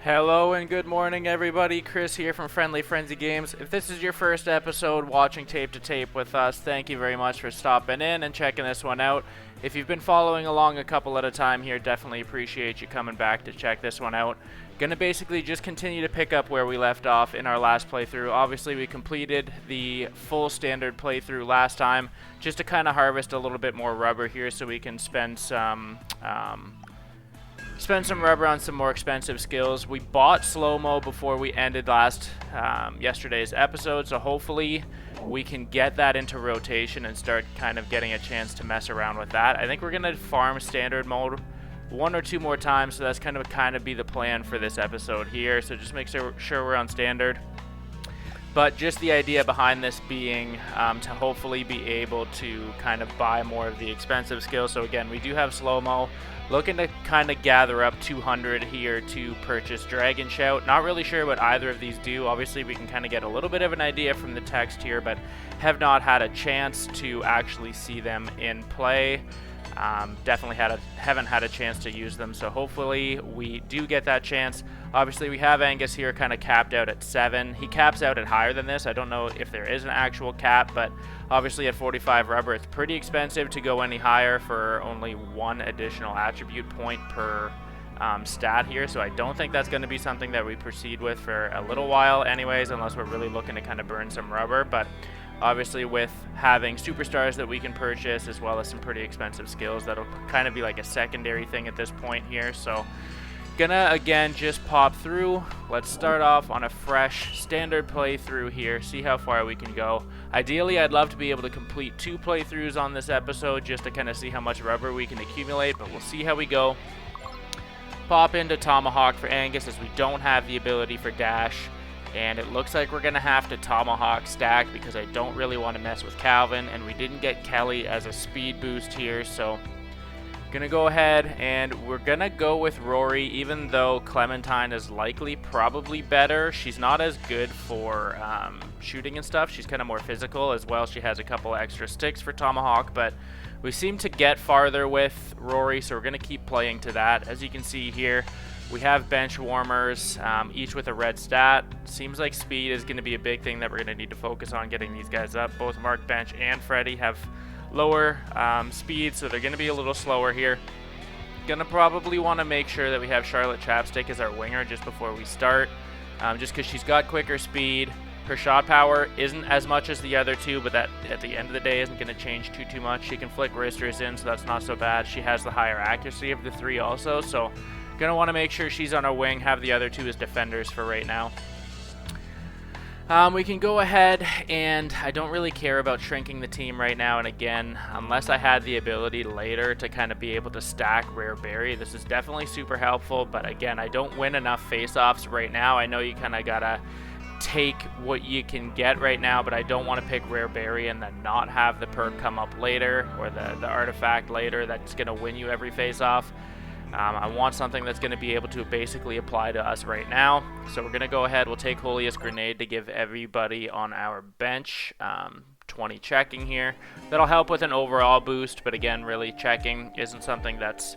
Hello and good morning everybody, Chris here from Friendly Frenzy Games. If this is your first episode watching tape to tape with us, thank you very much for stopping in and checking this one out. If you've been following along a couple at a time here, definitely appreciate you coming back to check this one out. Gonna basically just continue to pick up where we left off in our last playthrough. Obviously we completed the full standard playthrough last time, just to kind of harvest a little bit more rubber here so we can spend some rubber on some more expensive skills. We bought Slowmo before we ended yesterday's episode, so hopefully we can get that into rotation and start kind of getting a chance to mess around with that. I think we're going to farm standard mode one or two more times, so that's kind of be the plan for this episode here. So just make sure we're on standard. But just the idea behind this being to hopefully be able to kind of buy more of the expensive skills. So again, we do have Slowmo. Looking to kind of gather up 200 here to purchase Dragon Shout. Not really sure what either of these do. Obviously, we can kind of get a little bit of an idea from the text here, but have not had a chance to actually see them in play. Definitely haven't had a chance to use them, so hopefully we do get that chance. Obviously, we have Angus here kind of capped out at 7. He caps out at higher than this. I don't know if there is an actual cap, but obviously at 45 rubber, it's pretty expensive to go any higher for only one additional attribute point per stat here, so I don't think that's going to be something that we proceed with for a little while anyways, unless we're really looking to kind of burn some rubber. But obviously with having superstars that we can purchase as well as some pretty expensive skills, that'll kind of be like a secondary thing at this point here. So gonna again just pop through. Let's start off on a fresh standard playthrough here, see how far we can go. Ideally, I'd love to be able to complete 2 playthroughs on this episode just to kind of see how much rubber we can accumulate, but we'll see how we go. Pop into Tomahawk for Angus as we don't have the ability for dash, and it looks like we're gonna have to Tomahawk stack because I don't really want to mess with Calvin, and we didn't get Kelly as a speed boost here, so gonna go ahead and we're gonna go with Rory, even though Clementine is likely probably better. She's not as good for shooting and stuff. She's kind of more physical as well. She has a couple extra sticks for Tomahawk, but we seem to get farther with Rory, so we're gonna keep playing to that. As you can see here, we have bench warmers, each with a red stat. Seems like speed is gonna be a big thing that we're gonna need to focus on getting these guys up. Both Mark Bench and Freddy have lower speed, so they're going to be a little slower here. Gonna probably want to make sure that we have Charlotte Chapstick as our winger just before we start, just because she's got quicker speed. Her shot power isn't as much as the other two, but that at the end of the day isn't going to change too much. She can flick wristers in, so that's not so bad. She has the higher accuracy of the 3 also, so gonna want to make sure she's on our wing, have the other 2 as defenders for right now. We can go ahead, and I don't really care about shrinking the team right now, and again, unless I had the ability later to kind of be able to stack Rare Berry, this is definitely super helpful, but again, I don't win enough face-offs right now. I know you kind of gotta take what you can get right now, but I don't want to pick Rare Berry and then not have the perk come up later, or the artifact later that's gonna win you every face-off. I want something that's going to be able to basically apply to us right now. So we're going to go ahead. We'll take Holiest Grenade to give everybody on our bench 20 checking here. That'll help with an overall boost, but again, really checking isn't something that's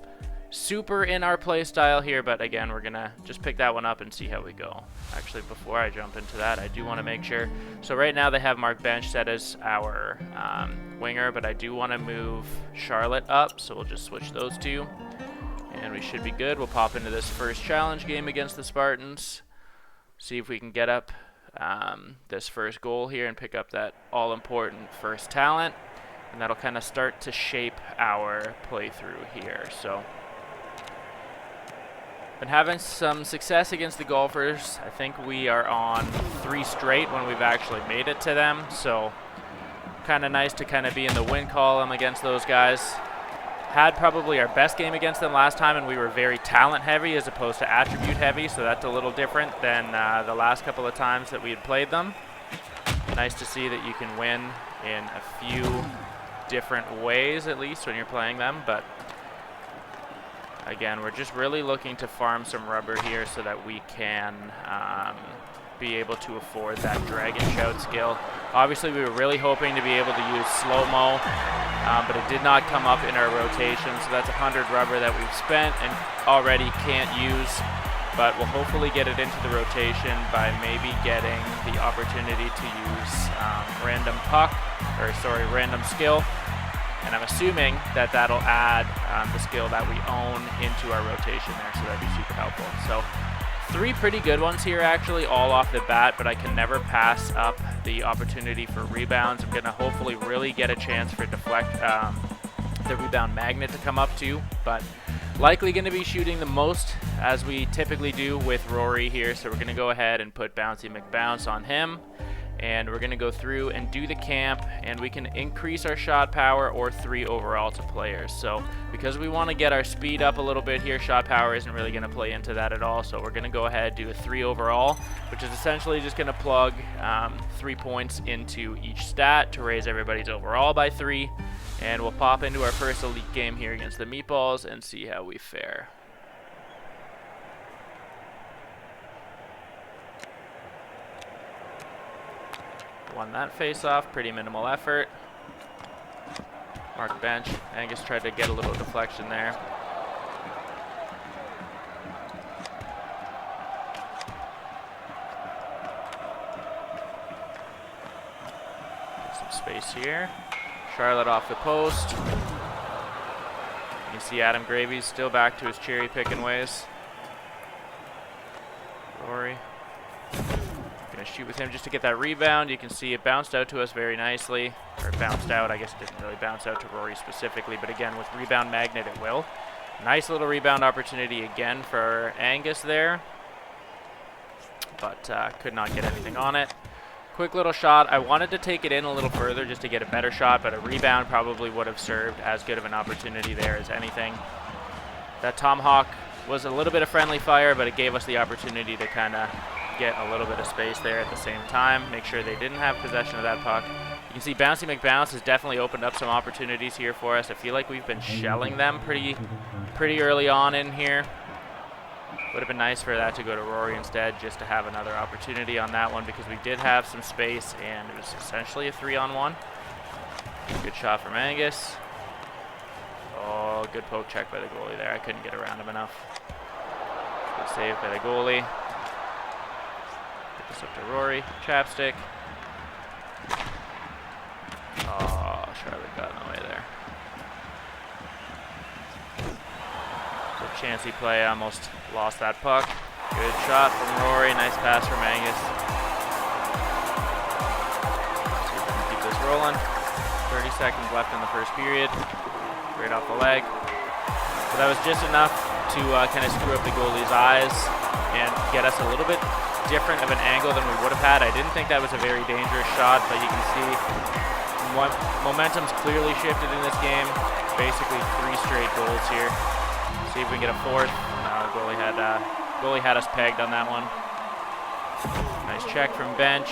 super in our play style here, but again, we're going to just pick that one up and see how we go. Actually, before I jump into that, I do want to make sure. So right now they have Mark Bench set as our winger, but I do want to move Charlotte up, so we'll just switch those 2. And we should be good. We'll pop into this first challenge game against the Spartans. See if we can get up this first goal here and pick up that all-important first talent. And that'll kind of start to shape our playthrough here. So, been having some success against the Golfers. I think we are on 3 straight when we've actually made it to them. So, kind of nice to kind of be in the win column against those guys. Had probably our best game against them last time, and we were very talent heavy as opposed to attribute heavy, so that's a little different than the last couple of times that we had played them. Nice to see that you can win in a few different ways, at least when you're playing them, but again, we're just really looking to farm some rubber here so that we can be able to afford that Dragon Shout skill. Obviously, we were really hoping to be able to use Slowmo, but it did not come up in our rotation, so that's 100 rubber that we've spent and already can't use. but we'll hopefully get it into the rotation by maybe getting the opportunity to use random skill. And I'm assuming that that'll add the skill that we own into our rotation there, so that'd be super helpful. So 3 pretty good ones here actually, all off the bat, but I can never pass up the opportunity for rebounds. I'm gonna hopefully really get a chance for Deflect, the rebound magnet to come up too, but likely gonna be shooting the most as we typically do with Rory here. So we're gonna go ahead and put Bouncy McBounce on him. And we're going to go through and do the camp, and we can increase our shot power or 3 overall to players. So because we want to get our speed up a little bit here, shot power isn't really going to play into that at all. So we're going to go ahead and do a 3 overall, which is essentially just going to plug 3 points into each stat to raise everybody's overall by 3. And we'll pop into our first elite game here against the Meatballs and see how we fare. Won that face-off, pretty minimal effort. Mark bench. Angus tried to get a little deflection there. Get some space here. Charlotte off the post. You can see Adam Gravy's still back to his cherry picking ways. Rory. Gonna shoot with him just to get that rebound. You can see it bounced out to us very nicely, or bounced out. I guess it didn't really bounce out to Rory specifically, but again, with rebound magnet it will. Nice little rebound opportunity again for Angus there, but could not get anything on it. Quick little shot. I wanted to take it in a little further just to get a better shot, but a rebound probably would have served as good of an opportunity there as anything. That Tomahawk was a little bit of friendly fire, but it gave us the opportunity to kind of get a little bit of space there at the same time, make sure they didn't have possession of that puck. You can see Bouncy McBounce has definitely opened up some opportunities here for us. I feel like we've been shelling them pretty early on in here. Would have been nice for that to go to Rory instead, just to have another opportunity on that one, because we did have some space and it was essentially a 3-on-1. Good shot from Angus. Oh, good poke check by the goalie there. I couldn't get around him enough. Good save by the goalie. This up to Rory. Chapstick. Oh, Charlotte got in the way there. Good chancy play. Almost lost that puck. Good shot from Rory. Nice pass from Angus. See if we can keep this rolling. 30 seconds left in the first period. Right off the leg. So that was just enough to kind of screw up the goalie's eyes and get us a little bit different of an angle than we would have had. I didn't think that was a very dangerous shot, but you can see momentum's clearly shifted in this game. Basically 3 straight goals here. See if we can get a 4th. No, goalie had us pegged on that one. Nice check from bench.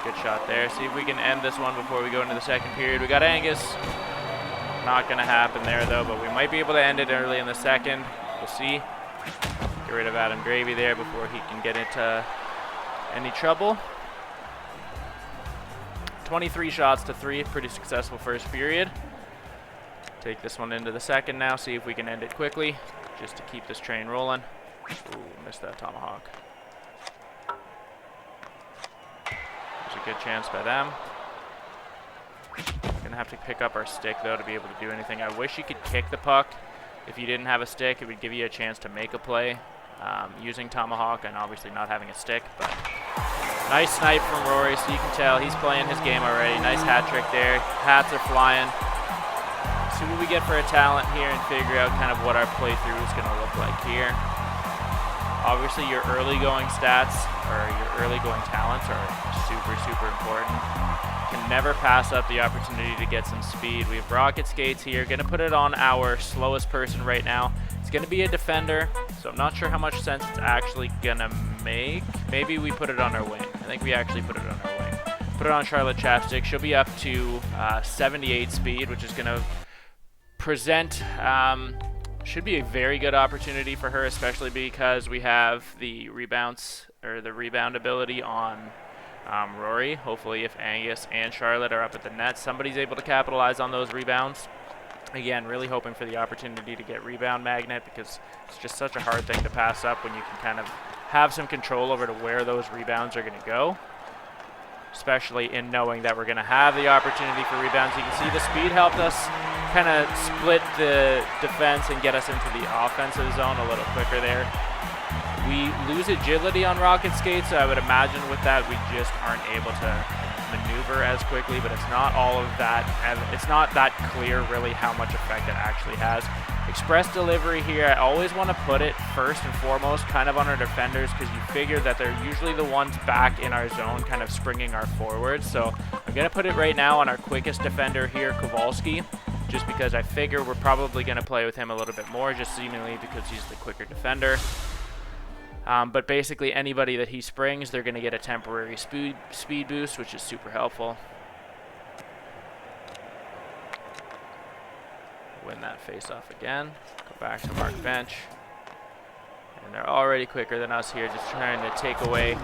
Good shot there. See if we can end this one before we go into the second period. We got Angus. Not going to happen there though, but we might be able to end it early in the second. We'll see. Get rid of Adam Gravy there before he can get into any trouble. 23 shots to 3, pretty successful first period. Take this one into the second now, see if we can end it quickly, just to keep this train rolling. Ooh, missed that Tomahawk. There's a good chance by them. Gonna have to pick up our stick though to be able to do anything. I wish you could kick the puck. If you didn't have a stick, it would give you a chance to make a play using Tomahawk and obviously not having a stick. But nice snipe from Rory, so you can tell he's playing his game already. Nice hat trick there. Hats are flying. See what we get for a talent here and figure out kind of what our playthrough is going to look like here. Obviously, your early going stats or your early going talents are super, super important. Can never pass up the opportunity to get some speed. We have rocket skates here. Going to put it on our slowest person right now. It's going to be a defender, so I'm not sure how much sense it's actually going to make. Maybe we put it on our wing. I think we actually put it on our wing. Put it on Charlotte Chapstick. She'll be up to 78 speed, which is going to present, should be a very good opportunity for her, especially because we have the rebounds, or the rebound ability on Rory. Hopefully if Angus and Charlotte are up at the net, somebody's able to capitalize on those rebounds. Again, really hoping for the opportunity to get rebound magnet, because it's just such a hard thing to pass up when you can kind of have some control over to where those rebounds are going to go, especially in knowing that we're going to have the opportunity for rebounds. You can see the speed helped us kind of split the defense and get us into the offensive zone a little quicker there. We lose agility on rocket skates, so I would imagine with that we just aren't able to maneuver as quickly, but it's not all of that, and it's not that clear really how much effect it actually has. Express delivery here, I always want to put it first and foremost kind of on our defenders, because you figure that they're usually the ones back in our zone kind of springing our forwards. So I'm going to put it right now on our quickest defender here, Kowalski, just because I figure we're probably going to play with him a little bit more, just seemingly because he's the quicker defender. But basically anybody that he springs, they're going to get a temporary speed boost, which is super helpful. Win that face-off again. Go back to mark bench. And they're already quicker than us here, just trying to take away.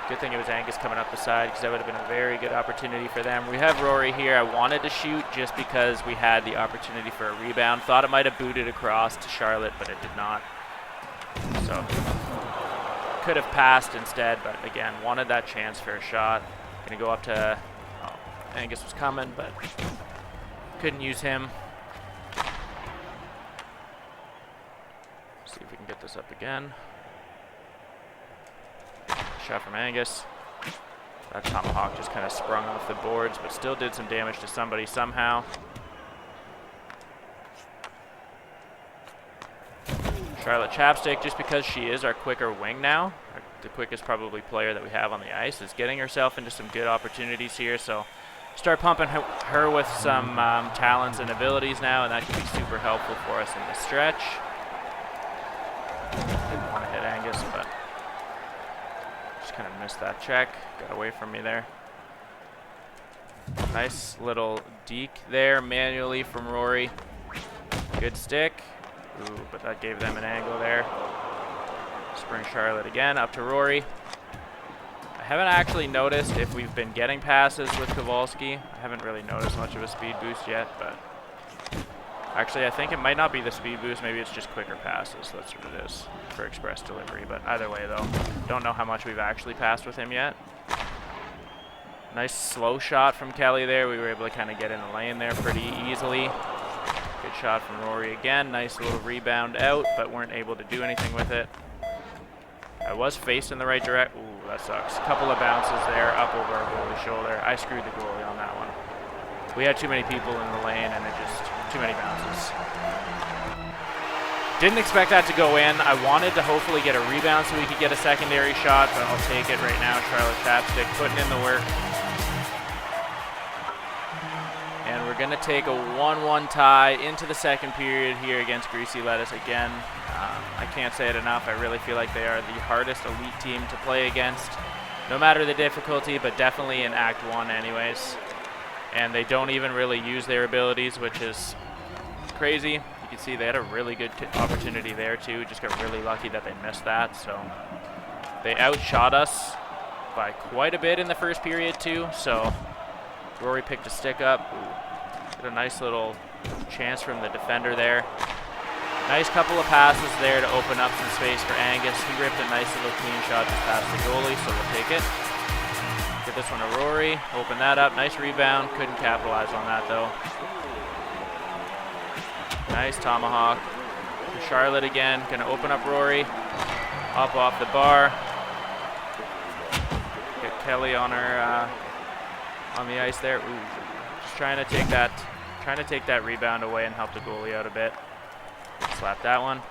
Good thing it was Angus coming up the side, because that would have been a very good opportunity for them. We have Rory here. I wanted to shoot just because we had the opportunity for a rebound. Thought it might have booted across to Charlotte, but it did not. So could have passed instead, but again, wanted that chance for a shot. Gonna go up to, oh, Angus was coming, but couldn't use him. See if we can get this up again. Shot from Angus. That Tomahawk just kind of sprung off the boards, but still did some damage to somebody somehow. Charlotte Chapstick, just because she is our quicker wing now, the quickest probably player that we have on the ice, is getting herself into some good opportunities here. So start pumping her with some talents and abilities now, and that can be super helpful for us in the stretch. Didn't want to hit Angus, but just kind of missed that check. Got away from me there. Nice little deke there manually from Rory. Good stick. Ooh, but that gave them an angle there. Spring Charlotte again, up to Rory. I haven't actually noticed if we've been getting passes with Kowalski. I haven't really noticed much of a speed boost yet, but actually I think it might not be the speed boost, maybe it's just quicker passes. That's what it is for express delivery, but either way though, don't know how much we've actually passed with him yet. Nice slow shot from Kelly there. We were able to kind of get in the lane there pretty easily. Good shot from Rory again. Nice little rebound out, but weren't able to do anything with it. I was facing the right direction. Ooh, that sucks. Couple of bounces there up over our goalie shoulder. I screwed the goalie on that one. We had too many people in the lane, and it just, too many bounces. Didn't expect that to go in. I wanted to hopefully get a rebound so we could get a secondary shot, but I'll take it right now. Charlotte Chapstick putting in the work. And we're going to take a 1-1 tie into the second period here against Greasy Lettuce again. I can't say it enough. I really feel like they are the hardest elite team to play against, no matter the difficulty, but definitely in Act 1 anyways. And they don't even really use their abilities, which is crazy. You can see they had a really good opportunity there too. Just got really lucky that they missed that. So they outshot us by quite a bit in the first period too. So Rory picked a stick up. Ooh, got a nice little chance from the defender there. Nice couple of passes there to open up some space for Angus. He ripped a nice little clean shot just past the goalie, so we'll take it. Get this one to Rory. Open that up. Nice rebound. Couldn't capitalize on that though. Nice Tomahawk. To Charlotte again. Gonna open up Rory. Up off the bar. Get Kelly on her on the ice there. Ooh, just trying to take that rebound away and help the goalie out a bit. Slap that one.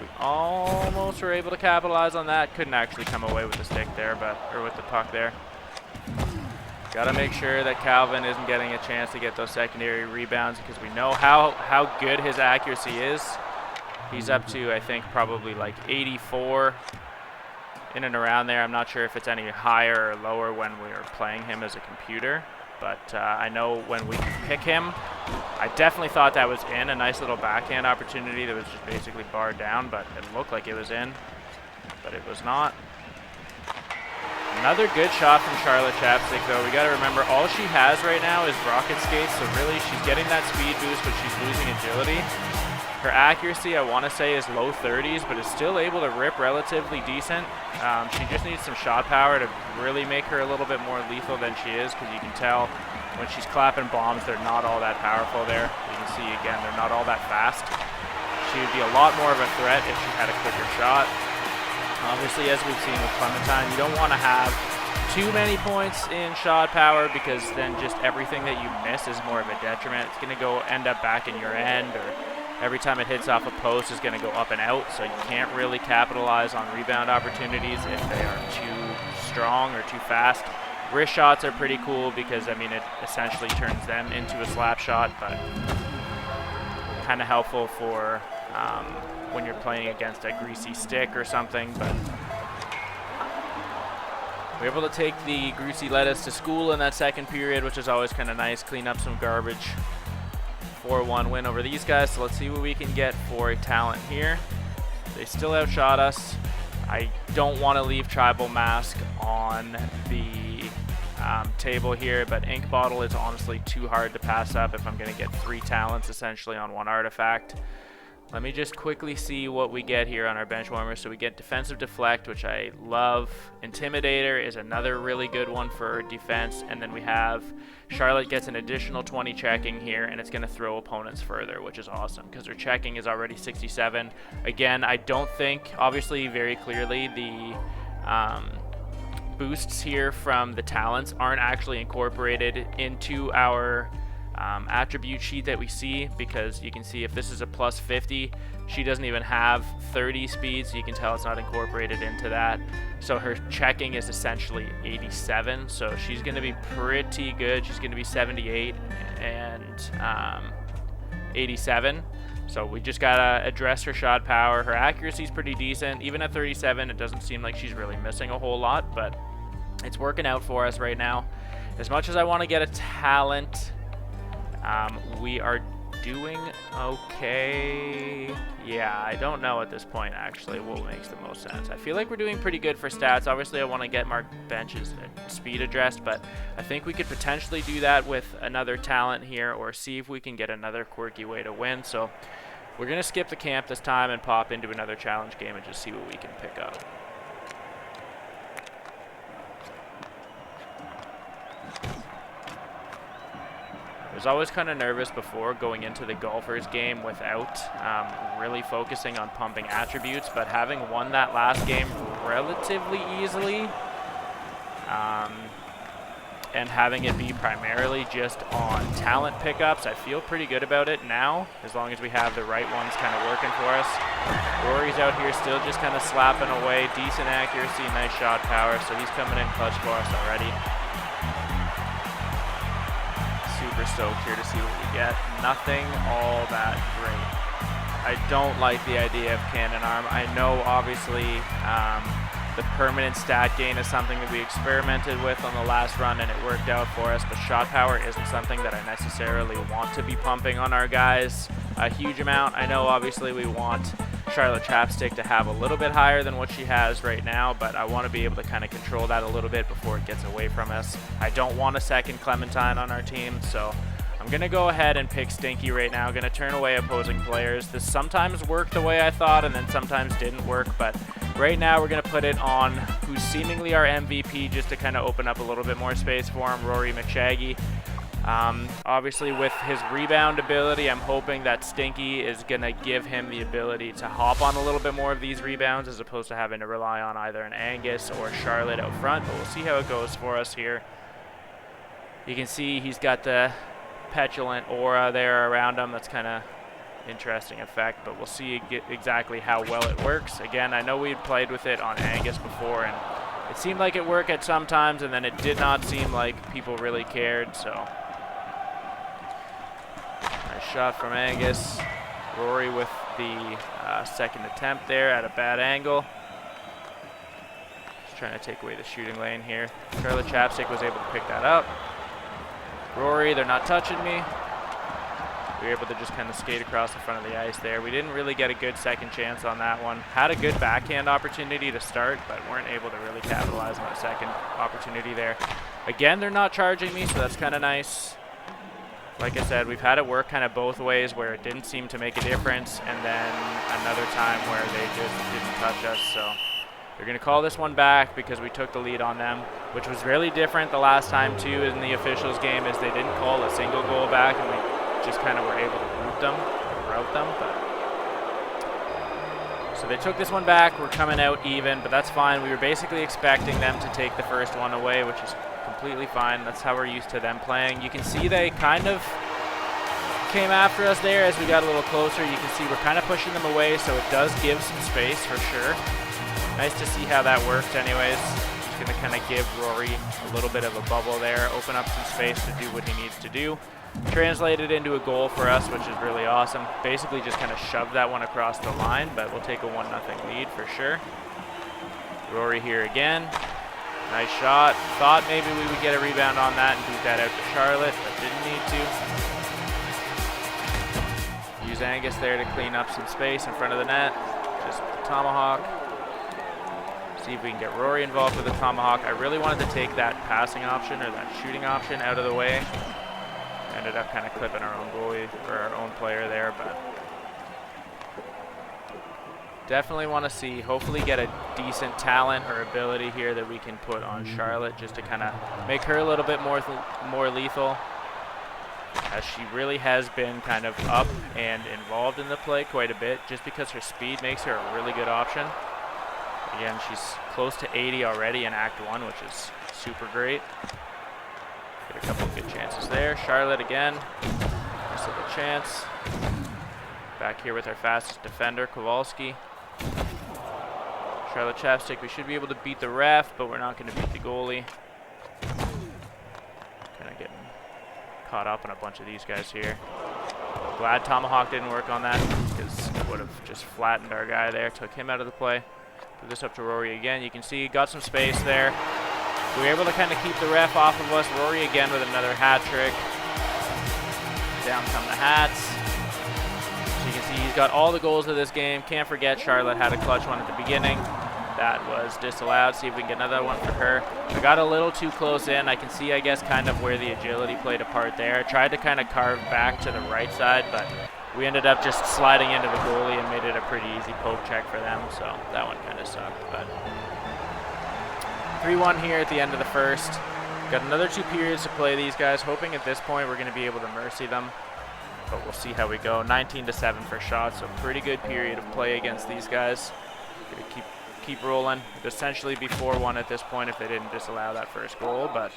We almost were able to capitalize on that. Couldn't actually come away with the stick there, or with the puck there. Got to make sure that Calvin isn't getting a chance to get those secondary rebounds, because we know how good his accuracy is. He's up to, I think, probably like 84 in and around there. I'm not sure if it's any higher or lower when we were playing him as a computer. But I know when we pick him, I definitely thought that was in. A nice little backhand opportunity that was just basically barred down, but it looked like it was in, but it was not. Another good shot from Charlotte Chapstick, though. We got to remember, all she has right now is rocket skates, so really she's getting that speed boost, but she's losing agility. Her accuracy, I want to say, is low 30s, but is still able to rip relatively decent. She just needs some shot power to really make her a little bit more lethal than she is, because you can tell when she's clapping bombs, they're not all that powerful there. You can see, again, they're not all that fast. She would be a lot more of a threat if she had a quicker shot. Obviously, as we've seen with Clementine, you don't want to have too many points in shot power, because then just everything that you miss is more of a detriment. It's going to end up back in your end, or every time it hits off a post is going to go up and out, so you can't really capitalize on rebound opportunities if they are too strong or too fast. Wrist shots are pretty cool because, I mean, it essentially turns them into a slap shot, but kind of helpful for when you're playing against a greasy stick or something. But we're able to take the Greasy Lettuce to school in that second period, which is always kind of nice. Clean up some garbage. 4-1 win over these guys, so let's see what we can get for a talent here. They still outshot us. I don't want to leave Tribal Mask on the table here, but Ink Bottle is honestly too hard to pass up if I'm going to get 3 talents essentially on 1 artifact. Let me just quickly see what we get here on our bench warmers. So we get Defensive Deflect, which I love. Intimidator is another really good one for defense. And then we have Charlotte gets an additional 20 checking here, and it's going to throw opponents further, which is awesome because her checking is already 67. Again, I don't think, obviously very clearly, the boosts here from the talents aren't actually incorporated into our attribute sheet that we see, because you can see if this is a plus 50, she doesn't even have 30 speed, so you can tell it's not incorporated into that. So her checking is essentially 87, so she's going to be pretty good. She's going to be 78 and 87. So we just got to address her shot power. Her accuracy is pretty decent. Even at 37, it doesn't seem like she's really missing a whole lot, but it's working out for us right now. As much as I want to get a talent, we are doing okay. Yeah, I don't know at this point actually what makes the most sense. I feel like we're doing pretty good for stats. Obviously I want to get Mark Bench's speed addressed, but I think we could potentially do that with another talent here, or see if we can get another quirky way to win. So we're going to skip the camp this time and pop into another challenge game and just see what we can pick up. I was always kind of nervous before going into the golfers game without really focusing on pumping attributes, but having won that last game relatively easily and having it be primarily just on talent pickups, I feel pretty good about it now, as long as we have the right ones kind of working for us. Rory's out here still just kind of slapping away, decent accuracy, nice shot power, so he's coming in clutch for us already. Super stoked here to see what we get. Nothing all that great. I don't like the idea of cannon arm. I know obviously the permanent stat gain is something that we experimented with on the last run and it worked out for us, but shot power isn't something that I necessarily want to be pumping on our guys a huge amount. I know obviously we want Charlotte Chapstick to have a little bit higher than what she has right now, but I want to be able to kind of control that a little bit before it gets away from us. I don't want a second Clementine on our team, so I'm going to go ahead and pick Stinky right now. I'm going to turn away opposing players. This sometimes worked the way I thought and then sometimes didn't work, but right now we're going to put it on who's seemingly our MVP just to kind of open up a little bit more space for him, Rory McShaggy. Obviously with his rebound ability, I'm hoping that Stinky is going to give him the ability to hop on a little bit more of these rebounds as opposed to having to rely on either an Angus or Charlotte out front, but we'll see how it goes for us here. You can see he's got the petulant aura there around him. That's kind of interesting effect, but we'll see exactly how well it works. Again, I know we'd played with it on Angus before and it seemed like it worked at some times and then it did not seem like people really cared, so nice shot from Angus. Rory with the second attempt there at a bad angle. Just trying to take away the shooting lane here. Charlotte Chapstick was able to pick that up. Rory, they're not touching me. We were able to just kind of skate across the front of the ice there. We didn't really get a good second chance on that one. Had a good backhand opportunity to start, but weren't able to really capitalize on a second opportunity there. Again, they're not charging me, so that's kind of nice. Like I said, we've had it work kind of both ways where it didn't seem to make a difference, and then another time where they just didn't touch us. So they're going to call this one back because we took the lead on them, which was really different the last time too in the officials game, is they didn't call a single goal back, and we just kind of were able to route them. So they took this one back. We're coming out even, but that's fine. We were basically expecting them to take the first one away, which is completely fine. That's how we're used to them playing. You can see they kind of came after us there as we got a little closer. You can see we're kind of pushing them away, so it does give some space for sure. Nice to see how that worked anyways. Just going to kind of give Rory a little bit of a bubble there, open up some space to do what he needs to do. Translated into a goal for us, which is really awesome. Basically just kind of shoved that one across the line, but we'll take a 1-0 lead for sure. Rory here again. Nice shot. Thought maybe we would get a rebound on that and boot that out to Charlotte, but didn't need to. Use Angus there to clean up some space in front of the net. Just the Tomahawk. See if we can get Rory involved with the Tomahawk. I really wanted to take that passing option or that shooting option out of the way. Ended up kind of clipping our own goalie or our own player there, but definitely want to see, hopefully get a decent talent or ability here that we can put on Charlotte just to kind of make her a little bit more lethal, as she really has been kind of up and involved in the play quite a bit, just because her speed makes her a really good option. Again, she's close to 80 already in Act 1, which is super great. Get a couple of good chances there. Charlotte again. Nice little chance. Back here with our fastest defender, Kowalski. Charlotte Chapstick, we should be able to beat the ref, but we're not going to beat the goalie. Kind of getting caught up on a bunch of these guys here. Glad Tomahawk didn't work on that, because it would have just flattened our guy there. Took him out of the play. Put this up to Rory again. You can see he got some space there. We were able to kind of keep the ref off of us. Rory again with another hat trick. Down come the hats. So you can see he's got all the goals of this game. Can't forget Charlotte had a clutch one at the beginning. That was disallowed. See if we can get another one for her. I got a little too close in. I can see, I guess, kind of where the agility played a part there. I tried to kind of carve back to the right side, but we ended up just sliding into the goalie and made it a pretty easy poke check for them. So that one kind of sucked, but 3-1 here at the end of the first. Got another 2 periods to play these guys. Hoping at this point we're going to be able to mercy them, but we'll see how we go. 19-7 for shots, so pretty good period of play against these guys. Gonna keep rolling. It'd essentially be 4-1 at this point if they didn't disallow that first goal, but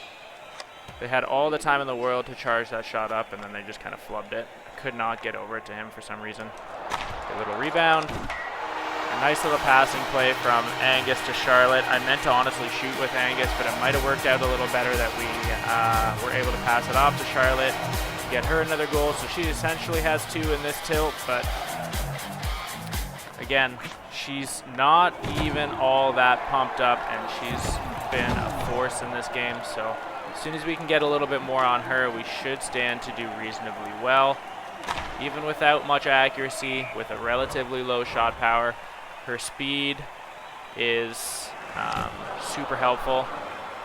they had all the time in the world to charge that shot up, and then they just kind of flubbed it. Could not get over it to him for some reason. A little rebound. A nice little passing play from Angus to Charlotte. I meant to honestly shoot with Angus, but it might have worked out a little better that we were able to pass it off to Charlotte, get her another goal. So she essentially has 2 in this tilt, but again, she's not even all that pumped up, and she's been a force in this game. So as soon as we can get a little bit more on her, we should stand to do reasonably well. Even without much accuracy, with a relatively low shot power, her speed is super helpful.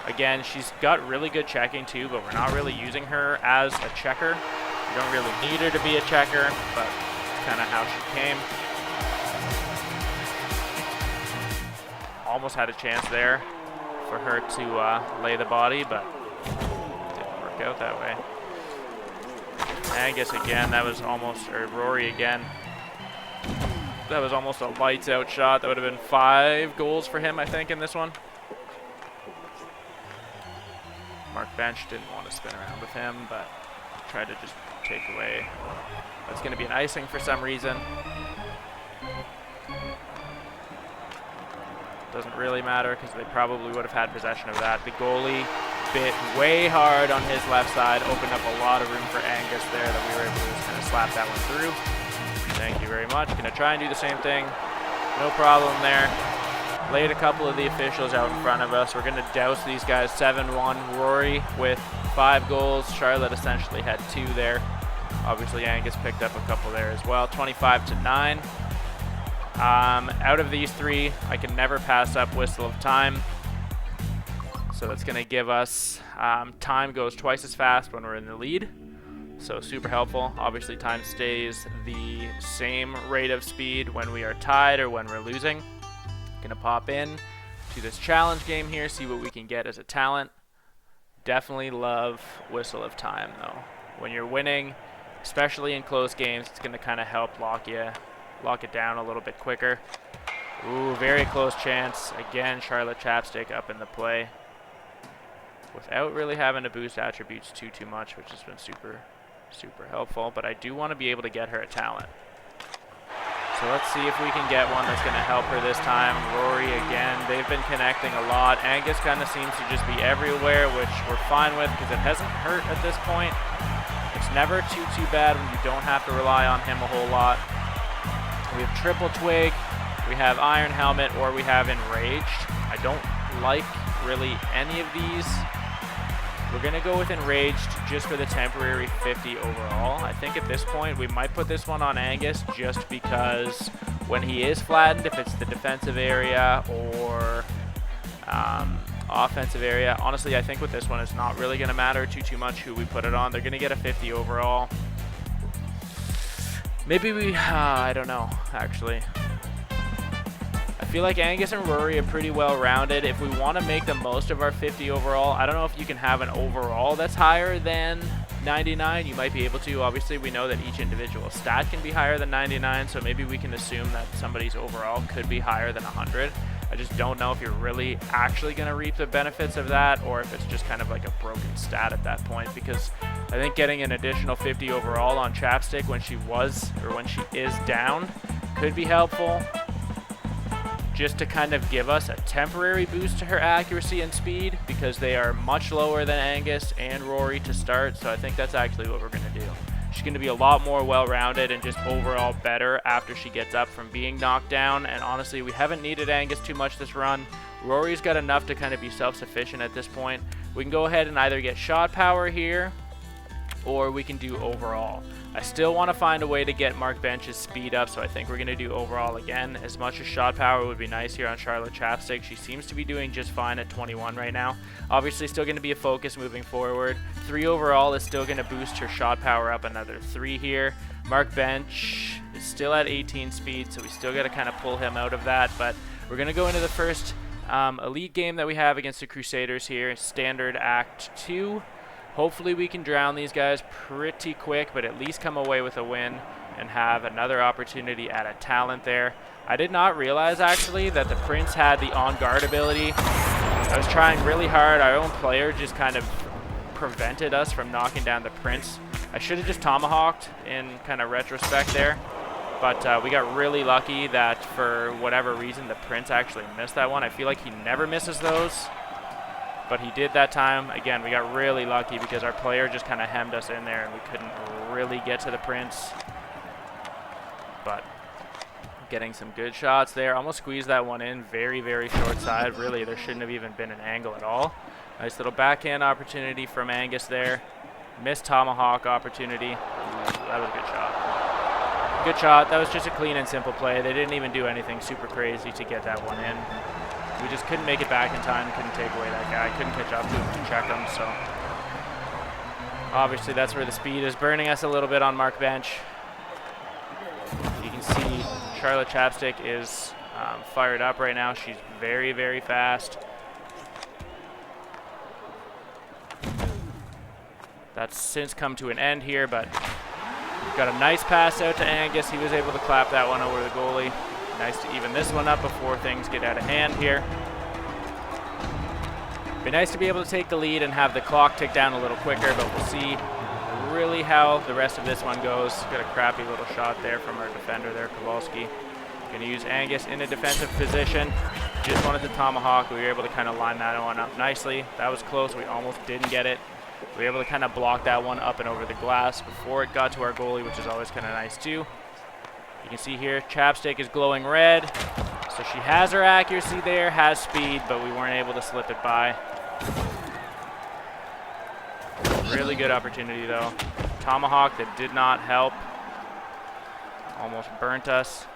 Again, she's got really good checking too, but we're not really using her as a checker. We don't really need her to be a checker, but it's kind of how she came. Almost had a chance there for her to lay the body, but it didn't work out that way. Angus again, that was almost, or Rory again. That was almost a lights out shot. That would have been 5 goals for him, I think, in this one. Mark Bench didn't want to spin around with him, but tried to just take away. That's going to be an icing for some reason. Doesn't really matter because they probably would have had possession of that. The goalie bit way hard on his left side, opened up a lot of room for Angus there that we were able to just kind of slap that one through. Thank you very much. Gonna try and do the same thing. No problem there. Laid a couple of the officials out in front of us. We're gonna douse these guys 7-1. Rory with 5 goals. Charlotte essentially had 2 there. Obviously, Angus picked up a couple there as well. 25-9. Out of these three, I can never pass up Whistle of Time. So that's going to give us time goes twice as fast when we're in the lead. So super helpful. Obviously, time stays the same rate of speed when we are tied or when we're losing. Going to pop in to this challenge game here, see what we can get as a talent. Definitely love Whistle of Time, though. When you're winning, especially in close games, it's going to kind of help lock it down a little bit quicker. Ooh, very close chance. Again, Charlotte Chapstick up in the play without really having to boost attributes too much, which has been super helpful. But I do want to be able to get her a talent. So let's see if we can get one that's going to help her this time. Rory again. They've been connecting a lot. Angus kind of seems to just be everywhere, which we're fine with because it hasn't hurt at this point. It's never too bad when you don't have to rely on him a whole lot. We have Triple Twig, we have Iron Helmet, or we have Enraged. I don't like really any of these. We're going to go with Enraged just for the temporary 50 overall. I think at this point we might put this one on Angus just because when he is flattened, if it's the defensive area or offensive area, honestly I think with this one it's not really going to matter too much who we put it on. They're going to get a 50 overall. Maybe we, I don't know, actually. I feel like Angus and Rory are pretty well-rounded. If we want to make the most of our 50 overall, I don't know if you can have an overall that's higher than 99. You might be able to. Obviously, we know that each individual stat can be higher than 99, so maybe we can assume that somebody's overall could be higher than 100. I just don't know if you're really actually going to reap the benefits of that or if it's just kind of like a broken stat at that point, because I think getting an additional 50 overall on Chapstick when she is down could be helpful, just to kind of give us a temporary boost to her accuracy and speed, because they are much lower than Angus and Rory to start. So I think that's actually what we're going to do. She's going to be a lot more well-rounded and just overall better after she gets up from being knocked down. And honestly, we haven't needed Angus too much this run. Rory's got enough to kind of be self-sufficient at this point. We can go ahead and either get shot power here, or we can do overall. I still want to find a way to get Mark Bench's speed up, so I think we're going to do overall again. As much as shot power would be nice here on Charlotte Chapstick, she seems to be doing just fine at 21 right now. Obviously still going to be a focus moving forward. 3 overall is still going to boost her shot power up another 3 here. Mark Bench is still at 18 speed, so we still got to kind of pull him out of that, but we're going to go into the first elite game that we have against the Crusaders here, Standard Act 2. Hopefully we can drown these guys pretty quick, but at least come away with a win and have another opportunity at a talent there. I did not realize, actually, that the Prince had the on-guard ability. I was trying really hard. Our own player just kind of prevented us from knocking down the Prince. I should have just Tomahawked in kind of retrospect there, but we got really lucky that for whatever reason the Prince actually missed that one. I feel like he never misses those, but he did that time. Again, we got really lucky because our player just kind of hemmed us in there and we couldn't really get to the Prince. But getting some good shots there. Almost squeezed that one in. Very short side. Really, there shouldn't have even been an angle at all. Nice little backhand opportunity from Angus there. Missed Tomahawk opportunity. Ooh, that was a good shot. Good shot. That was just a clean and simple play. They didn't even do anything super crazy to get that one in. We just couldn't make it back in time, couldn't take away that guy, couldn't catch up to him to check him, so obviously that's where the speed is burning us a little bit on Mark Bench. You can see Charlotte Chapstick is fired up right now. She's very fast. That's since come to an end here, but we've got a nice pass out to Angus. He was able to clap that one over the goalie. Nice to even this one up before things get out of hand here. Be nice to be able to take the lead and have the clock tick down a little quicker, but we'll see really how the rest of this one goes. Got a crappy little shot there from our defender there, Kowalski. Going to use Angus in a defensive position. Just wanted the Tomahawk. We were able to kind of line that one up nicely. That was close. We almost didn't get it. We were able to kind of block that one up and over the glass before it got to our goalie, which is always kind of nice too. You can see here, Chapstick is glowing red. So she has her accuracy there, has speed, but we weren't able to slip it by. Really good opportunity though. Tomahawk that did not help. Almost burnt us.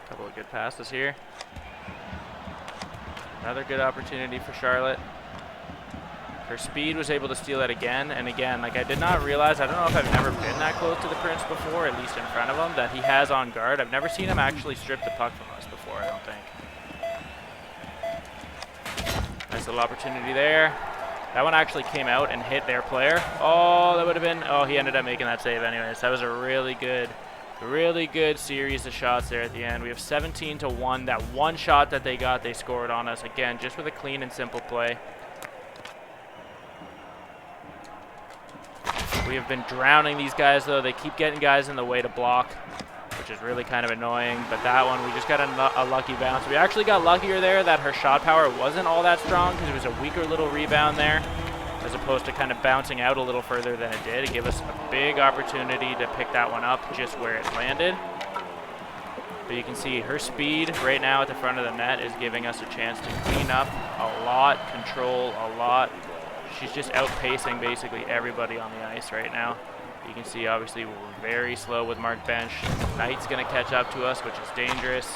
Couple of good passes here. Another good opportunity for Charlotte. Her speed was able to steal that again and again. Like, I did not realize, I don't know if I've never been that close to the Prince before, at least in front of him, that he has on guard. I've never seen him actually strip the puck from us before, I don't think. Nice little opportunity there. That one actually came out and hit their player. Oh, that would have been, oh, he ended up making that save anyways. That was a really good series of shots there at the end. We have 17-1. That one shot that they got, they scored on us again, just with a clean and simple play. We have been drowning these guys, though. They keep getting guys in the way to block, which is really kind of annoying. But that one, we just got a lucky bounce. We actually got luckier there that her shot power wasn't all that strong because it was a weaker little rebound there, as opposed to kind of bouncing out a little further than it did. It gave us a big opportunity to pick that one up just where it landed. But you can see her speed right now at the front of the net is giving us a chance to clean up a lot, control a lot. She's just outpacing basically everybody on the ice right now. You can see obviously we're very slow with Mark Bench. Knight's going to catch up to us, which is dangerous.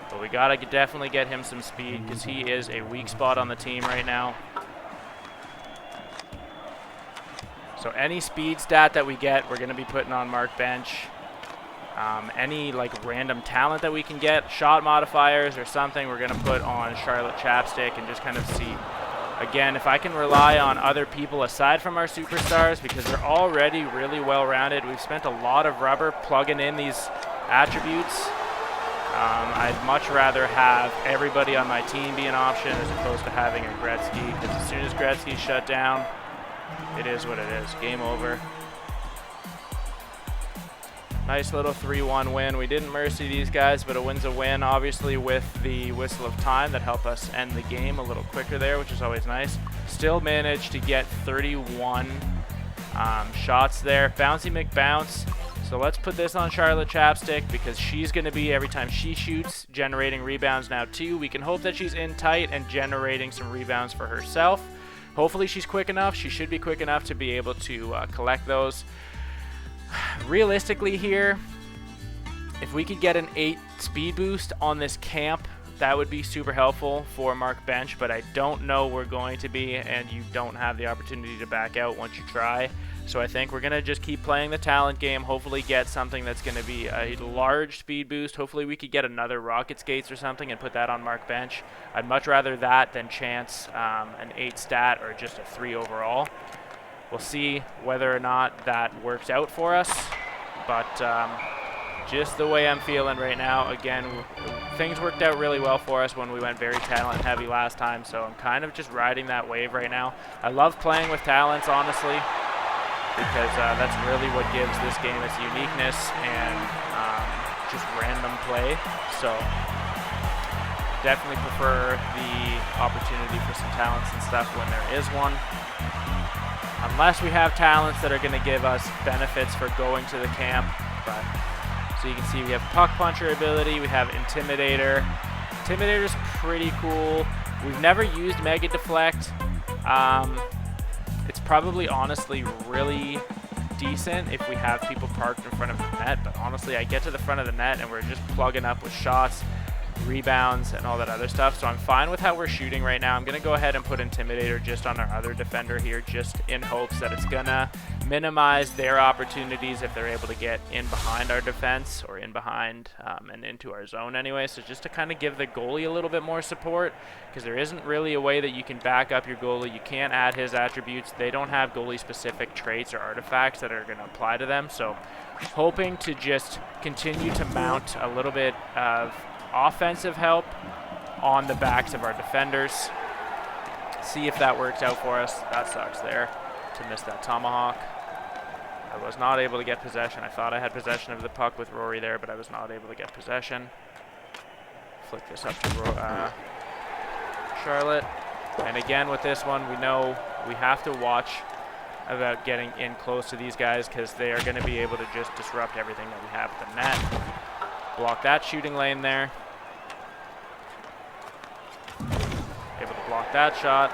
But we got to definitely get him some speed because he is a weak spot on the team right now. So any speed stat that we get, we're going to be putting on Mark Bench. Any like random talent that we can get, shot modifiers or something, we're going to put on Charlotte Chapstick and just kind of see. Again, if I can rely on other people aside from our superstars, because they're already really well-rounded. We've spent a lot of rubber plugging in these attributes. I'd much rather have everybody on my team be an option as opposed to having a Gretzky, because as soon as Gretzky's shut down, it is what it is. Game over. Nice little 3-1 win. We didn't mercy these guys, but a win's a win, obviously, with the whistle of time that helped us end the game a little quicker there, which is always nice. Still managed to get 31 shots there. Bouncy McBounce. So let's put this on Charlotte Chapstick because she's going to be, every time she shoots, generating rebounds now too. We can hope that she's in tight and generating some rebounds for herself. Hopefully she's quick enough. She should be quick enough to be able to collect those. Realistically here, if we could get an 8 speed boost on this camp, that would be super helpful for Mark Bench, but I don't know we're going to be, and you don't have the opportunity to back out once you try. So I think we're going to just keep playing the talent game, hopefully get something that's going to be a large speed boost. Hopefully we could get another Rocket Skates or something and put that on Mark Bench. I'd much rather that than chance an 8 stat or just a 3 overall. We'll see whether or not that works out for us, but just the way I'm feeling right now, again, things worked out really well for us when we went very talent heavy last time, so I'm kind of just riding that wave right now. I love playing with talents, honestly, because that's really what gives this game its uniqueness and just random play. So definitely prefer the opportunity for some talents and stuff when there is one. Unless we have talents that are going to give us benefits for going to the camp. But so you can see we have Puck Puncher ability, we have Intimidator. Intimidator's pretty cool. We've never used Mega Deflect. It's probably honestly really decent if we have people parked in front of the net, but honestly I get to the front of the net and we're just plugging up with shots, rebounds, and all that other stuff. So I'm fine with how we're shooting right now. I'm going to go ahead and put Intimidator just on our other defender here, just in hopes that it's going to minimize their opportunities if they're able to get in behind our defense or in behind and into our zone anyway. So just to kind of give the goalie a little bit more support, because there isn't really a way that you can back up your goalie. You can't add his attributes. They don't have goalie specific traits or artifacts that are going to apply to them. So hoping to just continue to mount a little bit of offensive help on the backs of our defenders. See if that works out for us. That sucks there to miss that Tomahawk. I was not able to get possession. I thought I had possession of the puck with Rory there, but I was not able to get possession. Flick this up to Charlotte. And again with this one, we know we have to watch about getting in close to these guys because they are going to be able to just disrupt everything that we have at the net. Block that shooting lane there. Able to block that shot.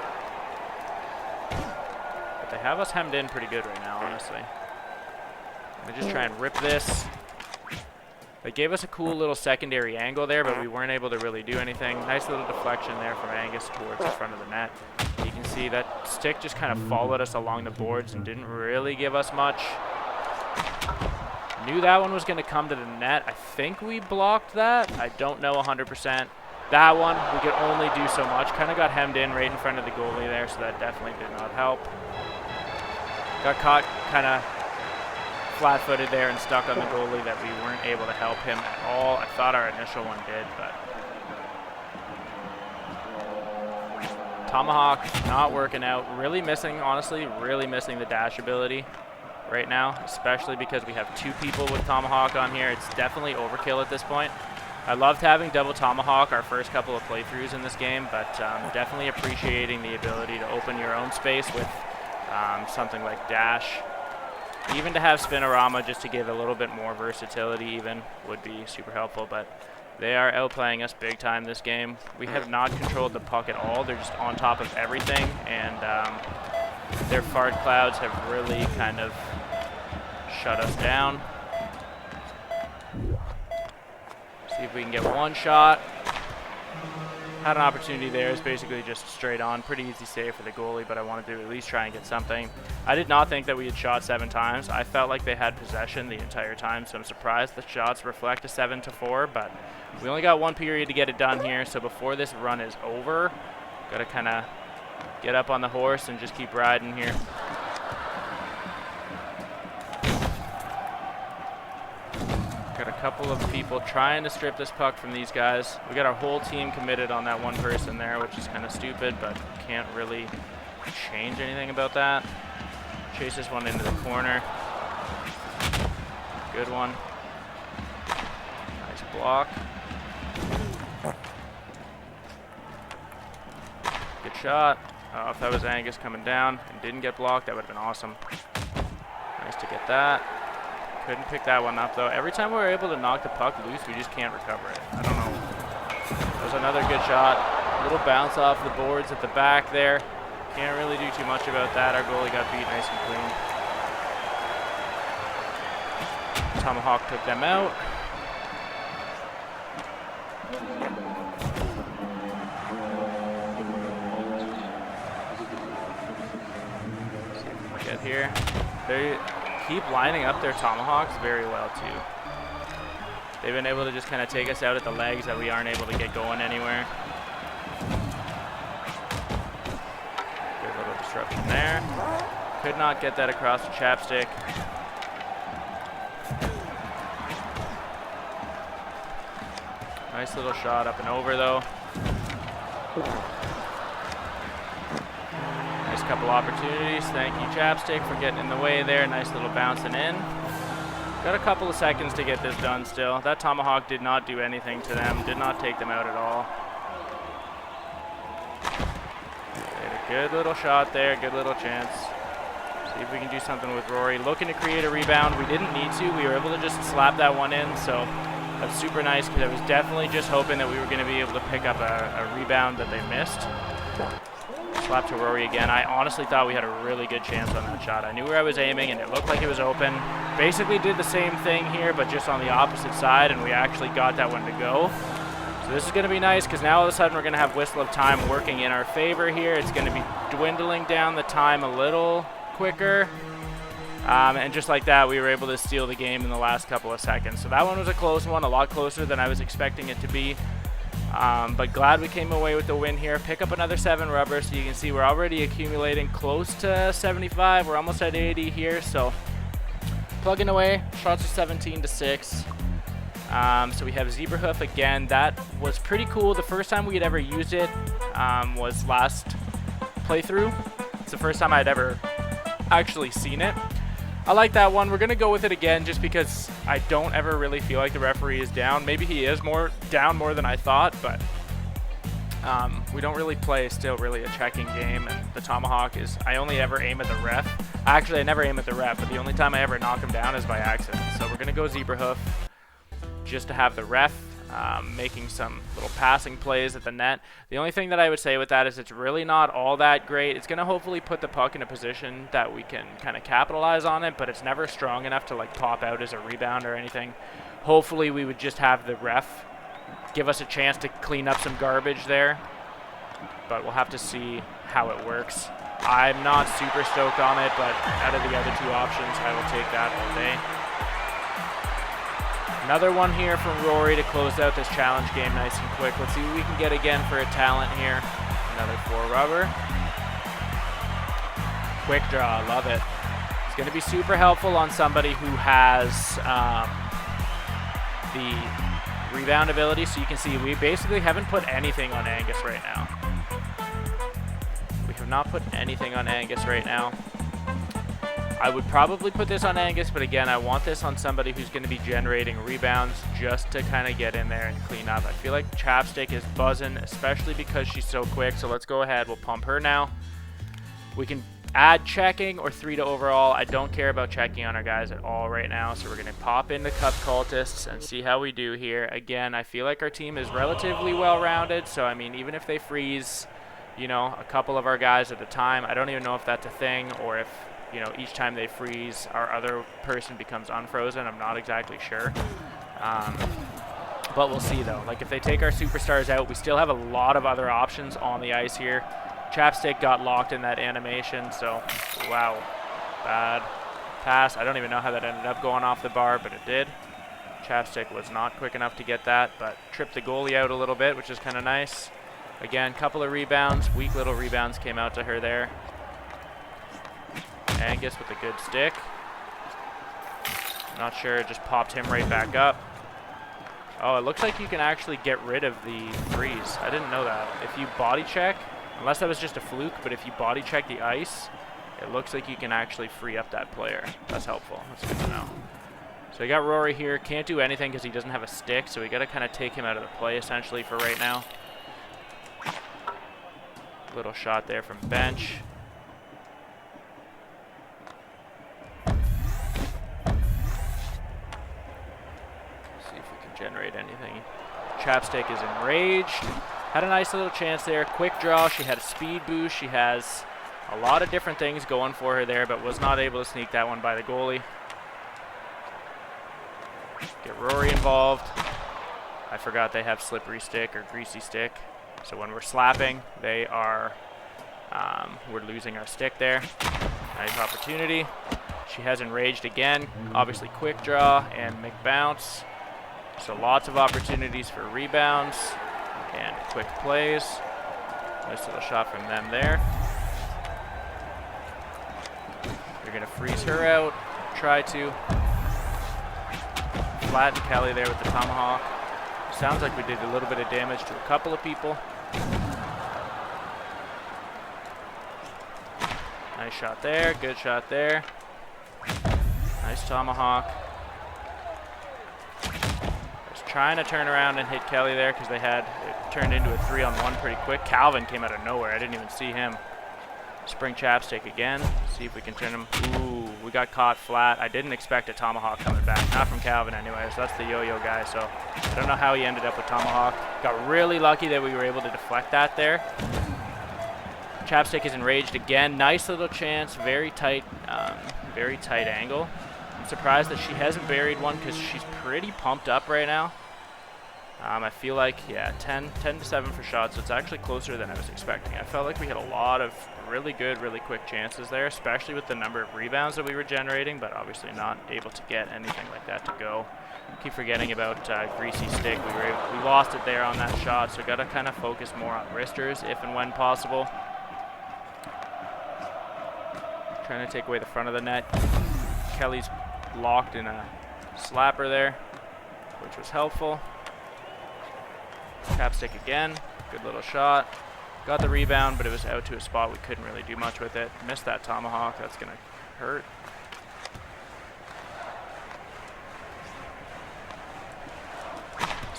But they have us hemmed in pretty good right now, honestly. They just try and rip this. They gave us a cool little secondary angle there, but we weren't able to really do anything. Nice little deflection there from Angus towards the front of the net. You can see that stick just kind of followed us along the boards and didn't really give us much. Knew that one was going to come to the net. I think we blocked that. I don't know 100%. That one, we could only do so much. Kind of got hemmed in right in front of the goalie there, so that definitely did not help. Got caught kind of flat-footed there and stuck on the goalie that we weren't able to help him at all. I thought our initial one did, but Tomahawk not working out. Really missing, honestly, really missing the dash ability right now, especially because we have 2 people with Tomahawk on here. It's definitely overkill at this point. I loved having double Tomahawk our first couple of playthroughs in this game, but definitely appreciating the ability to open your own space with something like dash. Even to have Spinorama just to give a little bit more versatility even would be super helpful, but they are outplaying us big time this game. We have not controlled the puck at all. They're just on top of everything, and their fart clouds have really kind of shut us down. See if we can get one shot. Had an opportunity there. It's basically just straight on. Pretty easy save for the goalie, but I wanted to at least try and get something. I did not think that we had shot 7 times. I felt like they had possession the entire time, so I'm surprised the shots reflect a 7-4, but we only got 1 period to get it done here, so before this run is over, got to kind of get up on the horse and just keep riding here. Got a couple of people trying to strip this puck from these guys. We got our whole team committed on that one person there, which is kind of stupid, but can't really change anything about that. Chase this one into the corner. Good one. Nice block. Good shot. If that was Angus coming down and didn't get blocked, that would have been awesome. Nice to get that. Couldn't pick that one up, though. Every time we're able to knock the puck loose, we just can't recover it. I don't know. That was another good shot. A little bounce off the boards at the back there. Can't really do too much about that. Our goalie got beat nice and clean. Tomahawk took them out. See if we can get here. They keep lining up their Tomahawks very well too. They've been able to just kind of take us out at the legs that we aren't able to get going anywhere. Good little disruption there. Could not get that across the chapstick. Nice little shot up and over though. Nice couple opportunities. Thank you, Chapstick, for getting in the way there. Nice little bouncing in. Got a couple of seconds to get this done still. That Tomahawk did not do anything to them. Did not take them out at all. They had a good little shot there. Good little chance. See if we can do something with Rory. Looking to create a rebound. We didn't need to. We were able to just slap that one in. So that's super nice because I was definitely just hoping that we were going to be able to pick up a rebound that they missed. Slap to Rory again. I honestly thought we had a really good chance on that shot. I knew where I was aiming and it looked like it was open. Basically did the same thing here, but just on the opposite side, and we actually got that one to go. So this is going to be nice because now all of a sudden we're going to have Whistle of Time working in our favor here. It's going to be dwindling down the time a little quicker. And just like that, we were able to steal the game in the last couple of seconds. So that one was a close one, a lot closer than I was expecting it to be. But glad we came away with the win here. Pick up another 7 rubber, so you can see we're already accumulating close to 75. We're almost at 80 here, so plugging away. Shots are 17-6. So we have Zebra Hoof again. That was pretty cool. The first time we had ever used it was last playthrough. It's the first time I'd ever actually seen it. I like that one. We're going to go with it again just because I don't ever really feel like the referee is down. Maybe he is down more than I thought, but we don't really play still really a checking game, and the Tomahawk is, I only ever aim at the ref. Actually, I never aim at the ref, but the only time I ever knock him down is by accident. So we're going to go Zebra Hoof just to have the ref making some little passing plays at the net. The only thing that I would say with that is it's really not all that great. It's going to hopefully put the puck in a position that we can kind of capitalize on it, but it's never strong enough to like pop out as a rebound or anything. Hopefully we would just have the ref give us a chance to clean up some garbage there, but we'll have to see how it works. I'm not super stoked on it, but out of the other two options, I will take that all day. Another one here from Rory to close out this challenge game nice and quick. Let's see what we can get again for a talent here. Another 4-rubber. Quick draw, love it. It's going to be super helpful on somebody who has the rebound ability. So you can see we basically haven't put anything on Angus right now. We have not put anything on Angus right now. I would probably put this on Angus, but again, I want this on somebody who's going to be generating rebounds just to kind of get in there and clean up. I feel like Chapstick is buzzing, especially because she's so quick. So let's go ahead. We'll pump her now. We can add checking or 3 to overall. I don't care about checking on our guys at all right now. So we're going to pop into Cup Cultists and see how we do here. Again, I feel like our team is relatively well-rounded. So, I mean, even if they freeze, you know, a couple of our guys at a time, I don't even know if that's a thing or if, you know, each time they freeze, our other person becomes unfrozen. I'm not exactly sure. But we'll see, though. Like, if they take our superstars out, we still have a lot of other options on the ice here. Chapstick got locked in that animation, so, wow. Bad pass. I don't even know how that ended up going off the bar, but it did. Chapstick was not quick enough to get that, but tripped the goalie out a little bit, which is kind of nice. Again, couple of rebounds. Weak little rebounds came out to her there. Angus with a good stick. Not sure, it just popped him right back up. Oh, it looks like you can actually get rid of the freeze. I didn't know that. If you body check, unless that was just a fluke, but if you body check the ice, it looks like you can actually free up that player. That's helpful. That's good to know. So we got Rory here. Can't do anything because he doesn't have a stick, so we got to kind of take him out of the play essentially for right now. Little shot there from bench. Generate anything. Chapstick is enraged. Had a nice little chance there. Quick draw. She had a speed boost. She has a lot of different things going for her there, but was not able to sneak that one by the goalie. Get Rory involved. I forgot they have slippery stick or greasy stick. So when we're slapping, they are, we're losing our stick there. Nice opportunity. She has enraged again. Obviously quick draw and McBounce. So lots of opportunities for rebounds and quick plays. Nice little shot from them there. They're going to freeze her out. Try to flatten Kelly there with the Tomahawk. Sounds like we did a little bit of damage to a couple of people. Nice shot there. Good shot there. Nice Tomahawk. Trying to turn around and hit Kelly there because they had it turned into a 3-on-1 pretty quick. Calvin came out of nowhere. I didn't even see him. Spring Chapstick again. See if we can turn him. Ooh, we got caught flat. I didn't expect a Tomahawk coming back. Not from Calvin anyways. That's the yo-yo guy, so I don't know how he ended up with Tomahawk. Got really lucky that we were able to deflect that there. Chapstick is enraged again. Nice little chance. Very tight angle. I'm surprised that she hasn't buried one because she's pretty pumped up right now. I feel like, yeah, 10 to 7 for shots. So it's actually closer than I was expecting. I felt like we had a lot of really good, really quick chances there, especially with the number of rebounds that we were generating, but obviously not able to get anything like that to go. Keep forgetting about Greasy Stick. We lost it there on that shot, so got to kind of focus more on wristers if and when possible. Trying to take away the front of the net. Kelly's locked in a slapper there, which was helpful. Chapstick again, good little shot. Got the rebound, but it was out to a spot we couldn't really do much with it. Missed that Tomahawk, that's gonna hurt.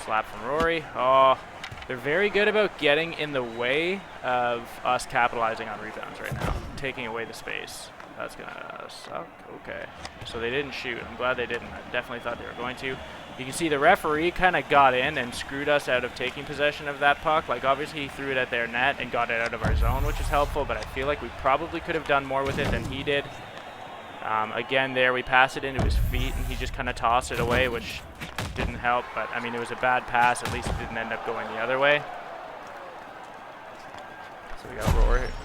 Slap from Rory. Oh, they're very good about getting in the way of us capitalizing on rebounds right now. Taking away the space. That's gonna suck. Okay. So they didn't shoot. I'm glad they didn't. I definitely thought they were going to. You can see the referee kind of got in and screwed us out of taking possession of that puck. Like, obviously he threw it at their net and got it out of our zone, which is helpful, but I feel like we probably could have done more with it than he did. Again, there we passed it into his feet, and he just kind of tossed it away, which didn't help. But, I mean, it was a bad pass. At least it didn't end up going the other way. So we got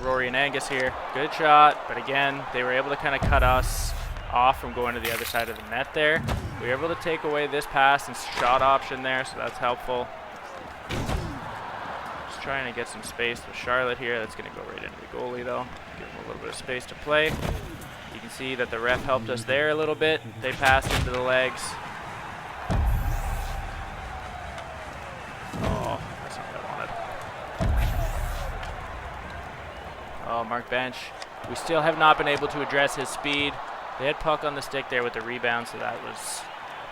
Rory and Angus here. Good shot, but again, they were able to kind of cut us off from going to the other side of the net there. We were able to take away this pass and shot option there, so that's helpful. Just trying to get some space with Charlotte here. That's going to go right into the goalie, though. Give him a little bit of space to play. You can see that the ref helped us there a little bit. They passed into the legs. Oh, that's not what I wanted. Oh, Mark Bench. We still have not been able to address his speed. They had puck on the stick there with the rebound, so that was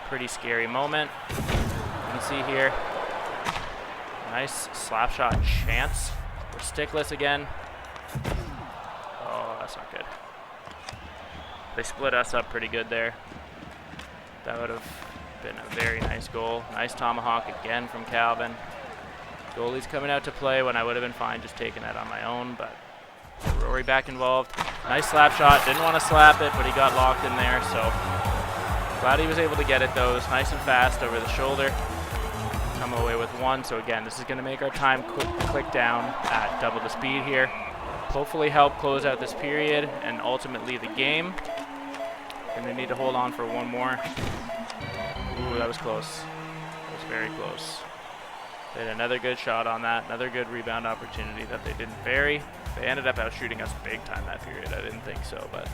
a pretty scary moment. You can see here, nice slap shot chance. We're stickless again. Oh, that's not good. They split us up pretty good there. That would have been a very nice goal. Nice tomahawk again from Calvin. Goalie's coming out to play when I would have been fine just taking that on my own, but Rory back involved. Nice slap shot. Didn't want to slap it, but he got locked in there, so glad he was able to get it, though. It was nice and fast over the shoulder. Come away with one, so again, this is going to make our time click down at double the speed here. Hopefully help close out this period and ultimately the game. And they need to hold on for one more. Ooh, that was close. That was very close. They had another good shot on that, another good rebound opportunity that they didn't bury. They ended up out shooting us big time that period. I didn't think so, but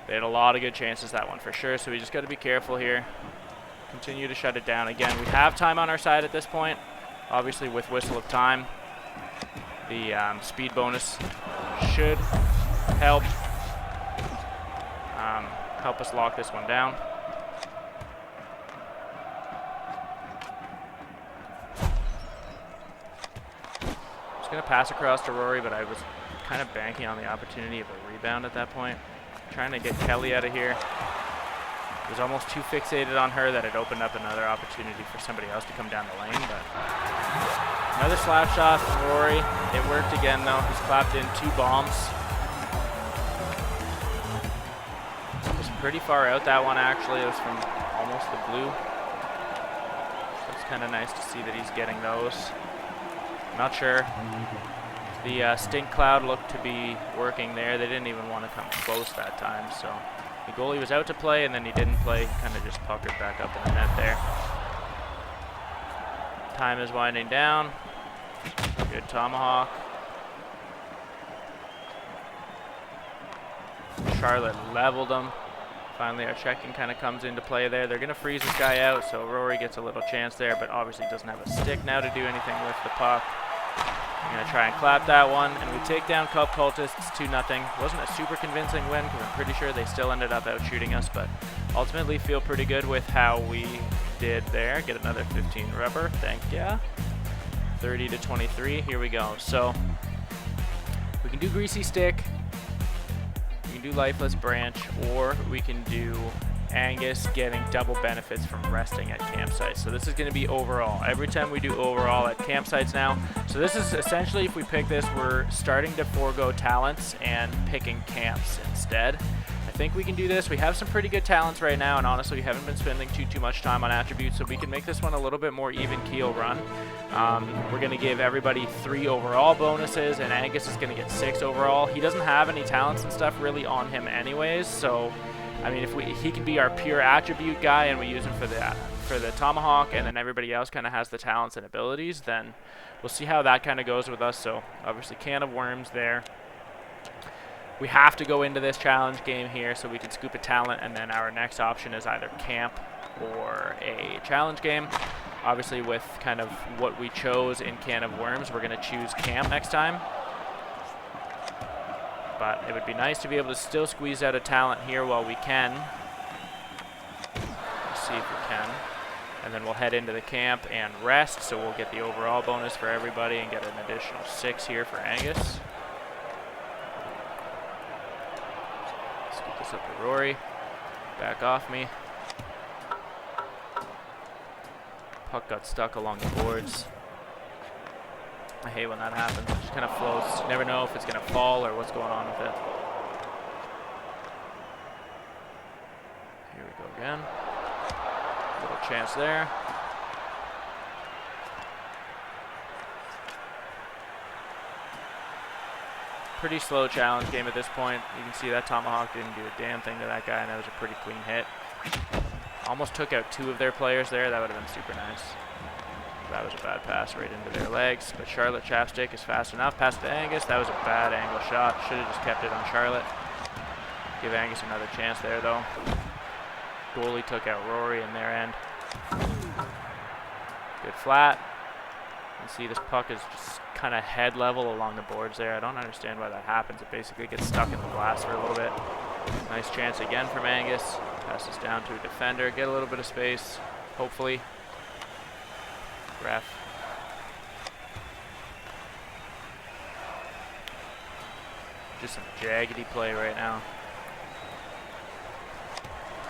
they had a lot of good chances that one for sure, so we just got to be careful here. Continue to shut it down. Again, we have time on our side at this point. Obviously, with whistle of time, the speed bonus should help us lock this one down. Going to pass across to Rory, but I was kind of banking on the opportunity of a rebound at that point. Trying to get Kelly out of here. Was almost too fixated on her that it opened up another opportunity for somebody else to come down the lane, but another slap shot from Rory. It worked again, though. He's clapped in 2 bombs. It was pretty far out, that one, actually. It was from almost the blue. So it's kind of nice to see that he's getting those. Not sure. The stink cloud looked to be working there. They didn't even want to come close that time, so the goalie was out to play, and then he didn't play. He kind of just puckered back up in the net there. Time is winding down. Good tomahawk. Charlotte leveled him. Finally, our checking kind of comes into play there. They're going to freeze this guy out, so Rory gets a little chance there, but obviously doesn't have a stick now to do anything with the puck. I'm going to try and clap that one, and we take down Cultists 2-0. Wasn't a super convincing win because I'm pretty sure they still ended up out shooting us, but ultimately feel pretty good with how we did there. Get another 15 rubber. Thank ya. 30-23. Here we go. So we can do Greasy Stick. We can do Lifeless Branch, or we can do Angus getting double benefits from resting at campsites. So this is going to be overall. Every time we do overall at campsites now. So this is essentially, if we pick this, we're starting to forego talents and picking camps instead. I think we can do this. We have some pretty good talents right now, and honestly, we haven't been spending too much time on attributes, so we can make this one a little bit more even keel run. We're going to give everybody 3 overall bonuses, and Angus is going to get 6 overall. He doesn't have any talents and stuff really on him anyways, so I mean, if he can be our pure attribute guy and we use him for the tomahawk, and then everybody else kind of has the talents and abilities, then we'll see how that kind of goes with us. So obviously can of worms there. We have to go into this challenge game here so we can scoop a talent, and then our next option is either camp or a challenge game. Obviously with kind of what we chose in Can of Worms, we're going to choose camp next time. But it would be nice to be able to still squeeze out a talent here while we can. Let's see if we can. And then we'll head into the camp and rest, so we'll get the overall bonus for everybody and get an additional 6 here for Angus. Let's get this up to Rory. Back off me. Puck got stuck along the boards. I hate when that happens. It just kind of floats. You never know if it's going to fall or what's going on with it. Here we go again. Little chance there. Pretty slow challenge game at this point. You can see that Tomahawk didn't do a damn thing to that guy, and that was a pretty clean hit. Almost took out 2 of their players there. That would have been super nice. That was a bad pass right into their legs, but Charlotte Chapstick is fast enough. Pass to Angus. That was a bad angle shot. Should have just kept it on Charlotte. Give Angus another chance there, though. Goalie took out Rory in their end. Good flat. You can see this puck is just kind of head level along the boards there. I don't understand why that happens. It basically gets stuck in the glass for a little bit. Nice chance again from Angus. Passes down to a defender. Get a little bit of space, hopefully. Ref. Just some jaggedy play right now.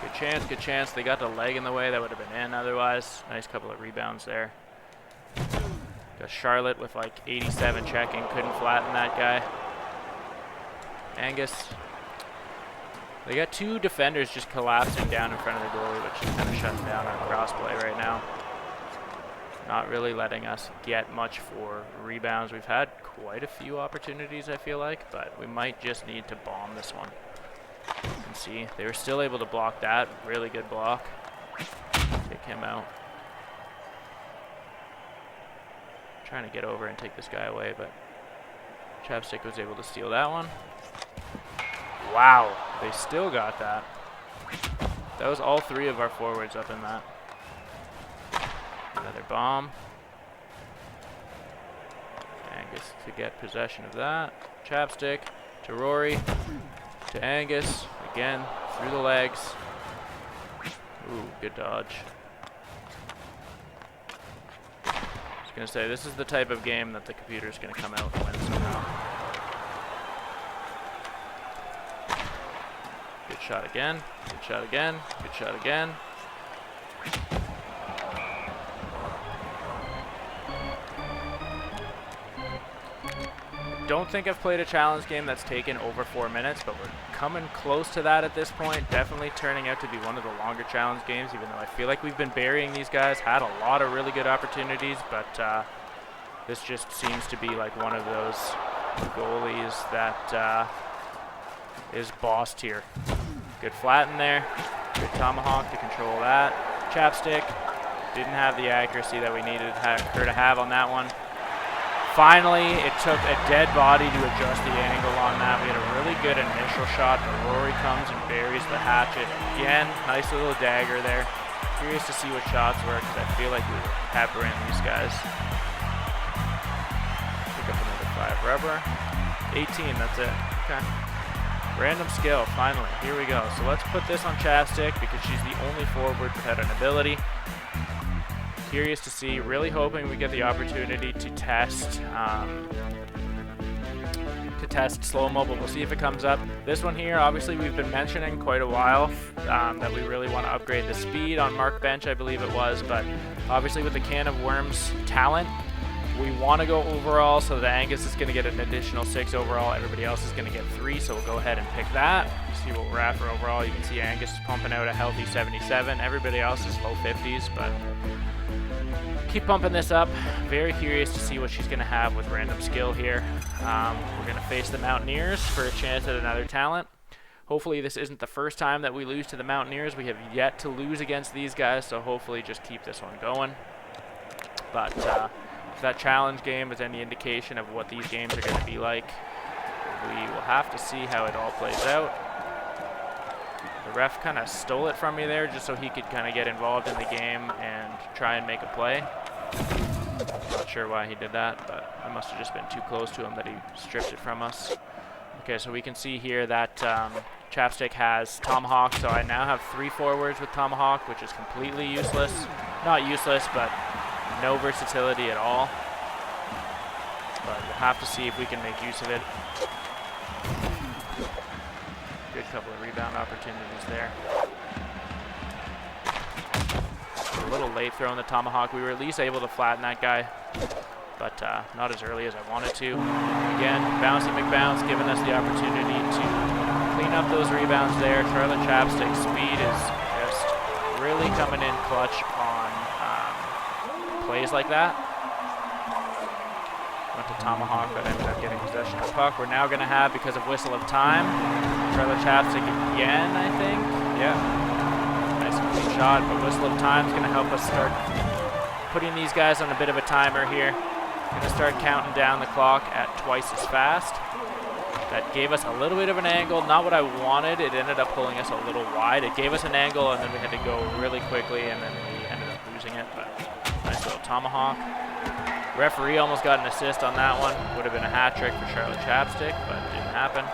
Good chance, good chance. They got the leg in the way. That would have been in otherwise. Nice couple of rebounds there. Got Charlotte with like 87 checking. Couldn't flatten that guy. Angus. They got 2 defenders just collapsing down in front of the goalie, which is kind of shutting down our crossplay right now. Not really letting us get much for rebounds. We've had quite a few opportunities, I feel like, but we might just need to bomb this one. You can see they were still able to block that. Really good block. Kick him out. Trying to get over and take this guy away, but Chapstick was able to steal that one. Wow, they still got that. That was all 3 of our forwards up in that. Another bomb. Angus to get possession of that. Chapstick to Rory. To Angus. Again, through the legs. Ooh, good dodge. I was going to say, this is the type of game that the computer's going to come out and win somehow. Good shot again. Good shot again. Good shot again. Don't think I've played a challenge game that's taken over 4 minutes, but we're coming close to that at this point. Definitely turning out to be one of the longer challenge games, even though I feel like we've been burying these guys. Had a lot of really good opportunities, but this just seems to be like one of those goalies that is boss tier. Good flat in there. Good Tomahawk to control that. Chapstick didn't have the accuracy that we needed her to have on that one. Finally, it took a dead body to adjust the angle on that. We had a really good initial shot, but Rory comes and buries the hatchet. Again, nice little dagger there. Curious to see what shots were, because I feel like we were peppering these guys. Pick up another 5 rubber. 18, that's it. Okay. Random skill, finally. Here we go. So let's put this on Chapstick, because she's the only forward without an ability. Curious to see, really hoping we get the opportunity to test Slowmo, but we'll see if it comes up. This one here, obviously we've been mentioning quite a while that we really want to upgrade the speed on Mark Bench, I believe it was, but obviously with the Can of Worms talent, we want to go overall, so that Angus is going to get an additional 6 overall, everybody else is going to get 3, so we'll go ahead and pick that. See what we're at for overall. You can see Angus is pumping out a healthy 77, everybody else is low 50s, but keep pumping this up. Very curious to see what she's going to have with random skill here. We're going to face the Mountaineers for a chance at another talent. Hopefully this isn't the first time that we lose to the Mountaineers. We have yet to lose against these guys, so hopefully just keep this one going. But if that challenge game is any indication of what these games are going to be like, we will have to see how it all plays out. The ref kind of stole it from me there just so he could kind of get involved in the game and try and make a play. Not sure why he did that, but I must have just been too close to him that he stripped it from us. Okay, so we can see here that Chapstick has Tomahawk, so I now have 3 forwards with Tomahawk, which is completely useless. Not useless, but no versatility at all. But we'll have to see if we can make use of it. Good couple of rebound opportunities there. little late throwing the Tomahawk. We were at least able to flatten that guy, but not as early as I wanted to. Again, Bouncy McBounce giving us the opportunity to clean up those rebounds there. Charlotte Chapstick's speed is just really coming in clutch on plays like that. Went to Tomahawk, but ended up getting possession of the puck. We're now going to have, because of Whistle of Time, Charlotte Chapstick again, I think. Yeah. Nice and clean shot, but Whistle of Time is going to help us start putting these guys on a bit of a timer here. Going to start counting down the clock at twice as fast. That gave us a little bit of an angle. Not what I wanted. It ended up pulling us a little wide. It gave us an angle, and then we had to go really quickly, and then we ended up losing it. But nice little Tomahawk. Referee almost got an assist on that one. Would have been a hat trick for Charlotte Chapstick, but it didn't happen.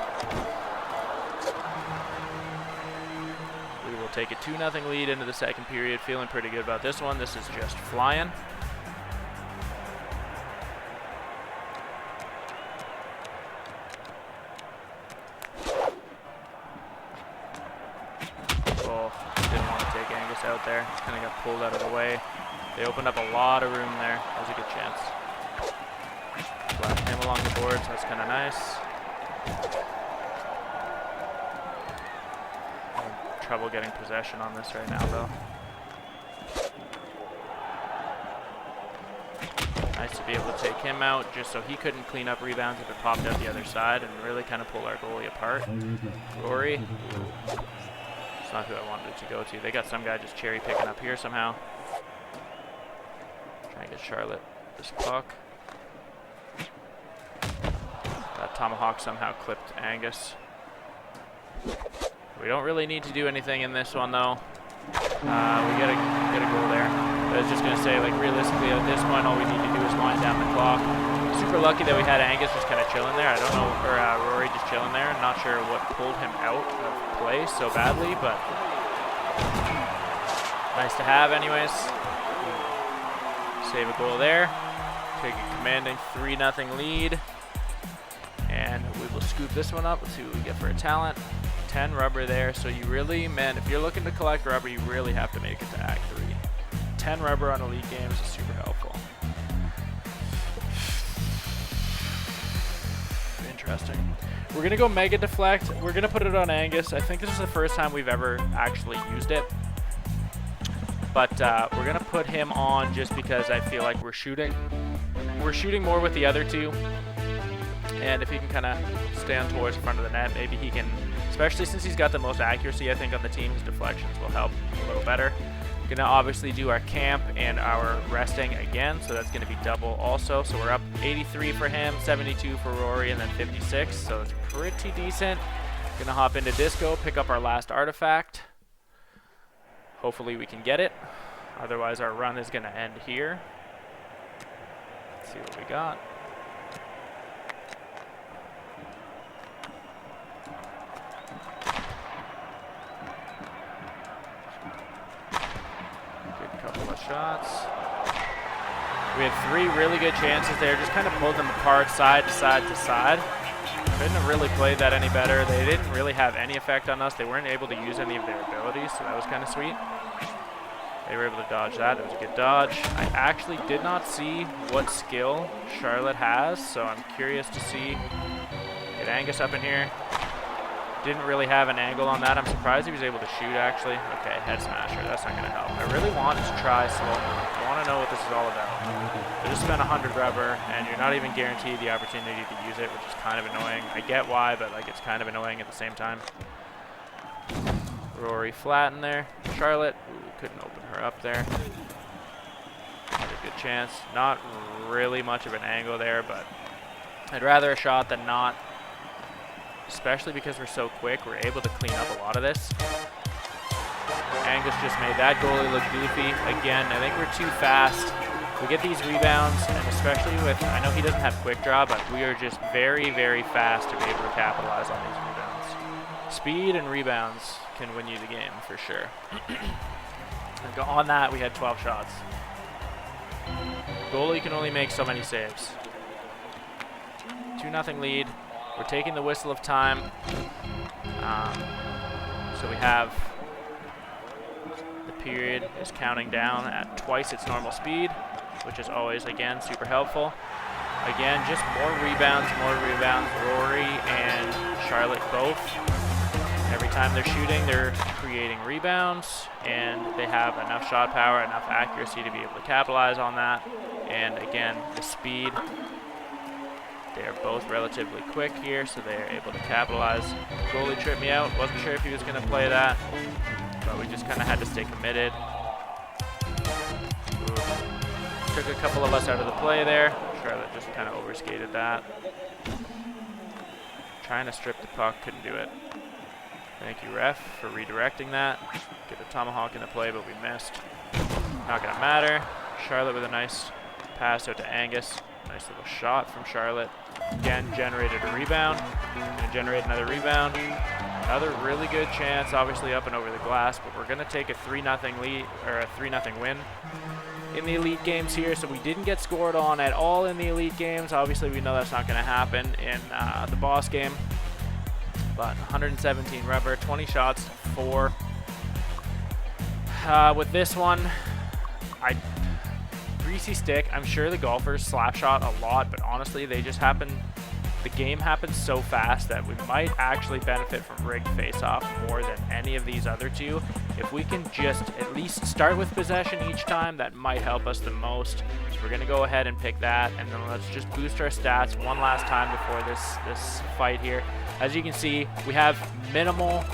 We will take a 2-0 lead into the second period. Feeling pretty good about this one. This is just flying. Oh, didn't want to take Angus out there. Kind of got pulled out of the way. They opened up a lot of room there. That was a good chance. Flatten him along the boards. That's kind of nice. Having trouble getting possession on this right now, though. Nice to be able to take him out just so he couldn't clean up rebounds if it popped out the other side and really kind of pull our goalie apart. Rory. It's not who I wanted it to go to. They got some guy just cherry picking up here somehow. Trying to get Charlotte this puck. That Tomahawk somehow clipped Angus. We don't really need to do anything in this one though. We get a goal there. But I was just gonna say, like, realistically at this point all we need to do is wind down the clock. Super lucky that we had Angus just kind of chilling there. I don't know, or Rory just chilling there. I'm not sure what pulled him out of play so badly, but nice to have anyways. Save a goal there. Take a commanding 3-0 lead. And we will scoop this one up. Let's see what we get for a talent. 10 rubber there. So you really, man, if you're looking to collect rubber, you really have to make it to Act 3. 10 rubber on elite games is super helpful. Interesting. We're going to go Mega Deflect. We're going to put it on Angus. I think this is the first time we've ever actually used it. But we're going to put him on just because I feel like we're shooting more with the other two. And if he can kind of stand towards the front of the net, maybe he can, especially since he's got the most accuracy, I think, on the team, his deflections will help a little better. Going to obviously do our camp and our resting again, so that's going to be double also. So we're up 83 for him, 72 for Rory, and then 56. So it's pretty decent. Going to hop into Disco, pick up our last artifact. Hopefully we can get it. Otherwise our run is going to end here. Let's see what we got. Good couple of shots. We had 3 really good chances there. Just kind of pulled them apart side to side to side. Couldn't have really played that any better. They didn't really have any effect on us. They weren't able to use any of their abilities, so that was kind of sweet. They were able to dodge that. It was a good dodge. I actually did not see what skill Charlotte has, so I'm curious to see. Get Angus up in here. Didn't really have an angle on that. I'm surprised he was able to shoot, actually. Okay, head smasher. That's not going to help. I really wanted to try Slowmo. I want to know what this is all about. I just spent 100 rubber, and you're not even guaranteed the opportunity to use it, which is kind of annoying. I get why, but like it's kind of annoying at the same time. Rory flat in there. Charlotte, ooh, couldn't open her up there. Had a good chance. Not really much of an angle there, but I'd rather a shot than not. Especially because we're so quick, we're able to clean up a lot of this. Angus just made that goalie look goofy. Again, I think we're too fast. We get these rebounds, and especially with, I know he doesn't have quick draw, but we are just very, very fast to be able to capitalize on these rebounds. Speed and rebounds can win you the game for sure. On that, we had 12 shots. Goalie can only make so many saves. 2-0 lead. We're taking the Whistle of Time. So we have the period is counting down at twice its normal speed, which is always, again, super helpful. Again, just more rebounds, Rory and Charlotte both. Every time they're shooting, they're creating rebounds, and they have enough shot power, enough accuracy to be able to capitalize on that. And again, the speed. They're both relatively quick here, so they're able to capitalize. Goalie tripped me out. Wasn't sure if he was going to play that, but we just kind of had to stay committed. Ooh. Took a couple of us out of the play there. Charlotte just kind of overskated that. Trying to strip the puck, couldn't do it. Thank you, ref, for redirecting that. Get the Tomahawk in the play, but we missed. Not going to matter. Charlotte with a nice pass out to Angus. Nice little shot from Charlotte. Again, generated a rebound. Gonna generate another rebound. Another really good chance, obviously up and over the glass, but we're gonna take a 3-0 lead, or a 3-0 win in the elite games here. So we didn't get scored on at all in the elite games. Obviously, we know that's not gonna happen in the boss game. But 117 rubber, 20 shots, 4. With this one, Greasy stick. I'm sure the golfers slap shot a lot, but honestly, they just happen. The game happens so fast that we might actually benefit from rigged face-off more than any of these other two. If we can just at least start with possession each time, that might help us the most. So we're gonna go ahead and pick that, and then let's just boost our stats one last time before this fight here. As you can see, we have minimal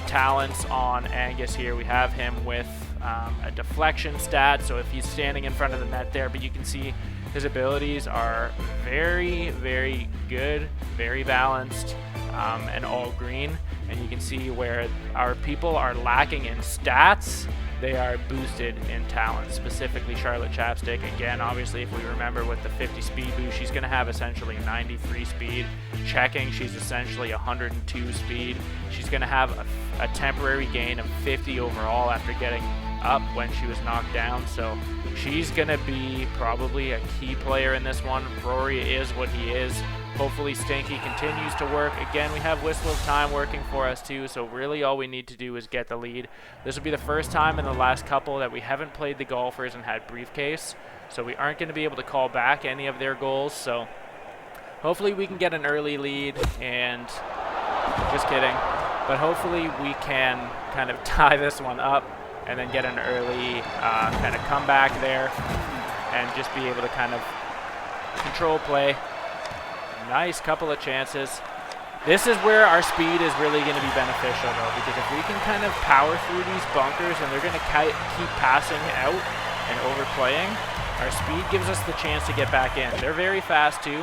talents on Angus here. We have him with a deflection stat, so if he's standing in front of the net there, but you can see his abilities are very, very good, very balanced, and all green. And you can see where our people are lacking in stats, they are boosted in talent, specifically Charlotte Chapstick. Again, obviously, if we remember with the 50 speed boost, she's going to have essentially 93 speed. Checking, she's essentially 102 speed. She's going to have a temporary gain of 50 overall after getting up when she was knocked down, so she's going to be probably a key player in this one. Rory is what he is. Hopefully Stinky continues to work. Again, we have Whistle of Time working for us too, so really all we need to do is get the lead. This will be the first time in the last couple that we haven't played the golfers and had briefcase, so we aren't going to be able to call back any of their goals, so hopefully we can get an early lead, and just kidding, but hopefully we can kind of tie this one up and then get an early kind of comeback there and just be able to kind of control play. Nice couple of chances. This is where our speed is really going to be beneficial, though, because if we can kind of power through these bunkers and they're going to keep passing out and overplaying, our speed gives us the chance to get back in. They're very fast, too.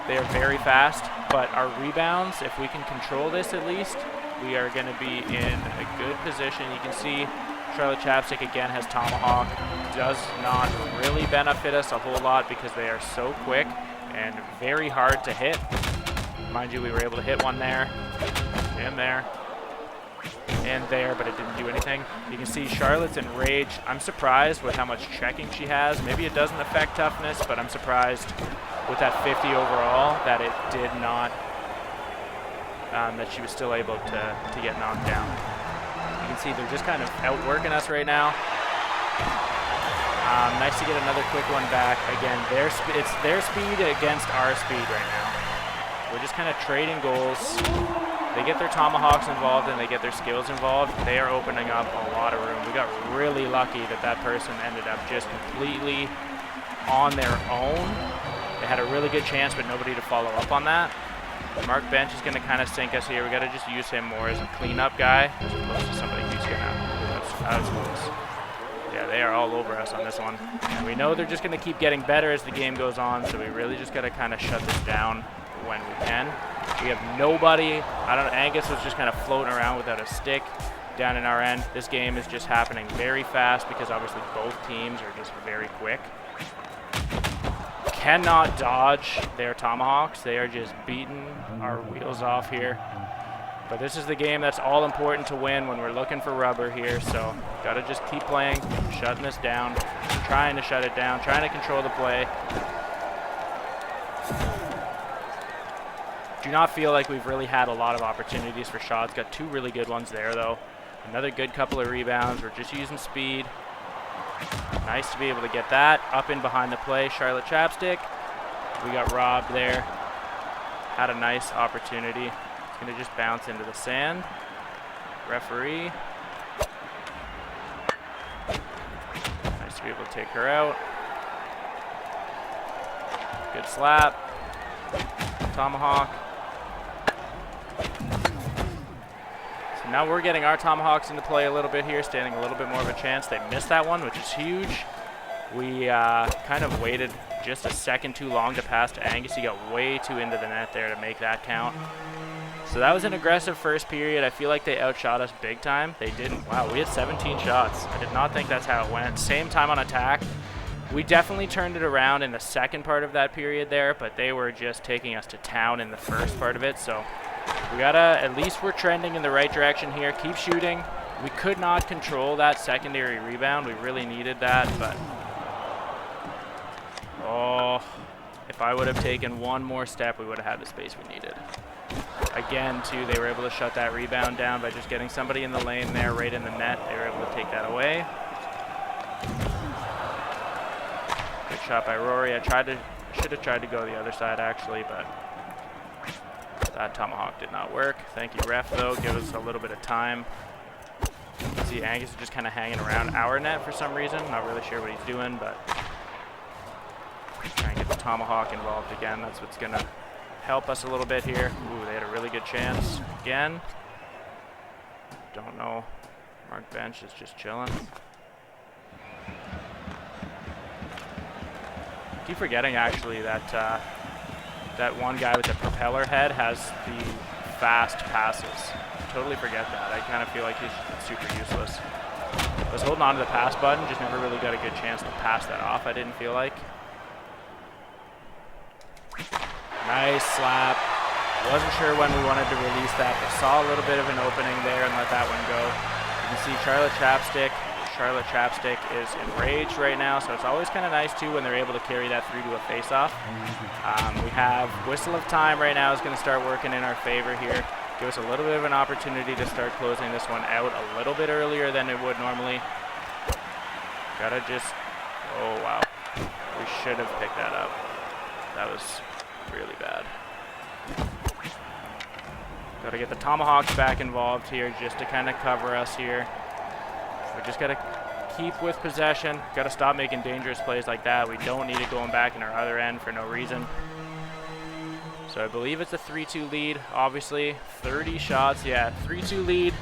They are very fast, but our rebounds, if we can control this at least, we are going to be in a good position. You can see Charlotte Chapstick again has Tomahawk. Does not really benefit us a whole lot because they are so quick and very hard to hit. Mind you, we were able to hit one there, and there, and there, but it didn't do anything. You can see Charlotte's Enraged. I'm surprised with how much checking she has. Maybe it doesn't affect toughness, but I'm surprised with that 50 overall that it did not, that she was still able to get knocked down. You can see they're just kind of outworking us right now. Nice to get another quick one back. Again, it's their speed against our speed right now. We're just kind of trading goals. They get their Tomahawks involved and they get their skills involved. They are opening up a lot of room. We got really lucky that that person ended up just completely on their own. They had a really good chance, but nobody to follow up on that. Mark Bench is going to kind of sink us here. We got to just use him more as a cleanup guy as opposed to somebody who's going to. That was close. Yeah, they are all over us on this one. And we know they're just going to keep getting better as the game goes on, so we really just got to kind of shut this down when we can. We have nobody. Angus was just kind of floating around without a stick down in our end. This game is just happening very fast because obviously both teams are just very quick. Cannot dodge their Tomahawks. They are just beating our wheels off here. But this is the game that's all important to win when we're looking for rubber here. So got to just keep playing, shutting this down, trying to shut it down, trying to control the play. Do not feel like we've really had a lot of opportunities for shots. Got two really good ones there, though. Another good couple of rebounds. We're just using speed. Nice to be able to get that. Up in behind the play, Charlotte Chapstick. We got robbed there. Had a nice opportunity. It's going to just bounce into the sand. Referee. Nice to be able to take her out. Good slap. Tomahawk. So now we're getting our Tomahawks into play a little bit here, standing a little bit more of a chance. They missed that one, which is huge. We kind of waited just a second too long to pass to Angus. He got way too into the net there to make that count. So that was an aggressive first period. I feel like they outshot us big time. They didn't. Wow, we had 17 shots. I did not think that's how it went. Same time on attack. We definitely turned it around in the second part of that period there, but they were just taking us to town in the first part of it. So we gotta, at least we're trending in the right direction here. Keep shooting. We could not control that secondary rebound. We really needed that, but oh, if I would have taken one more step, we would have had the space we needed. Again, too, they were able to shut that rebound down by just getting somebody in the lane there, right in the net. They were able to take that away. Good shot by Rory. I should have tried to go the other side, actually, but that Tomahawk did not work. Thank you, ref, though. Give us a little bit of time. See, Angus is just kind of hanging around our net for some reason. Not really sure what he's doing, but try and get the Tomahawk involved again. That's what's going to help us a little bit here. Ooh, they had a really good chance again. Don't know. Mark Bench is just chilling. I keep forgetting, actually, that that one guy with the propeller head has the fast passes. Totally forget that. I kind of feel like he's super useless. I was holding on to the pass button, just never really got a good chance to pass that off, I didn't feel like. Nice slap. Wasn't sure when we wanted to release that, but saw a little bit of an opening there and let that one go. You can see Charlotte Chapstick. Charlotte Chapstick is enraged right now, so it's always kind of nice too when they're able to carry that through to a face-off. We have Whistle of Time right now is going to start working in our favor here. Give us a little bit of an opportunity to start closing this one out a little bit earlier than it would normally. Gotta just, oh wow. We should have picked that up. That was really bad. Gotta get the Tomahawks back involved here just to kind of cover us here. We just gotta keep with possession. Gotta stop making dangerous plays like that. We don't need it going back in our other end for no reason. So I believe it's a 3-2 lead, obviously. 30 shots, yeah, 3-2 lead.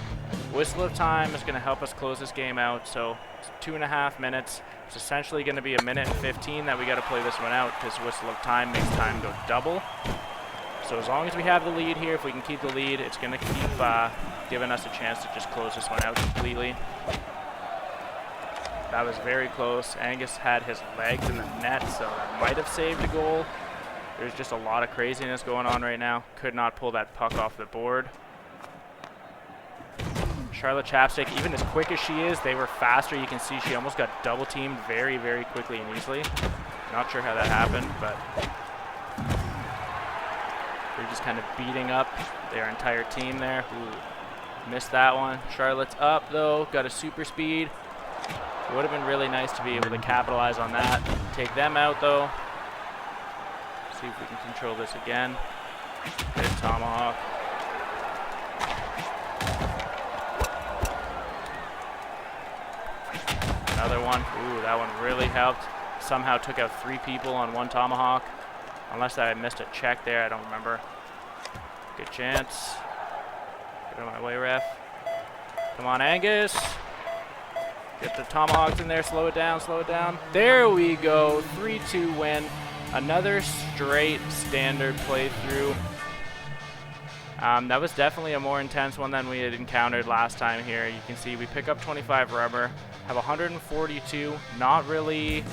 Whistle of Time is gonna help us close this game out. So it's 2.5 minutes. It's essentially gonna be 1:15 that we gotta play this one out because Whistle of Time makes time go double. So as long as we have the lead here, if we can keep the lead, it's gonna keep giving us a chance to just close this one out completely. That was very close. Angus had his legs in the net, so that might have saved a goal. There's just a lot of craziness going on right now. Could not pull that puck off the board. Charlotte Chapstick, even as quick as she is, they were faster. You can see she almost got double teamed very, very quickly and easily. Not sure how that happened, but they're just kind of beating up their entire team there. Ooh, missed that one. Charlotte's up, though. Got a super speed. It would have been really nice to be able to capitalize on that. Take them out, though. See if we can control this again. Good Tomahawk. Another one. Ooh, that one really helped. Somehow took out 3 people on one Tomahawk. Unless I missed a check there, I don't remember. Good chance. Get out of my way, ref. Come on, Angus. Get the Tomahawks in there, slow it down, slow it down. There we go, 3-2 win. Another straight standard playthrough. That was definitely a more intense one than we had encountered last time here. You can see we pick up 25 rubber, have 142, not really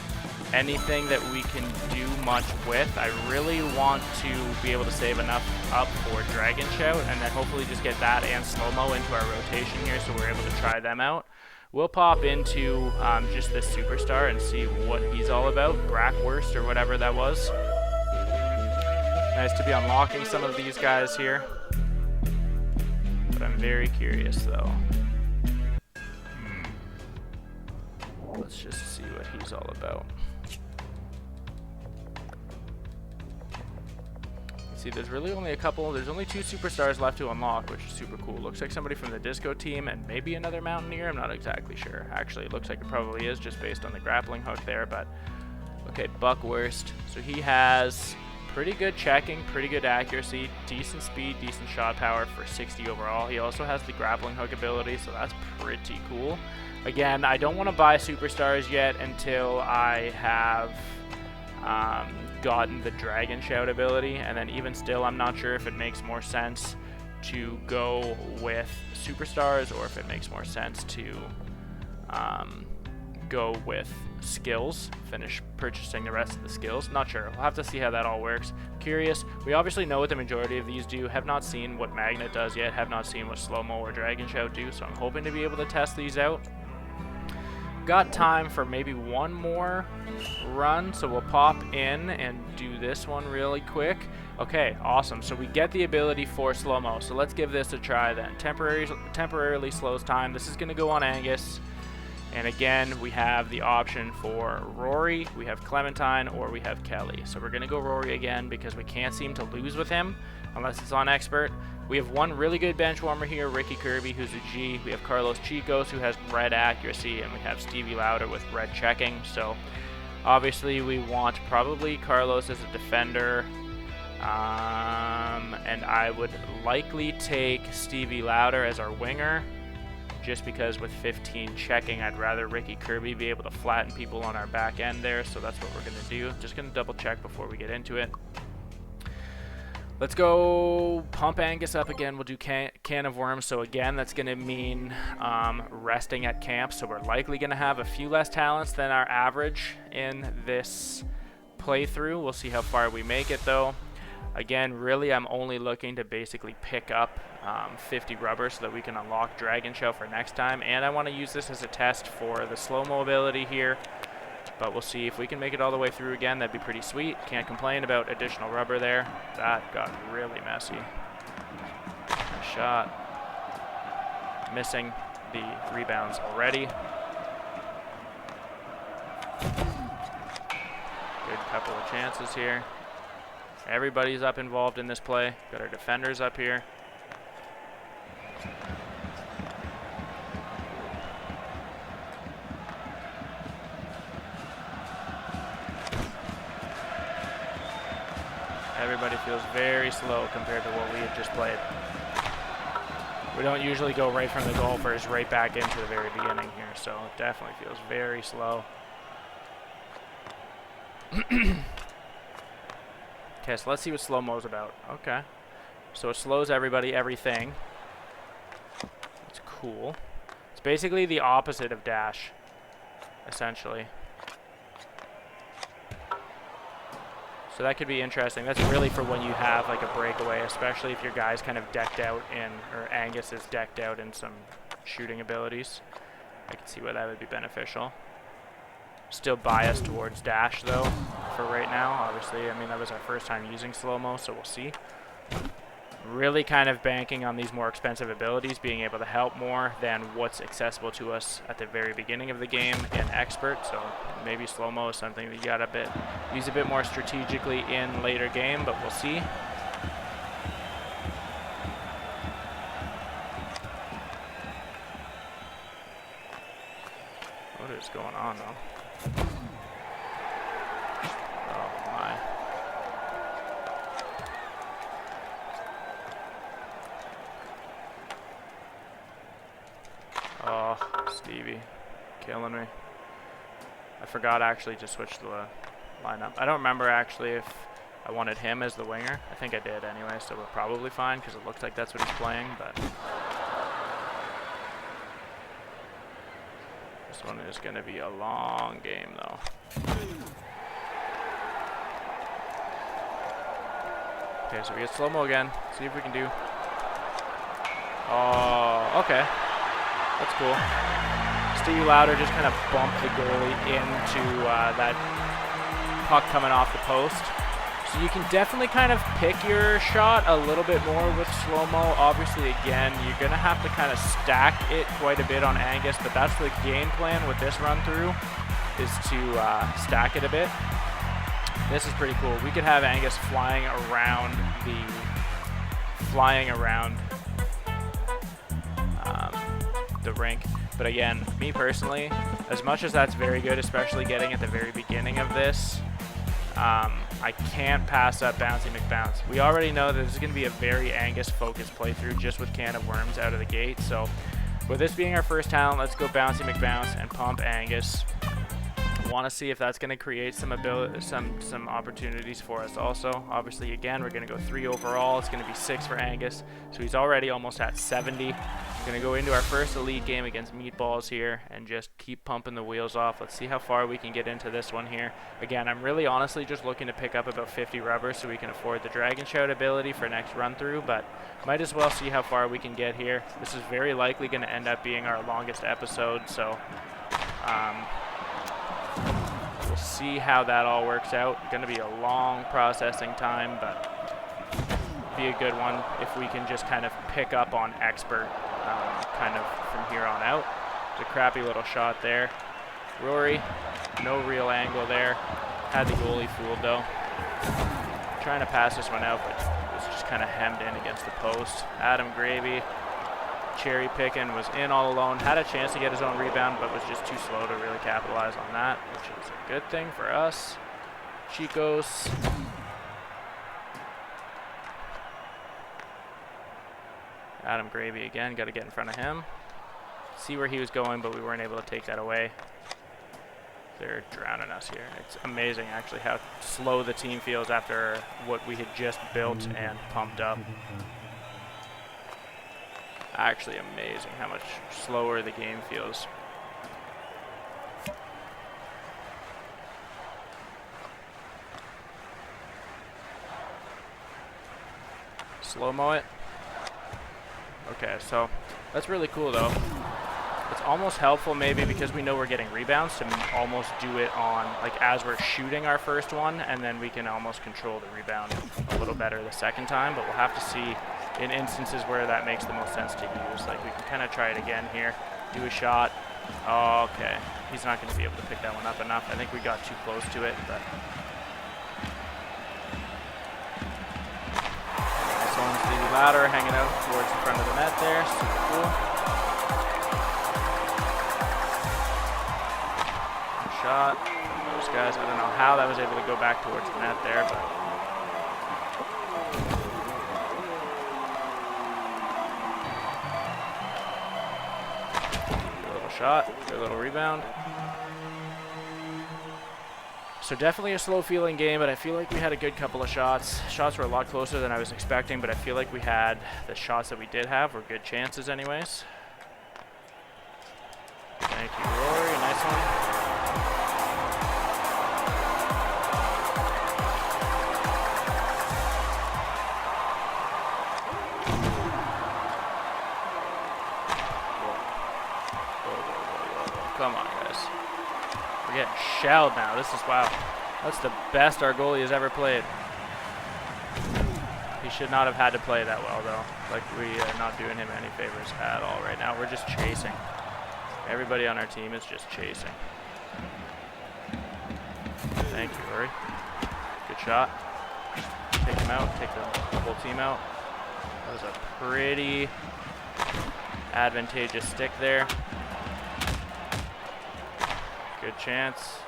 anything that we can do much with. I really want to be able to save enough up for Dragon Shout and then hopefully just get that and Slowmo into our rotation here so we're able to try them out. We'll pop into just this superstar and see what he's all about. Brackwurst or whatever that was. Nice to be unlocking some of these guys here. But I'm very curious though. let's just see what he's all about. See, there's really only there's only 2 superstars left to unlock, which is super cool. Looks like somebody from the disco team and maybe another Mountaineer. I'm not exactly sure. Actually, it looks like it probably is just based on the grappling hook there, but okay, Buckwurst. So he has pretty good checking, pretty good accuracy, decent speed, decent shot power for 60 overall. He also has the grappling hook ability, so that's pretty cool. Again, I don't want to buy superstars yet until I have gotten the Dragon Shout ability, and then even still I'm not sure if it makes more sense to go with superstars or if it makes more sense to go with skills, finish purchasing the rest of the skills. Not sure. We'll have to see how that all works. Curious. We obviously know what the majority of these do. Have not seen what Magnet does yet. Have not seen what Slowmo or Dragon Shout do, so I'm hoping to be able to test these out. Got time for maybe one more run, so we'll pop in and do this one really quick. Okay, awesome. So we get the ability for Slowmo, so let's give this a try then. Temporarily slows time. This is going to go on Angus. And again, we have the option for Rory, we have Clementine, or we have Kelly. So we're going to go Rory again because we can't seem to lose with him unless it's on Expert. We have one really good bench warmer here, Ricky Kirby, who's a G. We have Carlos Chicos, who has red accuracy, and we have Stevie Lauder with red checking. So obviously we want probably Carlos as a defender, and I would likely take Stevie Lauder as our winger, just because with 15 checking, I'd rather Ricky Kirby be able to flatten people on our back end there, so that's what we're going to do. Just going to double check before we get into it. Let's go pump Angus up again. We'll do can of worms. So again, that's going to mean resting at camp. So we're likely going to have a few less talents than our average in this playthrough. We'll see how far we make it though. Again, really, I'm only looking to basically pick up 50 rubber so that we can unlock Dragon Shell for next time. And I want to use this as a test for the Slowmo ability here. But we'll see if we can make it all the way through again. That'd be pretty sweet. Can't complain about additional rubber there. That got really messy. Nice shot. Missing the rebounds already. Good couple of chances here. Everybody's up involved in this play. Got our defenders up here. Everybody feels very slow compared to what we had just played. We don't usually go right from the golfers right back into the very beginning here, so it definitely feels very slow. Okay, so let's see what Slowmo's about. Okay. So it slows everybody, everything. That's cool. It's basically the opposite of dash, essentially. So that could be interesting. That's really for when you have like a breakaway, especially if your guy's kind of decked out in, or Angus is decked out in some shooting abilities. I can see why that would be beneficial. Still biased towards dash though, for right now. Obviously, I mean, that was our first time using Slowmo, so we'll see. Really kind of banking on these more expensive abilities being able to help more than what's accessible to us at the very beginning of the game in Expert. So maybe Slowmo is something that you gotta use a bit more strategically in later game, but we'll see. What is going on though? Oh my. Oh, Stevie, killing me. I forgot actually to switch the lineup. I don't remember actually if I wanted him as the winger. I think I did anyway, so we're probably fine because it looks like that's what he's playing, but this one is going to be a long game though. Okay, so we get Slowmo again. See if we can do. Oh, okay. That's cool. Stevie Lauder just kind of bumped the goalie into that puck coming off the post. So you can definitely kind of pick your shot a little bit more with Slowmo. Obviously, again, you're going to have to kind of stack it quite a bit on Angus, but that's the game plan with this run through, is to stack it a bit. This is pretty cool. We could have Angus flying around the rink. But again, me personally, as much as that's very good, especially getting at the very beginning of this, I can't pass up Bouncy McBounce. We already know that this is going to be a very Angus-focused playthrough just with Can of Worms out of the gate. So with this being our first talent, let's go Bouncy McBounce and pump Angus. Want to see if that's going to create some opportunities for us also. Obviously, again, we're going to go 3 overall. It's going to be 6 for Angus. So he's already almost at 70. We're going to go into our first elite game against Meatballs here and just keep pumping the wheels off. Let's see how far we can get into this one here. Again, I'm really honestly just looking to pick up about 50 rubbers so we can afford the Dragon Shout ability for next run through, but might as well see how far we can get here. This is very likely going to end up being our longest episode, so we'll see how that all works out. Going to be a long processing time, but be a good one if we can just kind of pick up on expert kind of from here on out. It's a crappy little shot there. Rory, no real angle there. Had the goalie fooled though. Trying to pass this one out, but was just kind of hemmed in against the post. Adam Gravy, cherry picking, was in all alone. Had a chance to get his own rebound, but was just too slow to really capitalize on that, which is a good thing for us. Chicos. Adam Gravy again, got to get in front of him. See where he was going, but we weren't able to take that away. They're drowning us here. It's amazing actually how slow the team feels after what we had just built and pumped up. Actually amazing how much slower the game feels. Slow-mo it. Okay, so that's really cool though. It's almost helpful maybe because we know we're getting rebounds to almost do it on, like, as we're shooting our first one, and then we can almost control the rebound a little better the second time, but we'll have to see in instances where that makes the most sense to use. Like, we can kind of try it again here, do a shot. Oh, okay, he's not going to be able to pick that one up enough. I think we got too close to it, but nice one. The ladder hanging out towards the front of the net there, super cool. Shot. Those guys, I don't know how that was able to go back towards the net there, but good little shot, good little rebound. So definitely a slow feeling game, but I feel like we had a good couple of shots. Shots were a lot closer than I was expecting, but I feel like we had the shots that we did have were good chances anyways. Thank you, Rory. Nice one. Come on, guys. We're getting shelled now. This is, wow. That's the best our goalie has ever played. He should not have had to play that well, though. Like, we are not doing him any favors at all right now. We're just chasing. Everybody on our team is just chasing. Thank you, Rory. Good shot. Take him out. Take the whole team out. That was a pretty advantageous stick there. Good chance.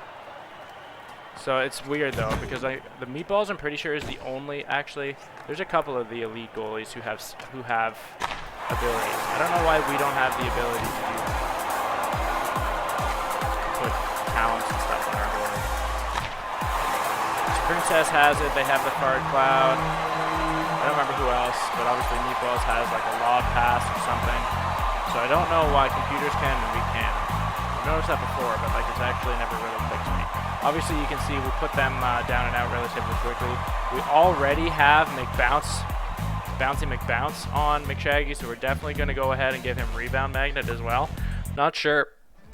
So it's weird though, because the Meatballs, I'm pretty sure, is the only, actually there's a couple of the elite goalies who have abilities. I don't know why we don't have the ability to do that. Put talents and stuff on our goalie. Princess has it. They have the Card Cloud. I don't remember who else, but obviously Meatballs has like a Law Pass or something. So I don't know why computers can and we can't. I've noticed that before, but like it's actually never really clicked to me. Obviously, you can see we put them down and out relatively quickly. We already have Bouncy McBounce on McShaggy, so we're definitely going to go ahead and give him Rebound Magnet as well. Not sure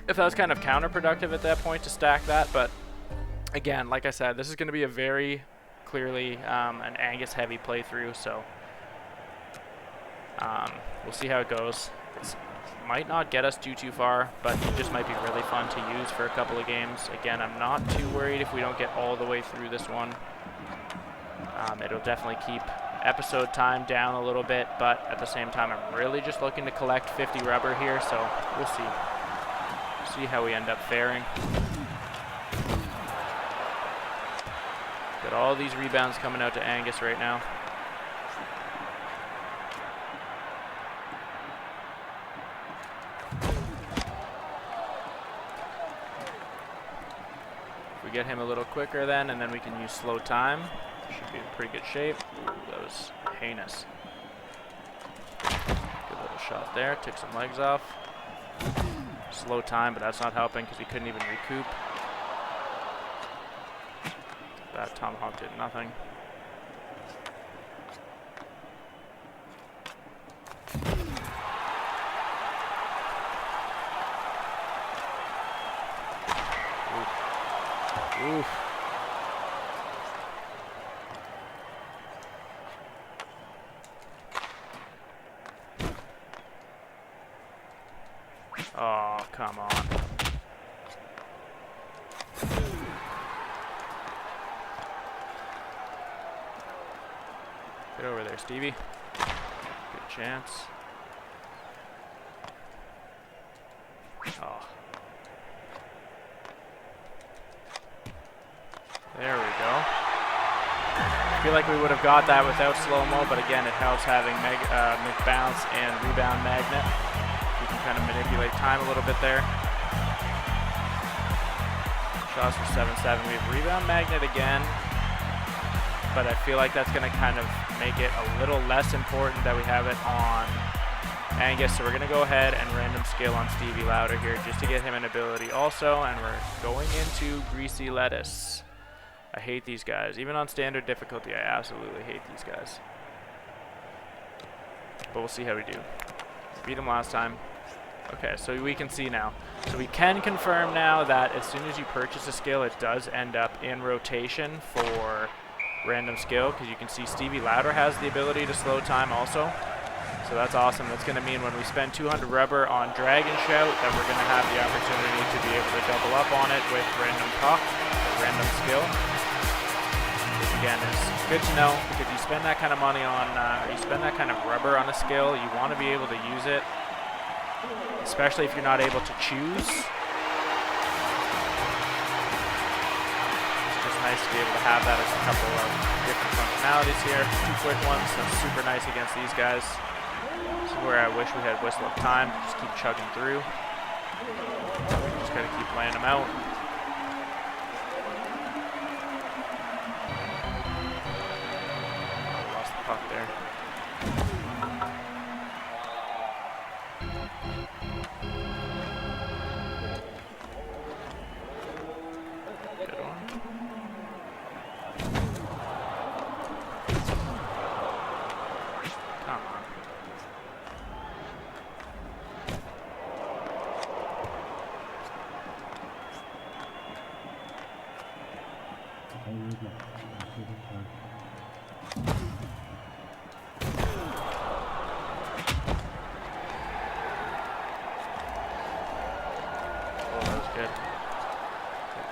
if that was kind of counterproductive at that point to stack that, but again, like I said, this is going to be a very clearly an Angus heavy playthrough, so we'll see how it goes. It might not get us too far, but it just might be really fun to use for a couple of games. Again, I'm not too worried if we don't get all the way through this one. It'll definitely keep episode time down a little bit, but at the same time, I'm really just looking to collect 50 rubber here, so we'll see how we end up faring. Got all these rebounds coming out to Angus right now. If we get him a little quicker then, and then we can use slow time. Should be in pretty good shape. Ooh, that was heinous. Good little shot there. Took some legs off. Slow time, but that's not helping because he couldn't even recoup. That Tomahawk did nothing. Oof. Oof. Oh, come on. Get over there, Stevie. Good chance. Oh. There we go. I feel like we would have got that without Slowmo, but again, it helps having McBounce and Rebound Magnet. You can kind of manipulate time a little bit there. Shots for 7-7. We have Rebound Magnet again, but I feel like that's going to kind of make it a little less important that we have it on Angus. So we're going to go ahead and random skill on Stevie Louder here just to get him an ability also, and we're going into Greasy Lettuce. I hate these guys. Even on standard difficulty, I absolutely hate these guys. But we'll see how we do. Beat them last time. Okay, so we can see now. So we can confirm now that as soon as you purchase a skill, it does end up in rotation for random skill, because you can see Stevie Louder has the ability to slow time also. So that's awesome. That's going to mean when we spend 200 rubber on Dragon Shout that we're going to have the opportunity to be able to double up on it with random talk, or random skill. Which again is good to know, because you spend that kind of money on, you spend that kind of rubber on a skill, you want to be able to use it, especially if you're not able to choose. It's just nice to be able to have that as a couple of different functionalities here. 2 quick ones, that's super nice against these guys. This is where I wish we had Whistle of Time to just keep chugging through. Just gotta keep laying them out. Puck there. Good one. Come on.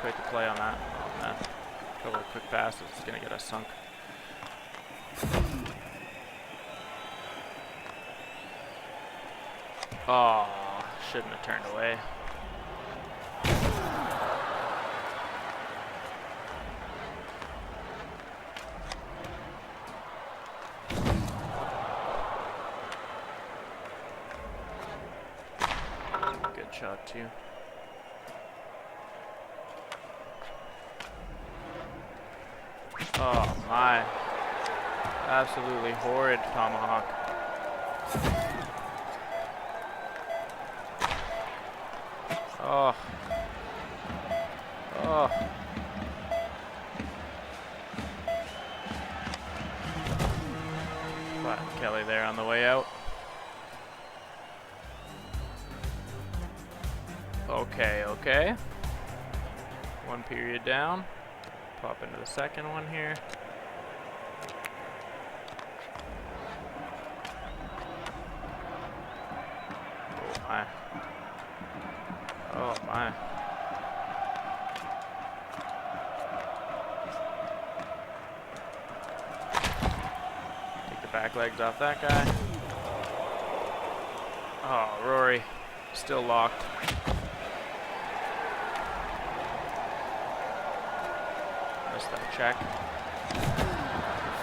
Quite the play on that. A couple of quick passes is going to get us sunk. Oh, shouldn't have turned away. Good shot too. Oh my. Absolutely horrid Tomahawk. Oh. Oh. Flatten Kelly there on the way out. Okay, okay. 1 period down. Pop into the second one here. my. Oh my. Take the back legs off that guy. Oh, Rory. Still locked. Missed that check.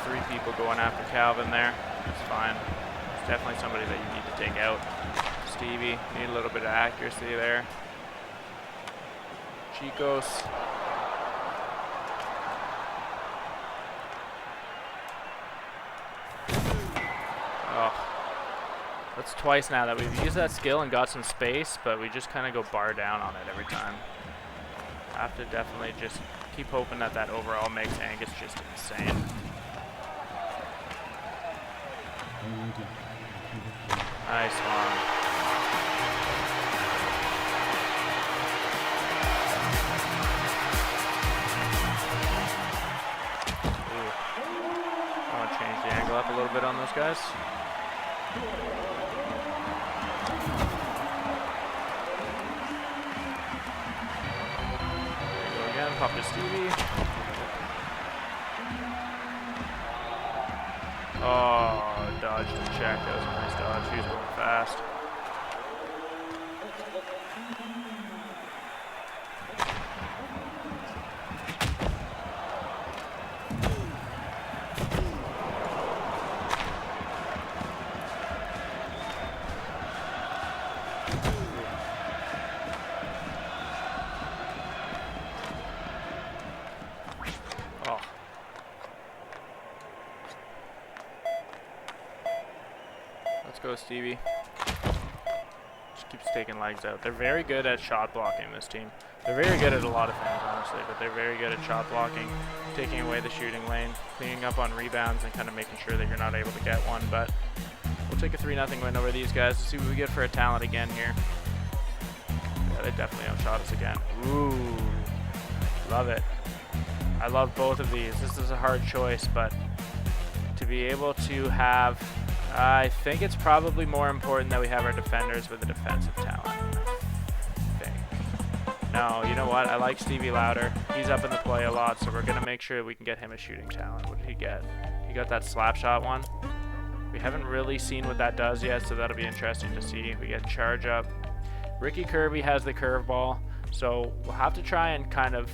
3 people going after Calvin there. It's fine. It's definitely somebody that you need to take out. Stevie, need a little bit of accuracy there. Chicos. Oh. That's twice now that we've used that skill and got some space, but we just kind of go bar down on it every time. Have to definitely just keep hoping that that overall makes Angus just insane. Nice one. Ooh. I want to change the angle up a little bit on those guys. Pop to Stevie. Oh, dodged the check. That was a nice dodge. He was going fast. Go Stevie. Just keeps taking legs out. They're very good at shot blocking, this team. They're very good at a lot of things, honestly, but they're very good at shot blocking, taking away the shooting lane, cleaning up on rebounds, and kind of making sure that you're not able to get one. But we'll take a 3-0 win over these guys to see what we get for a talent again here. Yeah, they definitely outshot us again. Ooh, love it. I love both of these. This is a hard choice, but to be able to have... I think it's probably more important that we have our defenders with a defensive talent. I think. No, you know what? I like Stevie louder. He's up in the play a lot, so we're going to make sure we can get him a shooting talent. What did he get? He got that slap shot one. We haven't really seen what that does yet, so that'll be interesting to see. We get charge up. Ricky Kirby has the curveball, so we'll have to try and kind of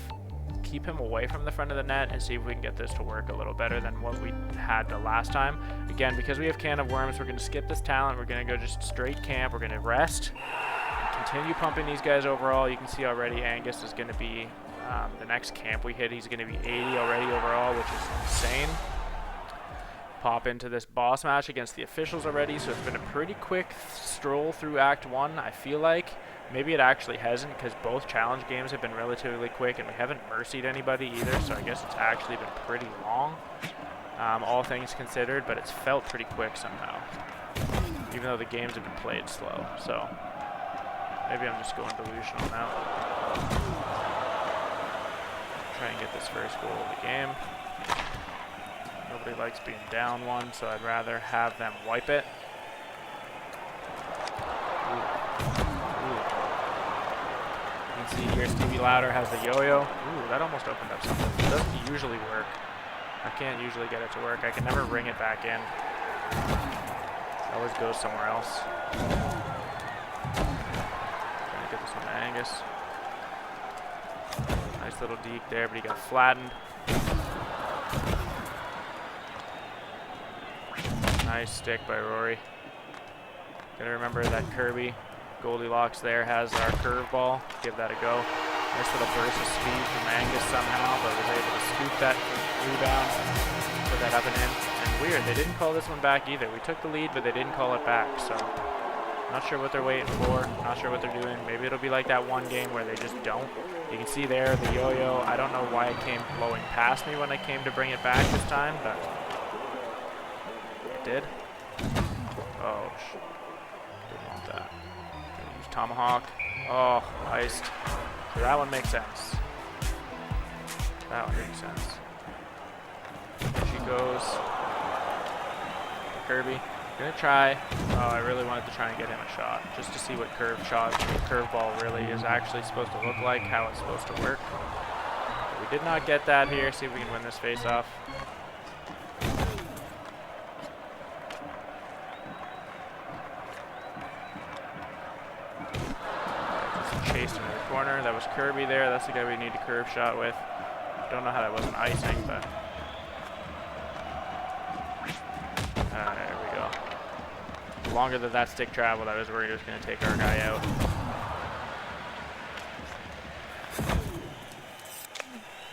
keep him away from the front of the net and see if we can get this to work a little better than what we had the last time. Again, because we have Can of Worms, we're going to skip this talent. We're going to go just straight camp. We're going to rest and continue pumping these guys overall. You can see already Angus is going to be the next camp we hit. He's going to be 80 already overall, which is insane. Pop into this boss match against the officials already, so it's been a pretty quick stroll through Act 1, I feel like. Maybe it actually hasn't, because both challenge games have been relatively quick and we haven't mercied anybody either, so I guess it's actually been pretty long, all things considered, but it's felt pretty quick somehow, even though the games have been played slow. So maybe I'm just going delusional now. Try and get this first goal of the game. Nobody likes being down one, so I'd rather have them wipe it. See here, Stevie Louder has the yo-yo. Ooh, that almost opened up something. It doesn't usually work. I can't usually get it to work. I can never ring it back in. It always goes somewhere else. Trying to get this one to Angus. Nice little deke there, but he got flattened. Nice stick by Rory. Gotta remember that Kirby Goldilocks there has our curveball. Give that a go. Nice little burst of speed from Angus somehow, but was able to scoop that rebound, put that up and in. And weird, they didn't call this one back either. We took the lead, but they didn't call it back, so not sure what they're waiting for, not sure what they're doing. Maybe it'll be like that one game where they just don't. You can see there the yo-yo. I don't know why it came blowing past me when I came to bring it back this time, but it did. Oh, didn't want that. Use Tomahawk. Oh, iced. So that one makes sense. That one makes sense. There she goes. Kirby. Gonna try. Oh, I really wanted to try and get him a shot, just to see what curveball really is actually supposed to look like, how it's supposed to work. But we did not get that here. See if we can win this face-off. Chased into the corner. That was Kirby there. That's the guy we need to curve shot with. Don't know how that wasn't icing, but there we go. The longer that stick traveled, I was worried it was going to take our guy out.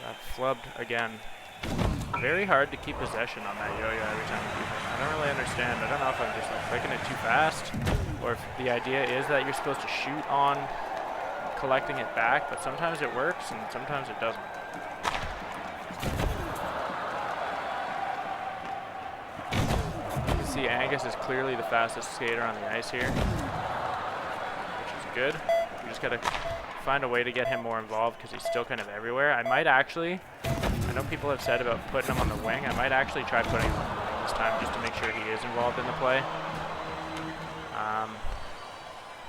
That flubbed again. Very hard to keep possession on that yo-yo every time you do it. I don't really understand. I don't know if I'm just like clicking it too fast, or if the idea is that you're supposed to shoot on collecting it back, but sometimes it works and sometimes it doesn't. You can see Angus is clearly the fastest skater on the ice here, which is good. We just gotta find a way to get him more involved because he's still kind of everywhere. I might actually, I know people have said about putting him on the wing. I might actually try putting him on the wing this time just to make sure he is involved in the play.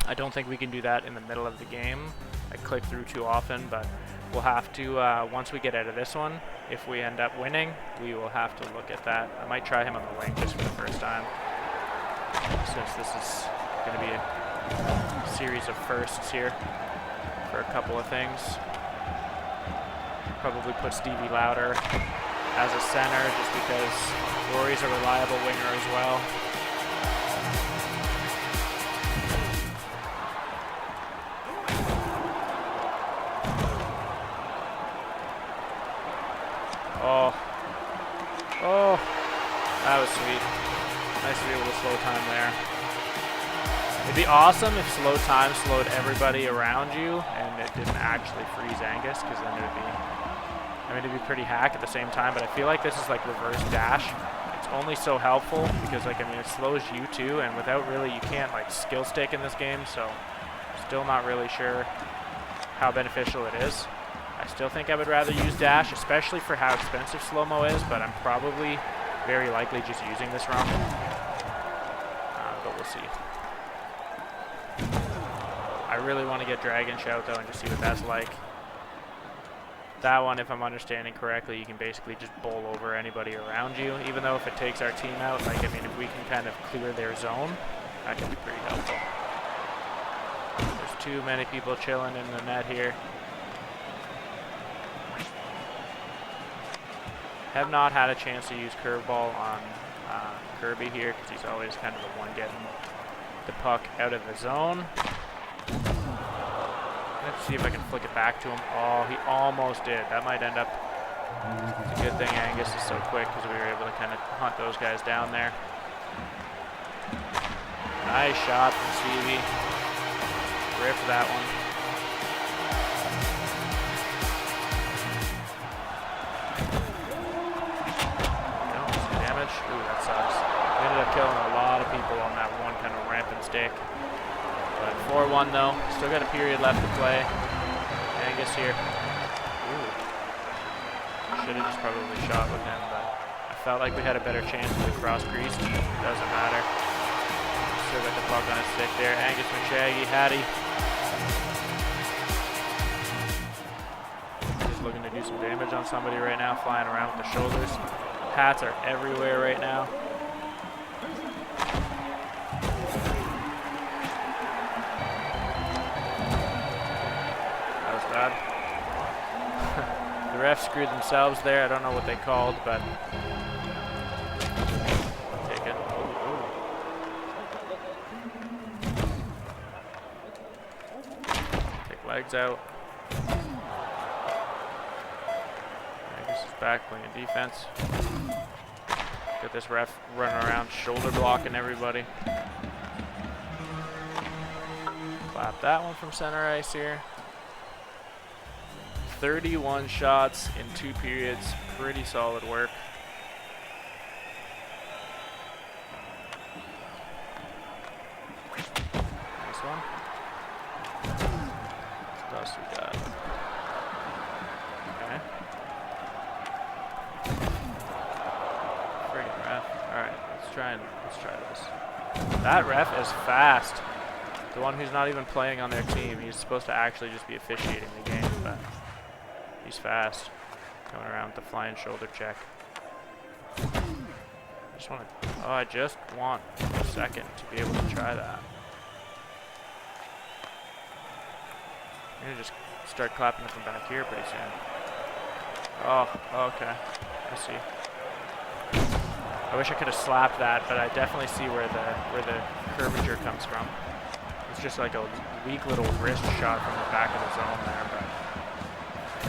I don't think we can do that in the middle of the game. I click through too often, but we'll have to, once we get out of this one, if we end up winning, we will have to look at that. I might try him on the wing just for the first time, since this is going to be a series of firsts here for a couple of things. Probably put Stevie Louder as a center just because Rory's a reliable winger as well. Oh, that was sweet. Nice to be able to slow time there. It'd be awesome if slow time slowed everybody around you and it didn't actually freeze Angus, because then it would be, I mean, it'd be pretty hack at the same time, but I feel like this is like reverse dash. It's only so helpful because, like, I mean, it slows you too, and without really, you can't like skill stick in this game, so still not really sure how beneficial it is. I still think I would rather use dash, especially for how expensive Slowmo is, but I'm probably very likely just using this wrong. But we'll see. I really want to get Dragon Shout, though, and just see what that's like. That one, if I'm understanding correctly, you can basically just bowl over anybody around you, even though if it takes our team out, like, I mean, if we can kind of clear their zone, that can be pretty helpful. There's too many people chilling in the net here. Have not had a chance to use curveball on Kirby here because he's always kind of the one getting the puck out of the zone. Let's see if I can flick it back to him. Oh, he almost did. That might end up. It's a good thing Angus is so quick because we were able to kind of hunt those guys down there. Nice shot from Stevie. Rip that one. Ooh, that sucks. We ended up killing a lot of people on that one kind of rampant stick. But 4-1 though. Still got a period left to play. Angus here. Ooh. Should have just probably shot with him, but I felt like we had a better chance with the cross crease. Doesn't matter. Still got the puck on his stick there. Angus McShaggy, Hattie. Just looking to do some damage on somebody right now, flying around with the shoulders. Hats are everywhere right now. That was bad. The refs screwed themselves there. I don't know what they called, but I'll take it. Take legs out. Angus is back playing defense. Got this ref running around shoulder blocking everybody. Clap that one from center ice here. 31 shots in 2 periods. Pretty solid work. Nice one. What else we got? Okay. Friggin' ref. Alright, let's try this. That ref is fast. The one who's not even playing on their team. He's supposed to actually just be officiating the game, but he's fast. Coming around with the flying shoulder check. I just want a second to be able to try that. I'm gonna just start clapping it from back here pretty soon. Oh, okay. I see. I wish I could have slapped that, but I definitely see where the curvature comes from. It's just like a weak little wrist shot from the back of the zone there, but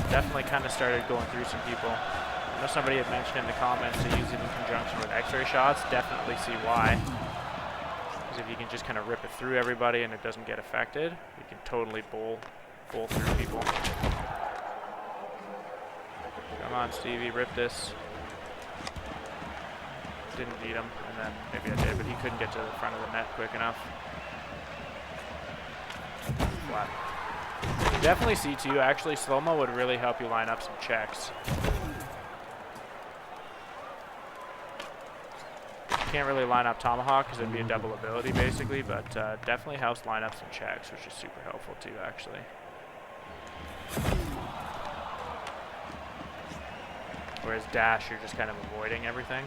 definitely kind of started going through some people. I know somebody had mentioned in the comments to use it in conjunction with X-ray shots. Definitely see why. Because if you can just kind of rip it through everybody and it doesn't get affected, you can totally bowl through people. Come on, Stevie, rip this. Didn't beat him, and then maybe I did, but he couldn't get to the front of the net quick enough. Flat. You definitely see too, actually, Slowmo would really help you line up some checks. Can't really line up Tomahawk because it'd be a double ability basically, but definitely helps line up some checks, which is super helpful too, actually. Whereas dash, you're just kind of avoiding everything.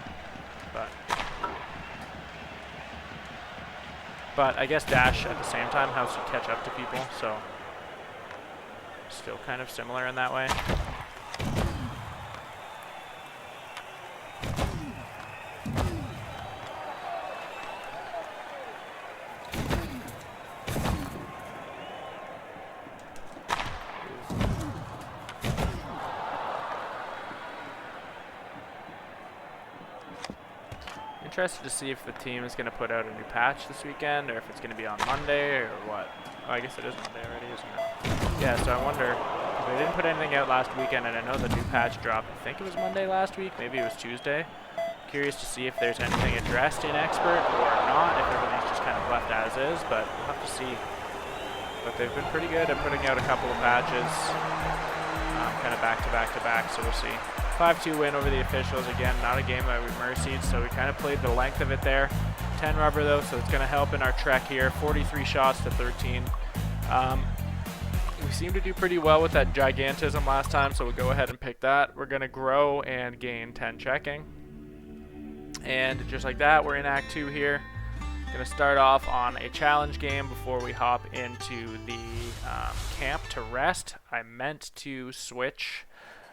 But I guess dash at the same time helps you catch up to people, so still kind of similar in that way. Interested to see if the team is going to put out a new patch this weekend, or if it's going to be on Monday, or what. Oh, I guess it is Monday already, isn't it? Yeah, so I wonder, because they didn't put anything out last weekend, and I know the new patch dropped, I think it was Monday last week, maybe it was Tuesday. Curious to see if there's anything addressed in Expert or not, if everything's just kind of left as is, but we'll have to see. But they've been pretty good at putting out a couple of patches, kind of back to back to back, so we'll see. 5-2 win over the officials. Again, not a game that we mercied, so we kind of played the length of it there. 10 rubber though, so it's going to help in our trek here. 43 shots to 13. We seem to do pretty well with that gigantism last time, so we'll go ahead and pick that. We're going to grow and gain 10 checking. And just like that, we're in Act 2 here. Going to start off on a challenge game before we hop into the camp to rest. I meant to switch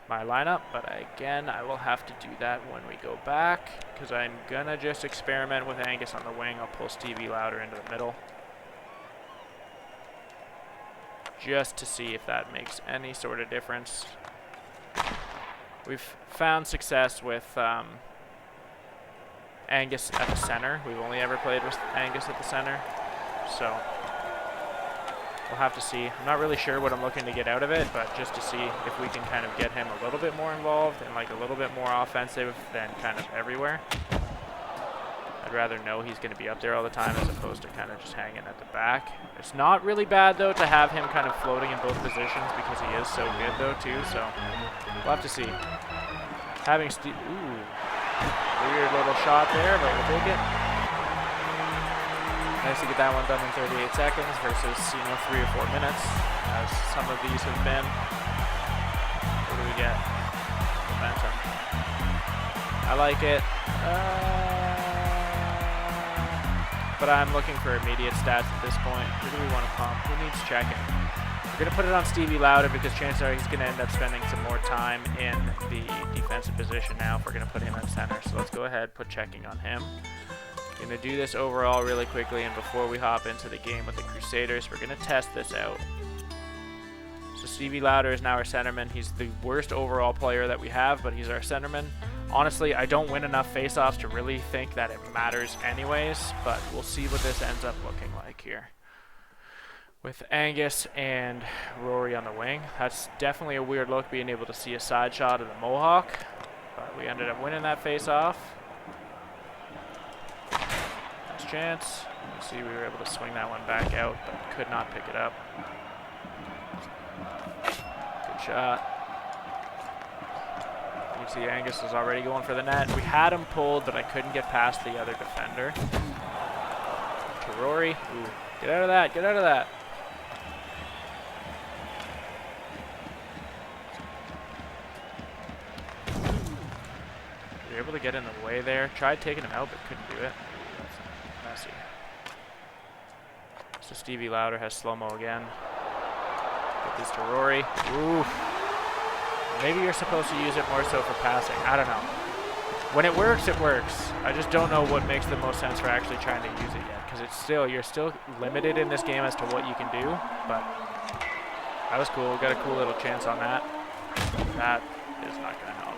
my lineup, but again, I will have to do that when we go back, because I'm gonna just experiment with Angus on the wing. I'll pull Stevie Louder into the middle, just to see if that makes any sort of difference. We've found success with Angus at the center. We've only ever played with Angus at the center, so we'll have to see. I'm not really sure what I'm looking to get out of it, but just to see if we can kind of get him a little bit more involved and like a little bit more offensive than kind of everywhere. I'd rather know he's going to be up there all the time as opposed to kind of just hanging at the back. It's not really bad though to have him kind of floating in both positions because he is so good though too, so we'll have to see. Having Steve, ooh, weird little shot there, but we'll take it. Nice to get that one done in 38 seconds versus, 3 or 4 minutes, as some of these have been. What do we get? Momentum. I like it. But I'm looking for immediate stats at this point. Who do we want to pump? Who needs checking? We're going to put it on Stevie Louder because chances are he's going to end up spending some more time in the defensive position now if we're going to put him at center. So let's go ahead, put checking on him. Going to do this overall really quickly, and before we hop into the game with the Crusaders, we're going to test this out. So Stevie Louder is now our centerman. He's the worst overall player that we have, but he's our centerman. Honestly, I don't win enough face-offs to really think that it matters anyways, but we'll see what this ends up looking like here. With Angus and Rory on the wing, that's definitely a weird look, being able to see a side shot of the Mohawk, but we ended up winning that face-off. Nice chance. You see we were able to swing that one back out, but could not pick it up. Good shot. You see Angus is already going for the net. We had him pulled, but I couldn't get past the other defender. to Rory. Ooh, get out of that, get out of that. You're able to get in the way there. Tried taking him out, but couldn't do it. That's messy. So Stevie Louder has Slowmo again. Get this to Rory. Ooh. Maybe you're supposed to use it more so for passing. I don't know. When it works, it works. I just don't know what makes the most sense for actually trying to use it yet. Because it's still, you're still limited in this game as to what you can do. But that was cool. Got a cool little chance on that. That is not going to help.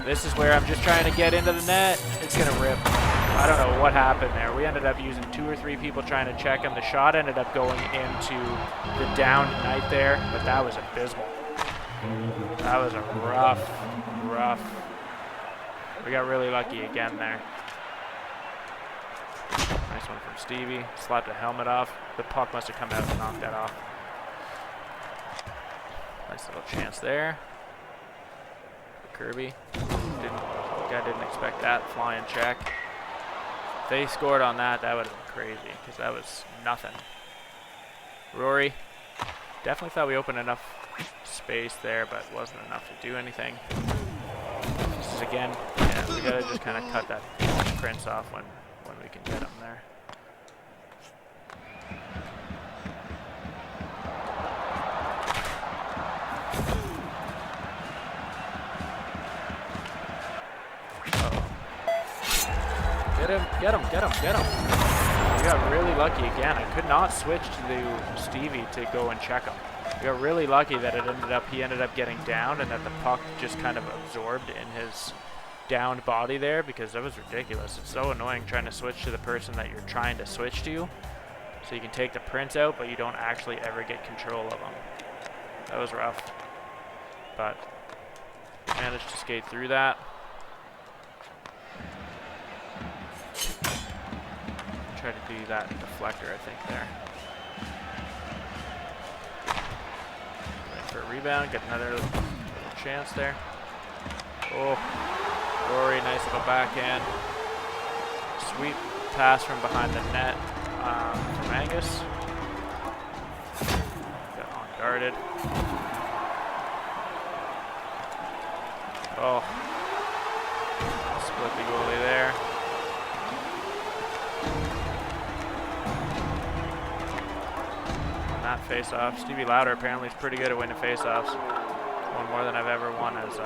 This is where I'm just trying to get into the net. It's going to rip. I don't know what happened there. We ended up using 2 or 3 people trying to check him. The shot ended up going into the downed knight there. But that was abysmal. That was a rough. We got really lucky again there. Nice one from Stevie. Slapped the helmet off. The puck must have come out and knocked that off. Nice little chance there. Kirby. Guy didn't expect that. Flying check. If they scored on that, that would have been crazy because that was nothing. Rory. Definitely thought we opened enough space there, but wasn't enough to do anything. This is again, yeah, we gotta just kind of cut that prince off when we can get him there. Uh-oh. Get him. We got really lucky again. I could not switch to Stevie to go and check him. We got really lucky that he ended up getting down and that the puck just kind of absorbed in his downed body there because that was ridiculous. It's so annoying trying to switch to the person that you're trying to switch to. So you can take the prince out, but you don't actually ever get control of them. That was rough. But managed to skate through that. Try to do that deflector, I think, there. For a rebound, get another little chance there. Oh, Rory, nice little backhand. Sweet pass from behind the net from Angus. Got unguarded. Oh, split the goalie there. Not face-off. Stevie Louder apparently is pretty good at winning face-offs. One more than I've ever won as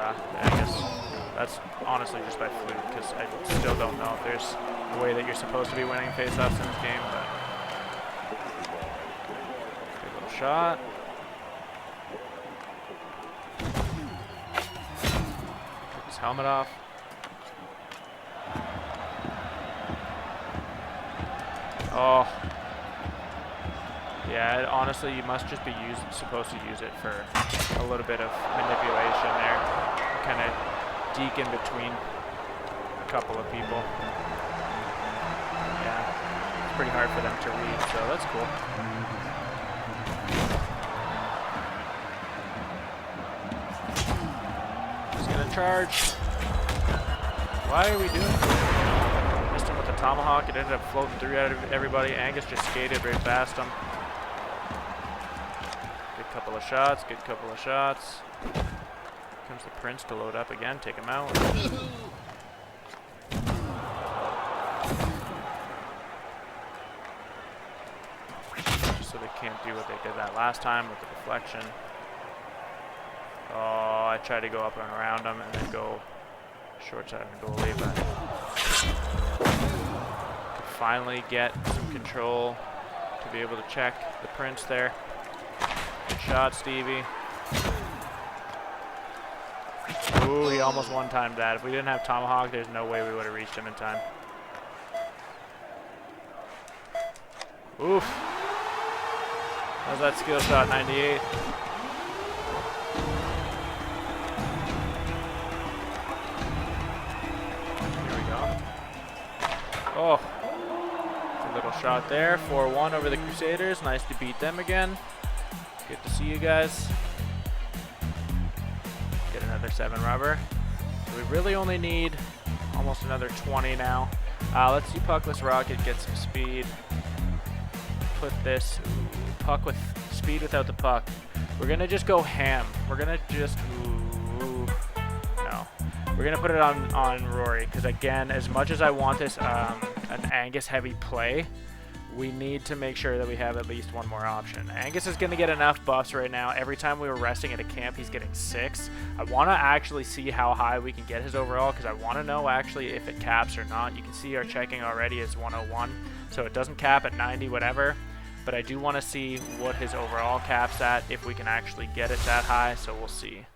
Angus. That's honestly just by fluke because I still don't know if there's a way that you're supposed to be winning face-offs in this game. But good little shot. Took his helmet off. Oh. Yeah, honestly, you must just be supposed to use it for a little bit of manipulation there. Kind of deke in between a couple of people. Yeah, it's pretty hard for them to read, so that's cool. He's gonna charge. Why are we doing this? Missed him with the Tomahawk. It ended up floating through everybody. Angus just skated right past him. Couple of shots, good couple of shots. Comes the prince to load up again, take him out. Just so they can't do what they did that last time with the deflection. Oh, I tried to go up and around him and then go short side of the goalie, but could finally get some control to be able to check the prince there. Good shot, Stevie. Ooh, he almost one-timed that. If we didn't have Tomahawk, there's no way we would have reached him in time. Oof. How's that skill shot, 98? Here we go. Oh. A little shot there. 4-1 over the Crusaders. Nice to beat them again. Good to see you guys. Get another 7 rubber. So we really only need almost another 20 now. Let's see Puckless Rocket get some speed. Put this puck with speed without the puck. We're gonna just go ham. We're gonna just no. We're gonna put it on Rory because again, as much as I want this an Angus heavy play, we need to make sure that we have at least one more option. Angus is gonna get enough buffs right now. Every time we were resting at a camp, he's getting 6. I want to actually see how high we can get his overall because I want to know actually if it caps or not. You can see our checking already is 101, so it doesn't cap at 90, whatever. But I do want to see what his overall cap's at, if we can actually get it that high, so we'll see.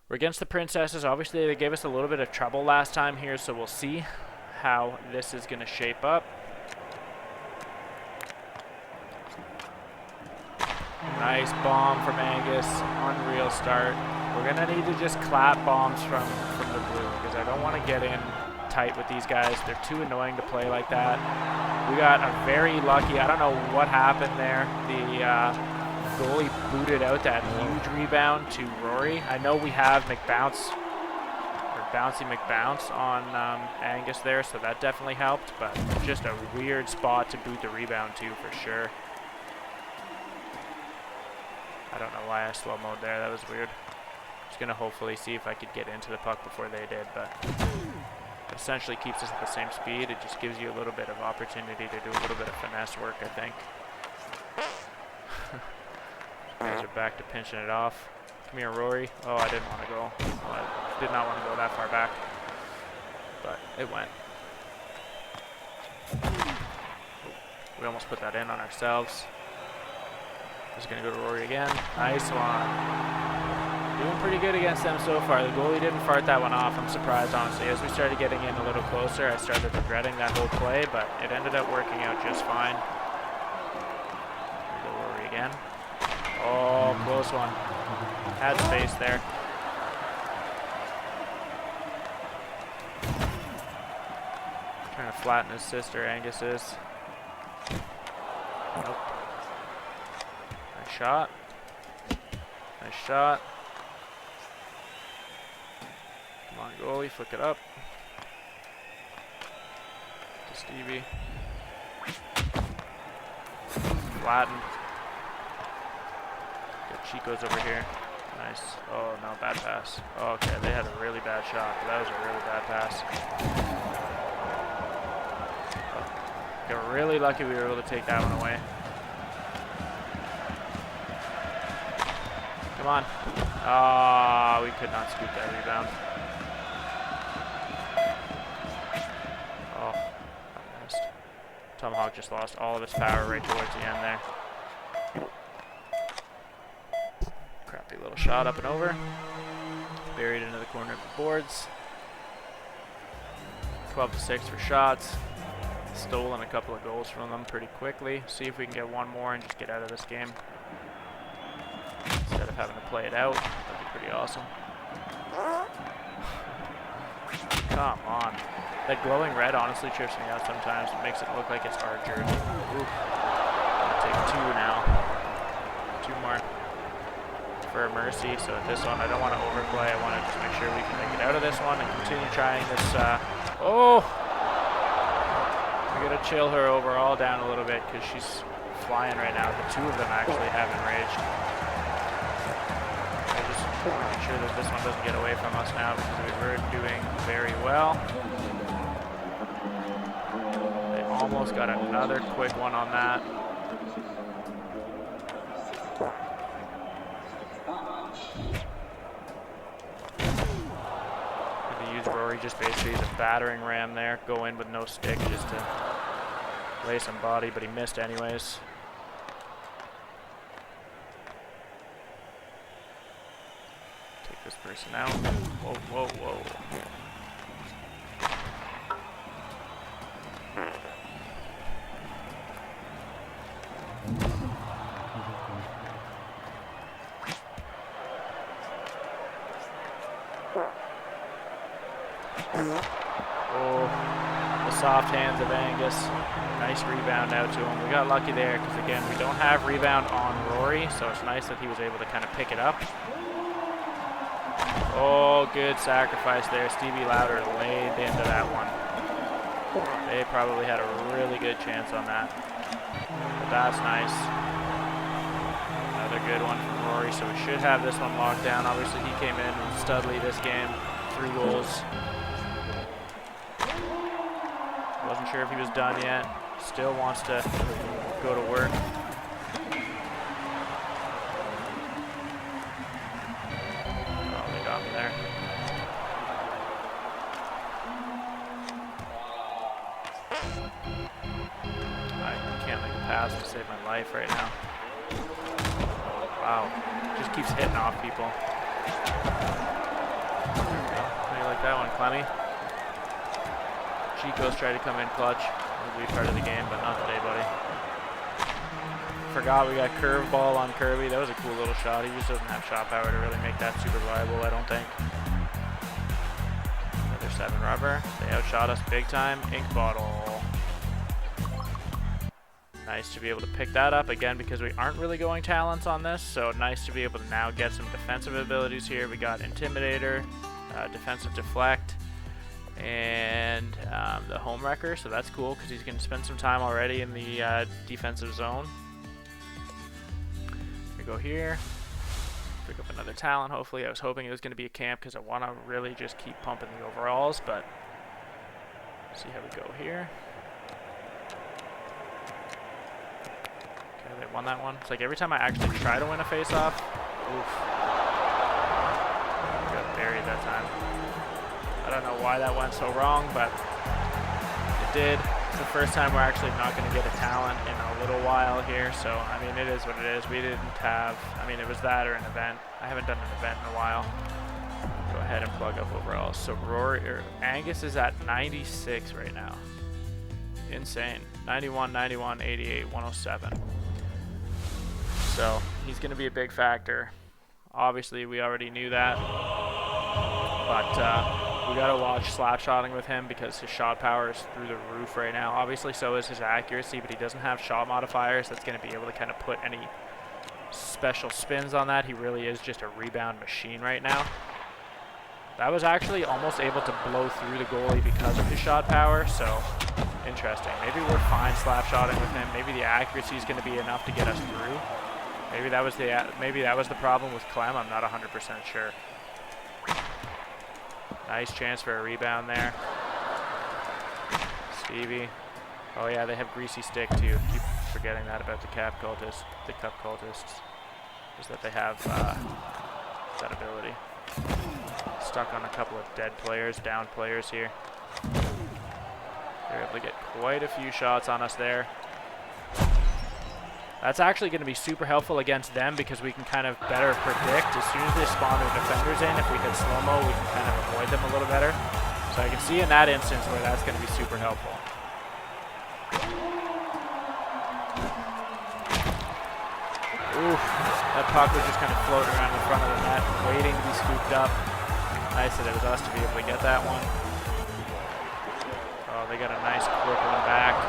We're against the Princesses. Obviously, they gave us a little bit of trouble last time here, so we'll see how this is going to shape up. Nice bomb from Angus. Unreal start. We're going to need to just clap bombs from the blue, because I don't want to get in tight with these guys. They're too annoying to play like that. We got a very lucky, I don't know what happened there. The goalie booted out that huge rebound to Rory. I know we have McBounce, or Bouncy McBounce on Angus there, so that definitely helped, but just a weird spot to boot the rebound to for sure. I don't know why I slow-moed there, that was weird. Just gonna hopefully see if I could get into the puck before they did, but essentially keeps us at the same speed. It just gives you a little bit of opportunity to do a little bit of finesse work, I think. Guys are back to pinching it off. Come here, Rory. Oh, I didn't want to go. Well, I did not want to go that far back, but it went. We almost put that in on ourselves. Just going to go to Rory again. Nice one. Doing pretty good against them so far. The goalie didn't fart that one off. I'm surprised, honestly. As we started getting in a little closer, I started regretting that whole play, but it ended up working out just fine. Here we go, Rory again. Oh, close one. Had space there. Trying to flatten his sister, Angus is. Nope. Nice shot. Nice shot. Come on, goalie, flick it up. To Stevie. Flattened. Got Chico's over here. Nice. Oh, no, bad pass. Oh, okay, they had a really bad shot, but that was a really bad pass. Oh, got really lucky we were able to take that one away. Come on. Ah, we could not scoop that rebound. Oh, I missed. Tomahawk just lost all of its power right towards the end there. Crappy little shot up and over. Buried into the corner of the boards. 12-6 for shots. Stolen a couple of goals from them pretty quickly. See if we can get one more and just get out of this game. Instead of having to play it out. That'd be pretty awesome. Come on. That glowing red honestly trips me out sometimes. It makes it look like it's our jersey. Ooh. I'll take 2 now. 2 more for a mercy. So at this one, I don't want to overplay. I want to just make sure we can make it out of this one and continue trying this. Oh! We gotta chill her overall down a little bit because she's flying right now. The 2 of them actually have Enraged. I just want to make sure that this one doesn't get away from us now because we were doing very well. They almost got another quick one on that. Gonna use Rory just basically as a battering ram there. Go in with no stick just to lay some body, but he missed anyways. Take this person out. Whoa, whoa, whoa. Oh, the soft hands of Angus. Nice rebound out to him. We got lucky there because, again, we don't have rebound on Rory, so it's nice that he was able to kind of pick it up. Oh, good sacrifice there. Stevie Lauder laid into that one. They probably had a really good chance on that. But that's nice. Another good one from Rory, so we should have this one locked down. Obviously, he came in with Studley this game. 3 goals. Wasn't sure if he was done yet. Still wants to go to work. Oh, they got me there. I can't make a pass to save my life right now. Wow, just keeps hitting off people. How do you like that one, Clemmy? Chico's tried to come in clutch. It'll be part of the game, but not today, buddy. Forgot we got curveball on Kirby. That was a cool little shot. He just doesn't have shot power to really make that super viable, I don't think. Another 7 rubber. They outshot us big time. Ink bottle. Nice to be able to pick that up again because we aren't really going talents on this, so nice to be able to now get some defensive abilities here. We got Intimidator, defensive Deflect, and the Home Wrecker, so that's cool because he's going to spend some time already in the defensive zone. We go here, pick up another talent hopefully. I was hoping it was going to be a camp because I want to really just keep pumping the overalls, but see how we go here. They won that one. It's like every time I actually try to win a face-off, oof. I got buried that time. I don't know why that went so wrong, but it did. It's the first time we're actually not going to get a talent in a little while here, so I mean, it is what it is. We didn't have, I mean, it was that or an event. I haven't done an event in a while. Go ahead and plug up overalls. So Rory, Angus is at 96 right now. Insane. 91, 91, 88, 107. So he's going to be a big factor. Obviously, we already knew that, but we got to watch slapshotting with him because his shot power is through the roof right now. Obviously, so is his accuracy, but he doesn't have shot modifiers that's going to be able to kind of put any special spins on that. He really is just a rebound machine right now. That was actually almost able to blow through the goalie because of his shot power, so interesting. Maybe we're fine slapshotting with him. Maybe the accuracy is going to be enough to get us through. Maybe that was the problem with Clem. I'm not 100% sure. Nice chance for a rebound there. Stevie. Oh yeah, they have Greasy Stick too. Keep forgetting that about the Cup Cultists. Is that they have that ability. Stuck on a couple of dead players, down players here. They're able to get quite a few shots on us there. That's actually going to be super helpful against them because we can kind of better predict as soon as they spawn their defenders in. If we hit Slowmo, we can kind of avoid them a little better. So I can see in that instance where that's going to be super helpful. Oof, that puck was just kind of floating around in front of the net, waiting to be scooped up. Nice that it was us to be able to get that one. Oh, they got a nice quick one back.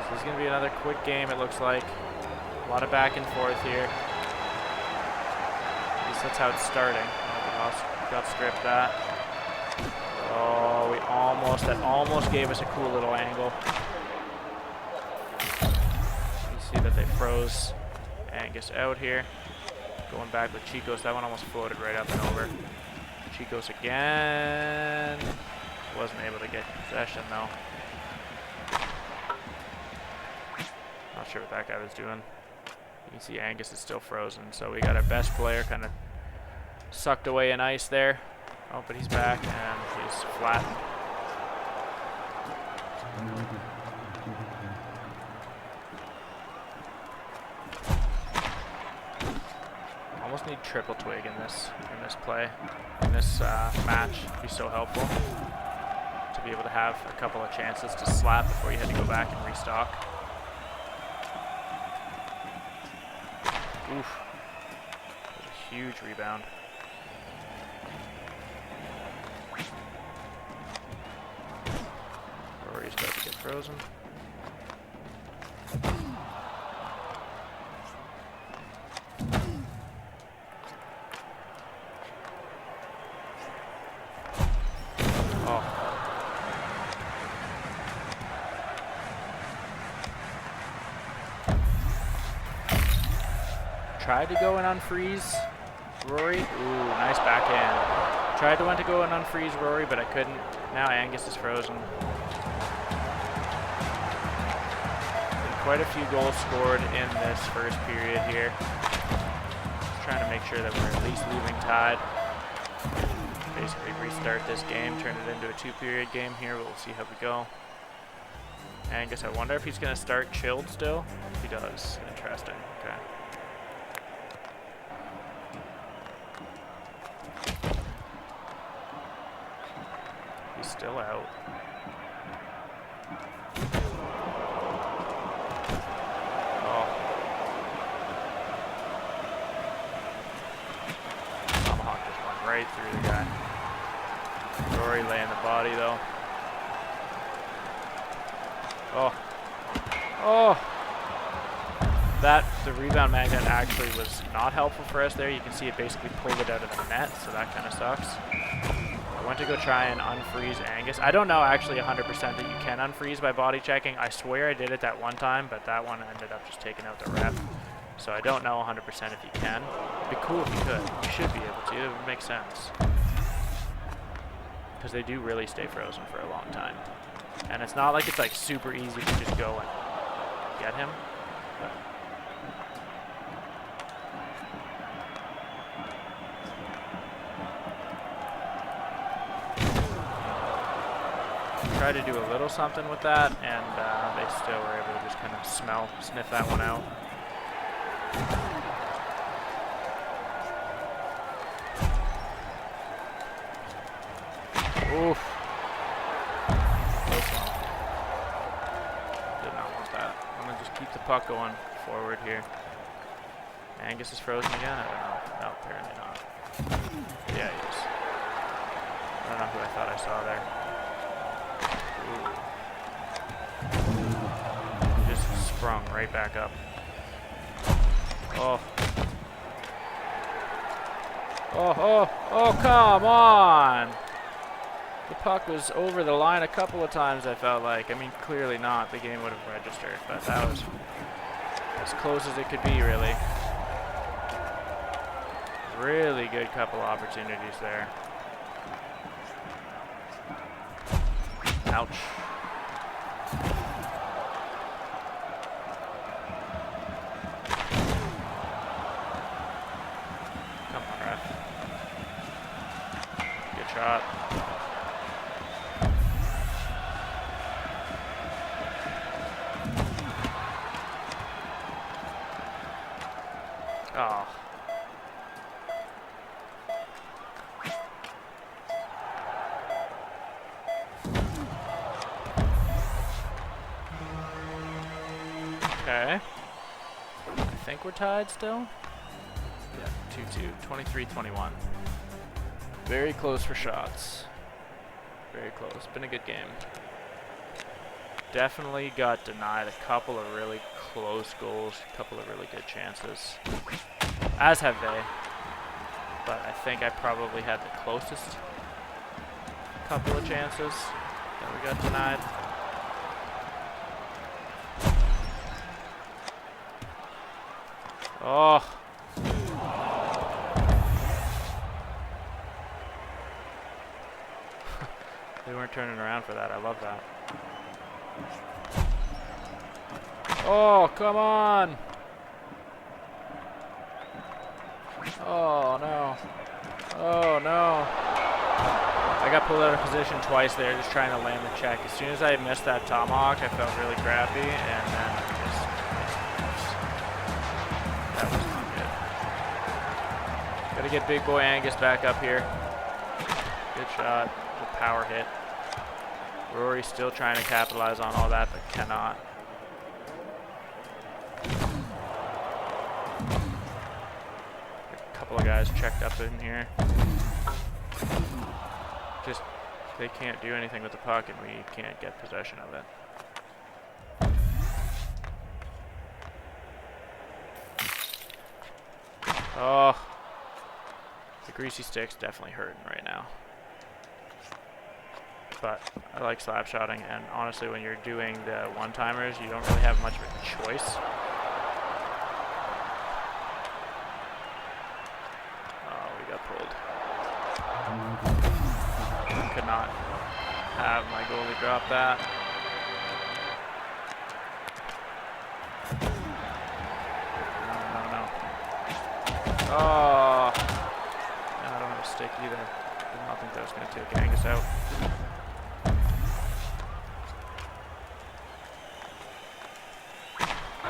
So this is going to be another quick game, it looks like. A lot of back and forth here. At least that's how it's starting. Got stripped that. Oh, that almost gave us a cool little angle. You see that they froze Angus out here. Going back with Chicos. That one almost floated right up and over. Chicos again. Wasn't able to get possession though. Not sure what that guy was doing. You can see Angus is still frozen, so we got our best player kind of sucked away in ice there. Oh, but he's back and he's flattened. Almost need triple twig in this play, in this match. It'd be so helpful to be able to have a couple of chances to slap before you had to go back and restock. Oof. That was a huge rebound. Rory's about to get frozen. tried to go and unfreeze Rory. Ooh, nice backhand. Tried to want to go and unfreeze Rory, but I couldn't. Now Angus is frozen. Been quite a few goals scored in this first period here. Just trying to make sure that we're at least leaving tied. Basically restart this game, turn it into a 2-period game here. We'll see how we go. Angus, I wonder if he's going to start chilled still. He does. Interesting. Okay. He's still out. Oh. Tomahawk just went right through the guy. Rory laying the body though. Oh. Oh. The rebound magnet actually was not helpful for us there. You can see it basically pulled it out of the net, so that kind of sucks. I went to go try and unfreeze Angus. I don't know actually 100% that you can unfreeze by body checking. I swear I did it that one time, but that one ended up just taking out the ref. So I don't know 100% if you can. It'd be cool if you could. You should be able to. It would make sense. Because they do really stay frozen for a long time. And it's not like it's like super easy to just go and get him. But tried to do a little something with that, and they still were able to just kind of sniff that one out. Oof. Did not want that. I'm going to just keep the puck going forward here. Angus is frozen again? I don't know. No, apparently not. Yeah, he is. I don't know who I thought I saw there. Ooh. He just sprung right back up. Oh. Oh, come on! The puck was over the line a couple of times, I felt like. I mean, clearly not. The game would have registered, but that was as close as it could be, really. Really good couple opportunities there. Ouch. Come on, ref. Good shot. Oh. Okay. I think we're tied still. Yeah, 2-2, 23-21. Very close for shots. Very close. Been a good game. Definitely got denied a couple of really close goals, a couple of really good chances. As have they. But I think I probably had the closest couple of chances that we got denied. Oh. They weren't turning around for that. I love that. Oh, come on. Oh, no. Oh, no. I got pulled out of position twice there just trying to land the check. As soon as I missed that tomahawk, I felt really crappy, and then that was not good. Gotta get big boy Angus back up here. Good shot. Good power hit. Rory still trying to capitalize on all that, but cannot. A couple of guys checked up in here. Just, they can't do anything with the puck, and we can't get possession of it. Oh, the greasy stick's definitely hurting right now. But I like slap shotting, and honestly, when you're doing the one-timers, you don't really have much of a choice. Could not have my goalie drop that. No. Oh. I don't have a stick either. Did not think that was going to take Angus out.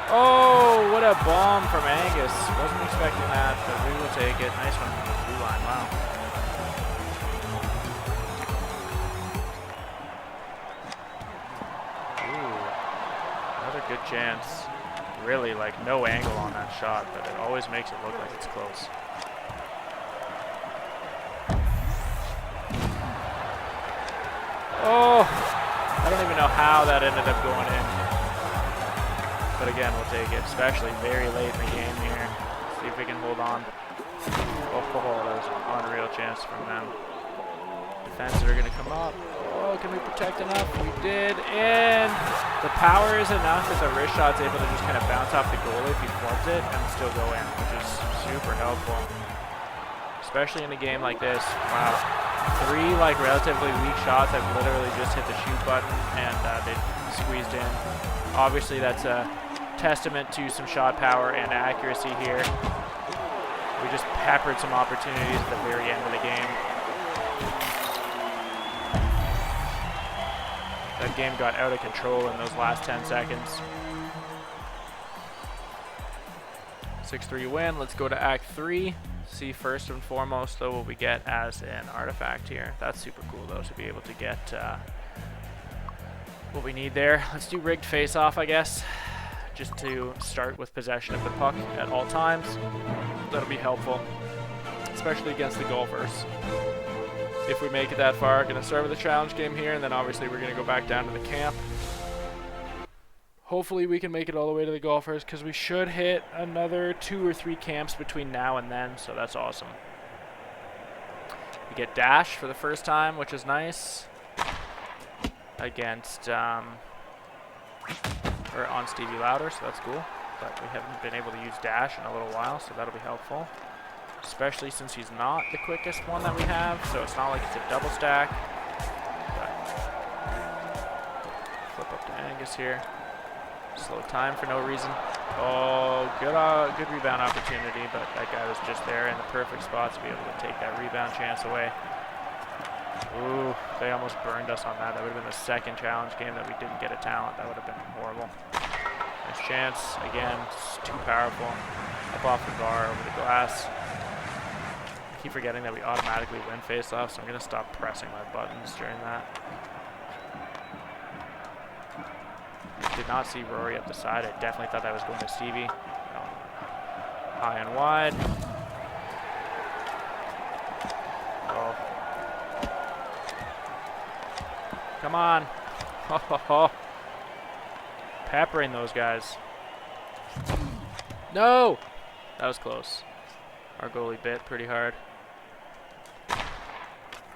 Oh, what a bomb from Angus. Wasn't expecting that, but we will take it. Nice one from the blue line. Wow. Ooh, another good chance. Really, like, no angle on that shot, but it always makes it look like it's close. Oh, I don't even know how that ended up going in. But again, we'll take it, especially very late in the game here. See if we can hold on. Oh, that was an unreal chance from them. Defense are going to come up. Oh, can we protect enough? We did, and the power is enough that the wrist shot's able to just kind of bounce off the goalie if he flubs it and still go in, which is super helpful. Especially in a game like this. Wow. 3 like relatively weak shots. I've literally just hit the shoot button and they squeezed in. Obviously, that's a testament to some shot power and accuracy here. We just peppered some opportunities at the very end of the game. That game got out of control in those last 10 seconds. 6-3 win. Let's go to Act 3. See first and foremost, though, what we get as an artifact here. That's super cool, though, to be able to get what we need there. Let's do rigged face-off, I guess, just to start with possession of the puck at all times. That'll be helpful, especially against the golfers. If we make it that far, going to start with a challenge game here, and then obviously we're going to go back down to the camp. Hopefully we can make it all the way to the golfers, because we should hit another 2 or 3 camps between now and then, so that's awesome. We get dash for the first time, which is nice. Against, or on Stevie Lauder, so that's cool. But we haven't been able to use dash in a little while, so that'll be helpful. Especially since he's not the quickest one that we have, so it's not like it's a double stack. But flip up to Angus here. Slow time for no reason. Oh, good rebound opportunity, but that guy was just there in the perfect spot to be able to take that rebound chance away. Ooh, they almost burned us on that. That would have been the second challenge game that we didn't get a talent. That would have been horrible. Nice chance. Again, it's too powerful. Up off the bar, over the glass. I keep forgetting that we automatically win face-off, so I'm going to stop pressing my buttons during that. Did not see Rory up the side. I definitely thought that was going to Stevie. No. High and wide. Oh. Come on. Oh. Peppering those guys. No! That was close. Our goalie bit pretty hard.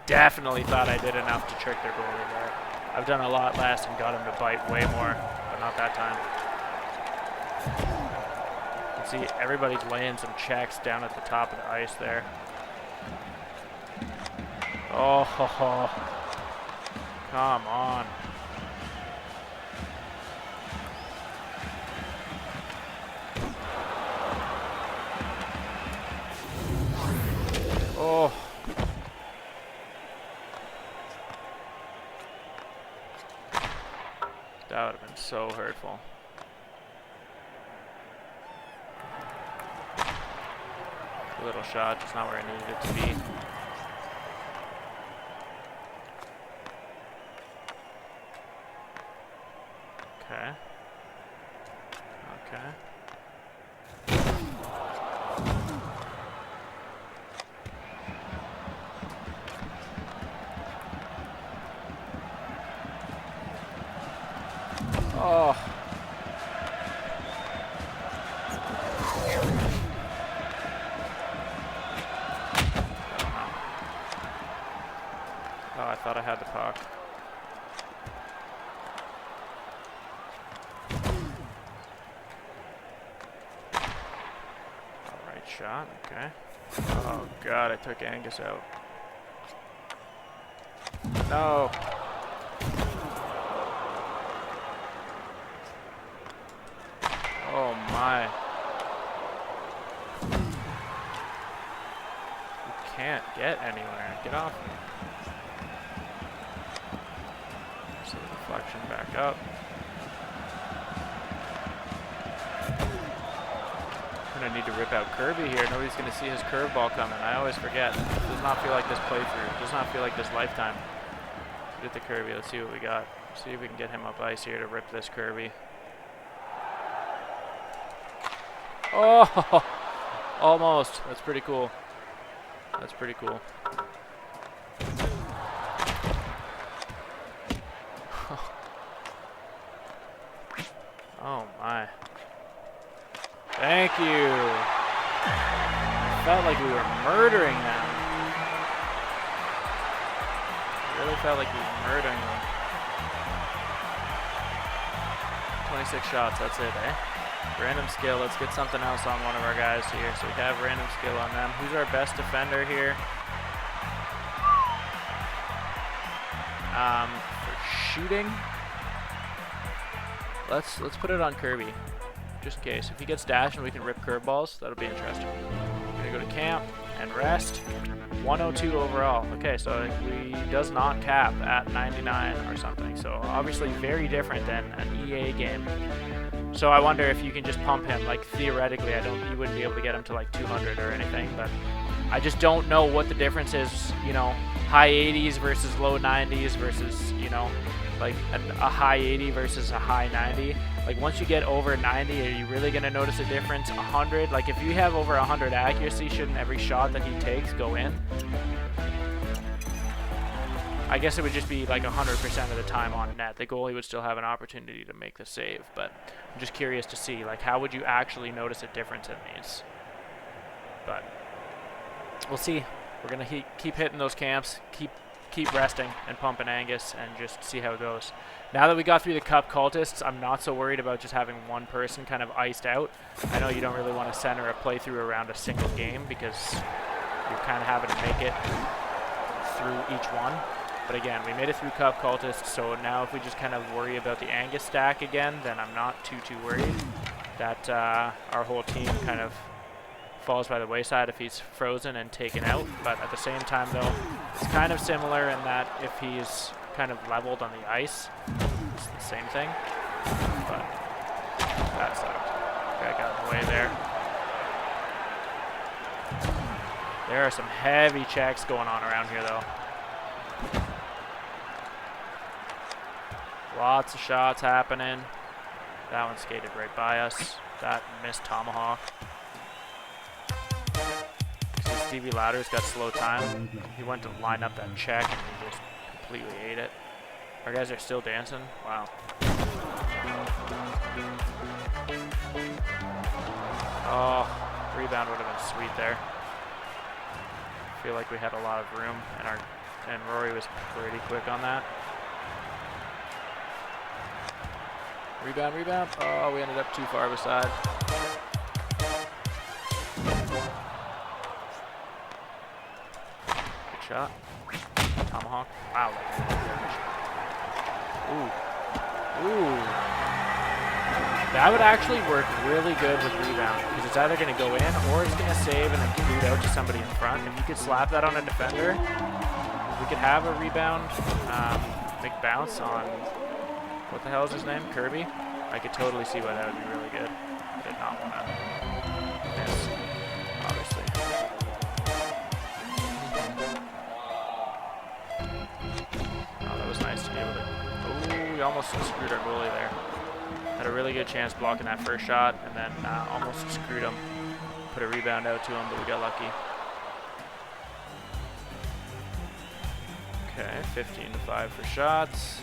Definitely thought I did enough to trick their goalie there. I've done a lot less and got him to bite way more, but not that time. You can see everybody's laying some checks down at the top of the ice there. Oh, ho, ho. Come on. Oh. That would have been so hurtful. A little shot, just not where I needed it to be. Okay. Okay. Oh. Oh, I thought I had the puck. All right shot, okay. Oh God, I took Angus out. No. Oh my. You can't get anywhere. Get off me. So deflection back up. I'm gonna need to rip out Kirby here. Nobody's gonna see his curveball coming. I always forget. It does not feel like this playthrough. It does not feel like this lifetime. Get the Kirby. Let's see what we got. See if we can get him up ice here to rip this Kirby. Oh, almost. That's pretty cool. That's pretty cool. Oh my. Thank you. Felt like we were murdering them. Really felt like we were murdering them. 26 shots, that's it, eh? Random skill, let's get something else on one of our guys here. So we have random skill on them. Who's our best defender here? For shooting, let's put it on Kirby. Just in case. If he gets dashed and we can rip curveballs, that'll be interesting. We're gonna go to camp and rest. 102 overall. Okay, so he does not cap at 99 or something. So obviously very different than an EA game. So I wonder if you can just pump him. Like theoretically, you wouldn't be able to get him to like 200 or anything, but I just don't know what the difference is. You know, high 80s versus low 90s versus, you know, like a high 80 versus a high 90. Like once you get over 90, are you really going to notice a difference? 100, like if you have over 100 accuracy, shouldn't every shot that he takes go in? I guess it would just be like 100% of the time on net. The goalie would still have an opportunity to make the save, but I'm just curious to see, like, how would you actually notice a difference in these? But we'll see. We're going to keep hitting those camps, keep resting and pumping Angus and just see how it goes. Now that we got through the Cup Cultists, I'm not so worried about just having one person kind of iced out. I know you don't really want to center a playthrough around a single game because you're kind of having to make it through each one. But again, we made it through Cup Cultists, so now if we just kind of worry about the Angus stack again, then I'm not too worried that our whole team kind of falls by the wayside if he's frozen and taken out. But at the same time though, it's kind of similar in that if he's kind of leveled on the ice, it's the same thing. But that sucked. Okay, I got in the way there. There are some heavy checks going on around here though. Lots of shots happening. That one skated right by us. That missed Tomahawk. Stevie Ladder's got slow time. He went to line up that check and he just completely ate it. Our guys are still dancing. Wow. Oh, rebound would have been sweet there. I feel like we had a lot of room and Rory was pretty quick on that. Rebound, rebound. Oh, we ended up too far beside. Good shot. Tomahawk. Wow. Ooh. Ooh. That would actually work really good with rebound because it's either going to go in or it's going to save and then boot out to somebody in front. If you could slap that on a defender, we could have a rebound McBounce on, what the hell is his name? Kirby? I could totally see why that would be really good. I did not want to miss, obviously. Oh, that was nice to be able to... Oh, we almost screwed our goalie there. Had a really good chance blocking that first shot, and then almost screwed him. Put a rebound out to him, but we got lucky. Okay, 15-5 for shots.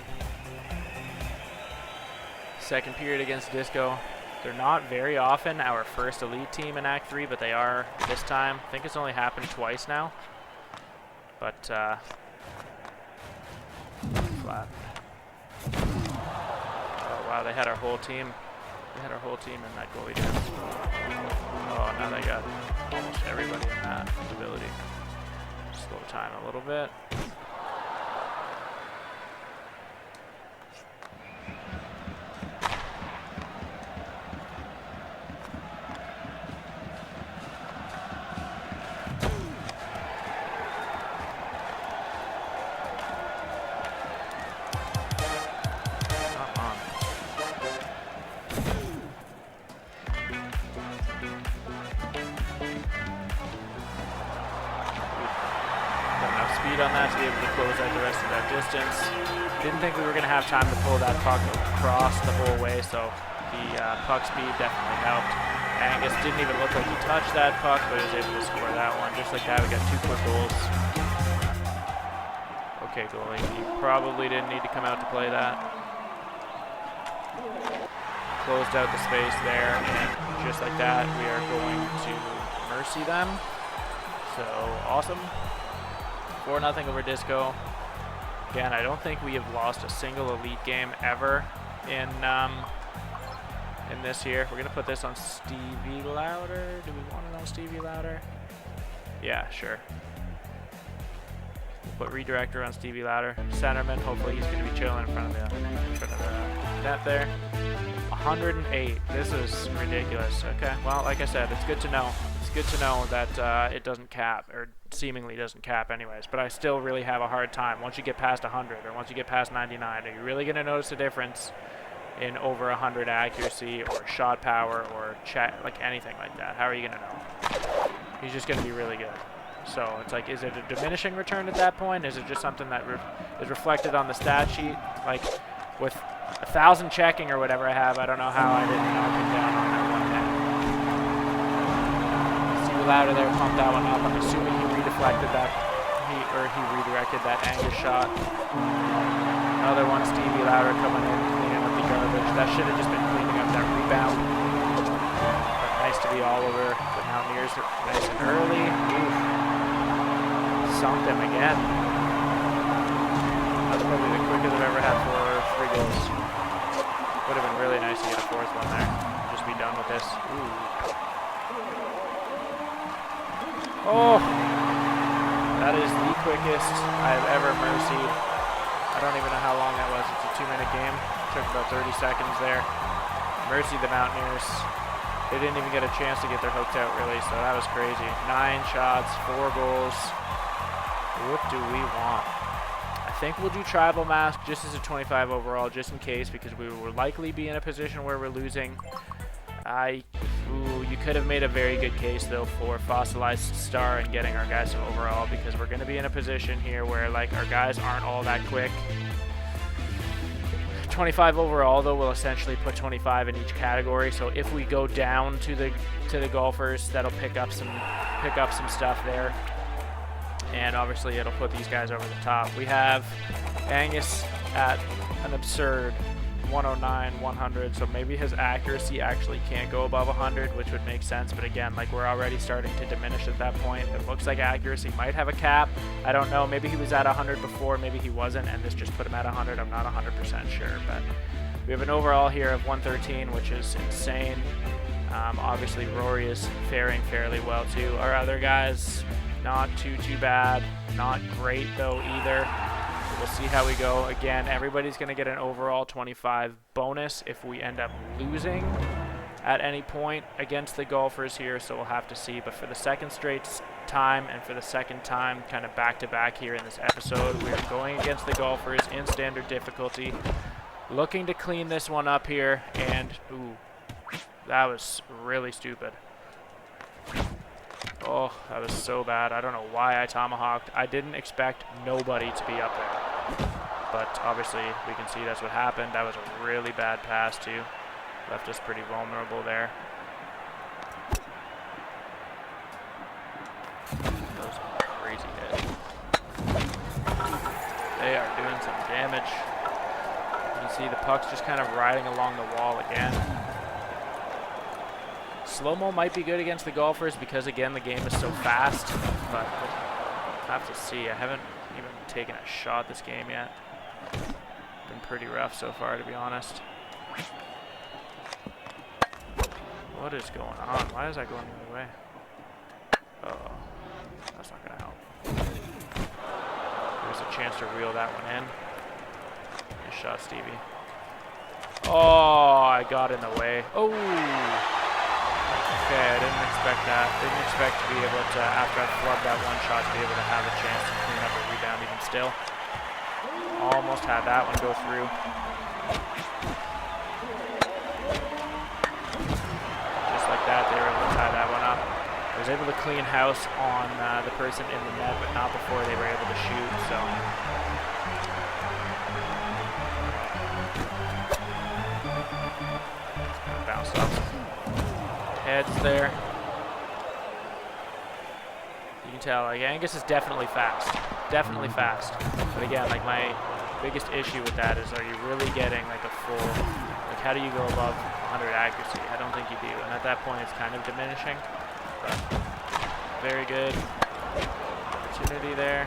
Second period against Disco. They're not very often our first elite team in Act 3, but they are this time. I think it's only happened twice now. But, flat. Oh, wow, they had our whole team. They had our whole team in that goalie dance. Oh, now they got almost everybody in that ability. Slow time a little bit. speed on that to be able to close out the rest of that distance. Didn't think we were going to have time to pull that puck across the whole way, so the puck speed definitely helped. Angus didn't even look like he touched that puck, but he was able to score that one. Just like that, we got 2 quick goals. Okay, goalie, you probably didn't need to come out to play that. Closed out the space there, and just like that, we are going to mercy them. So, awesome. 4-0 over Disco. Again, I don't think we have lost a single elite game ever in this here. We're gonna put this on Stevie Louder. Do we want it on Stevie Louder? Yeah, sure. We'll put redirector on Stevie Louder. Centerman, hopefully he's gonna be chilling in front of the net there. 108. This is ridiculous. Okay, well, like I said, it's good to know. It's good to know that it doesn't cap, or seemingly doesn't cap anyways, but I still really have a hard time. Once you get past 100 or once you get past 99, are you really going to notice a difference in over 100 accuracy or shot power or like anything like that? How are you going to know? He's just going to be really good. So it's like, is it a diminishing return at that point? Is it just something that is reflected on the stat sheet? Like with 1,000 checking or whatever I have, I don't know how I didn't knock him down on that one net. Stevie Louder there pumped that one up. I'm assuming he redeflected that, he redirected that Angus shot. Another one, Stevie Louder coming in, cleaning up the garbage. That should have just been cleaning up that rebound. But nice to be all over the Mountaineers nice and early. Ooh. Sunk them again. That's probably the quickest I've ever had for 3 goals. Would have been really nice to get a 4th one there. Just be done with this. Ooh. Oh! That is the quickest I have ever mercied. I don't even know how long that was. It's a 2-minute game. Took about 30 seconds there. Mercied the Mountaineers. They didn't even get a chance to get their hooks out, really, so that was crazy. 9 shots, 4 goals. What do we want? I think we'll do Tribal Mask just as a 25 overall, just in case, because we will likely be in a position where we're losing. You could have made a very good case, though, for Fossilized Star and getting our guys some overall, because we're going to be in a position here where, like, our guys aren't all that quick. 25 overall, though, will essentially put 25 in each category. So if we go down to the golfers, that'll pick up some stuff there. And obviously it'll put these guys over the top. We have Angus at an absurd 109, 100, so maybe his accuracy actually can't go above 100, which would make sense, but again, like, we're already starting to diminish at that point. It looks like accuracy might have a cap. I don't know, maybe he was at 100 before, maybe he wasn't, and this just put him at 100. I'm not 100% sure, but we have an overall here of 113, which is insane. Obviously Rory is faring fairly well too. Our other guys, not too bad, not great though either. We'll see how we go. Again, everybody's going to get an overall 25 bonus if we end up losing at any point against the golfers here, so we'll have to see. But for the second straight time and for the second time kind of back-to-back here in this episode, we're going against the golfers in standard difficulty, looking to clean this one up here, and ooh, that was really stupid. Oh, that was so bad. I don't know why I tomahawked. I didn't expect nobody to be up there. But obviously, we can see that's what happened. That was a really bad pass, too. Left us pretty vulnerable there. Those are crazy hits. They are doing some damage. You can see the puck's just kind of riding along the wall again. Slowmo might be good against the golfers because, again, the game is so fast, but we'll have to see. I haven't even taken a shot this game yet. Been pretty rough so far, to be honest. What is going on? Why is that going the other way? Uh-oh. That's not going to help. There's a chance to reel that one in. Nice shot, Stevie. Oh, I got in the way. Oh! Okay, I didn't expect that. Didn't expect to be able to, after I flubbed that one shot, to be able to have a chance to clean up a rebound even still. Almost had that one go through. Just like that, they were able to tie that one up. It was was able to clean house on the person in the net, but not before they were able to shoot, so. Bounce off some heads there. You can tell, like, Angus is definitely fast. Definitely fast. But again, like, my biggest issue with that is, are you really getting, like, a full, like, how do you go above 100 accuracy? I don't think you do. And at that point, it's kind of diminishing. But very good opportunity there.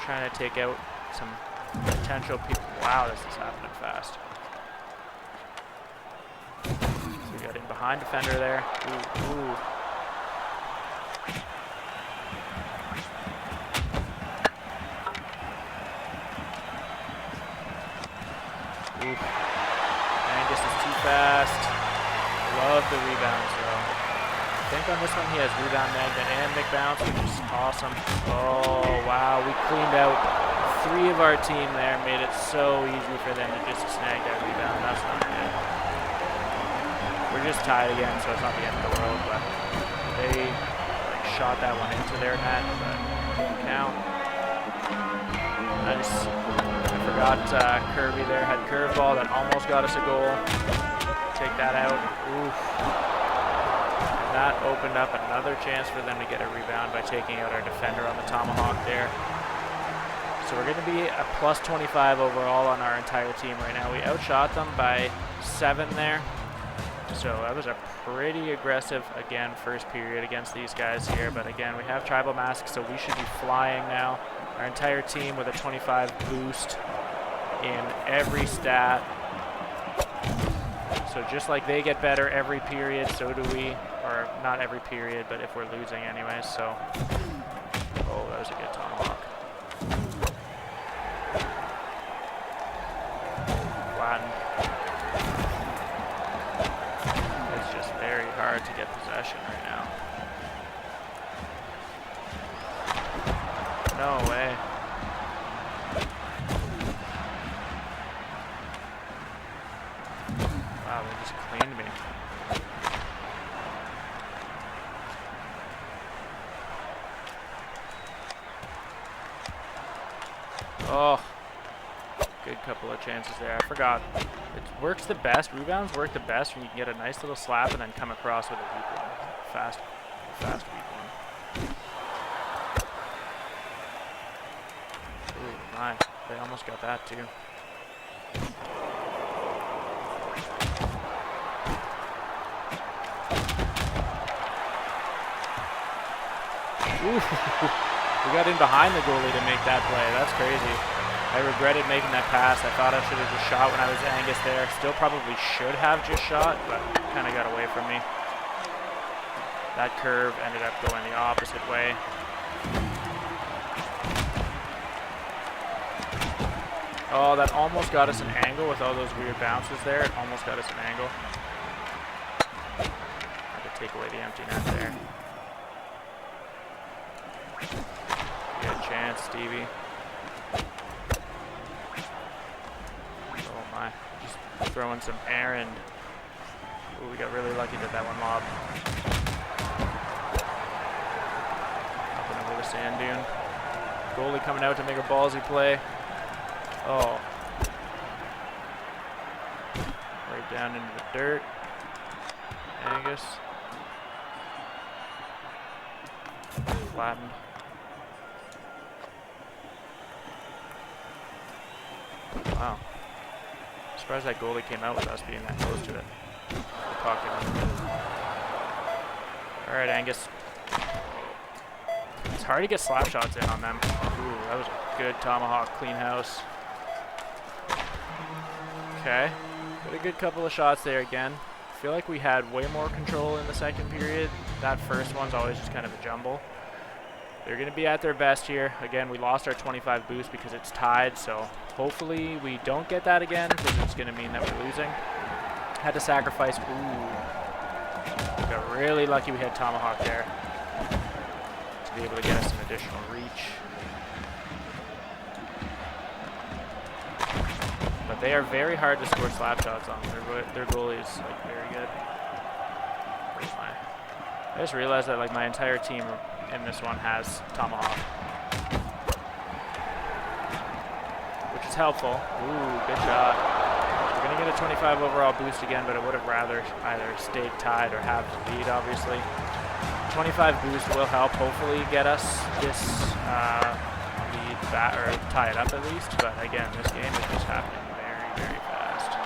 Trying to take out some potential people. Wow, this is happening fast. So we got in behind defender there. Ooh, ooh. Angus is too fast. Love the rebounds though. I think on this one he has rebound magnet and McBounce, which is awesome. Oh wow, we cleaned out 3 of our team there, made it so easy for them to just snag that rebound. That's not good. We're just tied again, so it's not the end of the world, but they like shot that one into their net, but didn't count. Nice. Forgot Kirby there, had curveball that almost got us a goal. Take that out. Oof. And that opened up another chance for them to get a rebound by taking out our defender on the Tomahawk there. So we're going to be a plus 25 overall on our entire team right now. We outshot them by 7 there. So that was a pretty aggressive, again, first period against these guys here. But again, we have tribal masks, so we should be flying now. Our entire team with a 25 boost in every stat. So just like they get better every period, so do we. Or not every period, but if we're losing anyway, so. Oh, that was a good Tomahawk. Flattened. It's just very hard to get possession right now. No way. Wow, they just cleaned me. Oh, good couple of chances there. I forgot. It works the best. Rebounds work the best when you can get a nice little slap and then come across with a weak one. Fast weak one. Ooh, nice. They almost got that too. Ooh. We got in behind the goalie to make that play. That's crazy. I regretted making that pass. I thought I should have just shot when I was Angus there. Still probably should have just shot, but kind of got away from me. That curve ended up going the opposite way. Oh, that almost got us an angle with all those weird bounces there. It almost got us an angle. I could take away the empty net there. Good chance, Stevie. Oh my, just throwing some errand. Ooh, we got really lucky that that one lobbed. Up and over the sand dune. Goalie coming out to make a ballsy play. Oh. Right down into the dirt. Angus. Flattened. Wow. I'm surprised that goalie came out with us being that close to it. Alright, Angus. It's hard to get slap shots in on them. Ooh, that was a good Tomahawk clean house. Okay. Got a good couple of shots there again. I feel like we had way more control in the second period. That first one's always just kind of a jumble. They're going to be at their best here. Again, we lost our 25 boost because it's tied, so hopefully we don't get that again because it's going to mean that we're losing. Had to sacrifice. Ooh. We got really lucky we had Tomahawk there to be able to get us some additional reach. But they are very hard to score slap shots on. Their goalie is like very good. I just realized that like my entire team in this one has Tomahawk, which is helpful. Ooh, good shot. We're gonna get a 25 overall boost again, but I would have rather either stayed tied or have the lead, obviously. 25 boost will help hopefully get us this lead back, or tie it up at least, but again, this game is just happening very, very fast.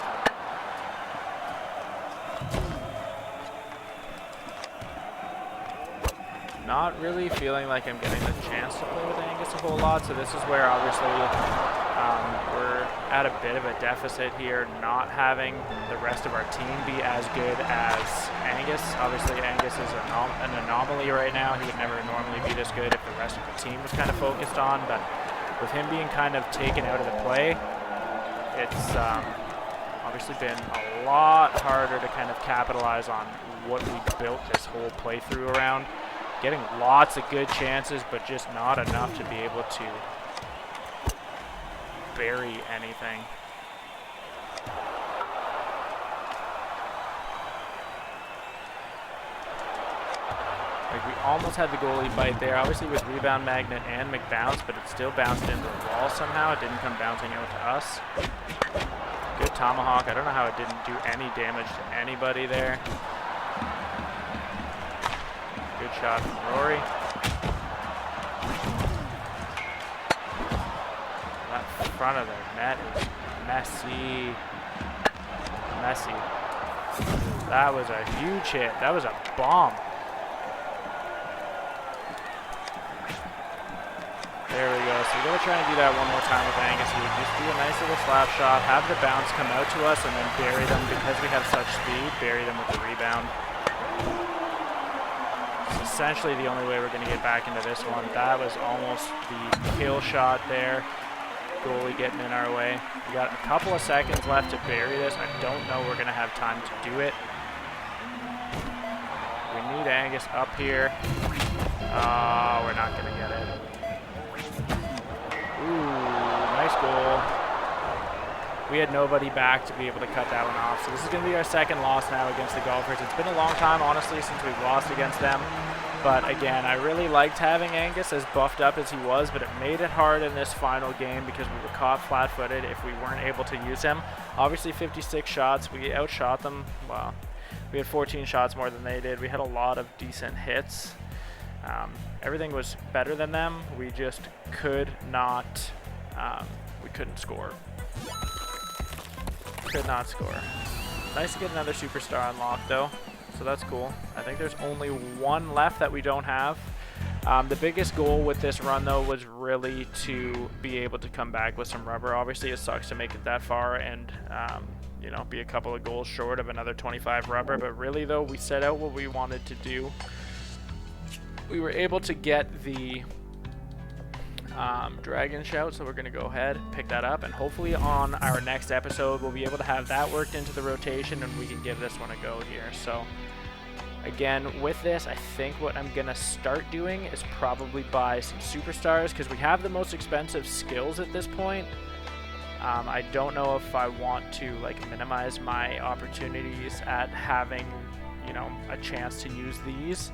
Not really feeling like I'm getting the chance to play with Angus a whole lot, so this is where obviously we're at a bit of a deficit here, not having the rest of our team be as good as Angus. Obviously Angus is an anomaly right now. He would never normally be this good if the rest of the team was kind of focused on, but with him being kind of taken out of the play, it's obviously been a lot harder to kind of capitalize on what we built this whole playthrough around. Getting lots of good chances, but just not enough to be able to bury anything. Like, we almost had the goalie bite there, obviously with rebound magnet and McBounce, but it still bounced into the wall somehow. It didn't come bouncing out to us. Good Tomahawk. I don't know how it didn't do any damage to anybody there. Good shot from Rory. That front of the net is messy. Messy. That was a huge hit. That was a bomb. There we go. So we're going to try and do that one more time with Angus. He would just do a nice little slap shot, have the bounce come out to us, and then bury them because we have such speed. Bury them with the rebound. It's essentially the only way we're going to get back into this one. That was almost the kill shot there. Goalie getting in our way. We got a couple of seconds left to bury this. I don't know we're going to have time to do it. We need Angus up here. Oh, we're not going to get it. Ooh, nice goal. We had nobody back to be able to cut that one off. So this is going to be our second loss now against the Golfers. It's been a long time, honestly, since we've lost against them. But again, I really liked having Angus as buffed up as he was, but it made it hard in this final game because we were caught flat-footed if we weren't able to use him. Obviously, 56 shots. We outshot them. Well, we had 14 shots more than they did. We had a lot of decent hits. Everything was better than them. We just could not, we couldn't score. Could not score. Nice to get another superstar unlocked though, so that's cool. I think there's only one left that we don't have. The biggest goal with this run though was really to be able to come back with some rubber. Obviously it sucks to make it that far and you know, be a couple of goals short of another 25 rubber, but really though we set out what we wanted to do. We were able to get the dragon shout, so we're going to go ahead, pick that up, and hopefully on our next episode we'll be able to have that worked into the rotation and we can give this one a go here. So again, with this, I think what I'm going to start doing is probably buy some superstars because we have the most expensive skills at this point. I don't know if I want to like minimize my opportunities at having, you know, a chance to use these.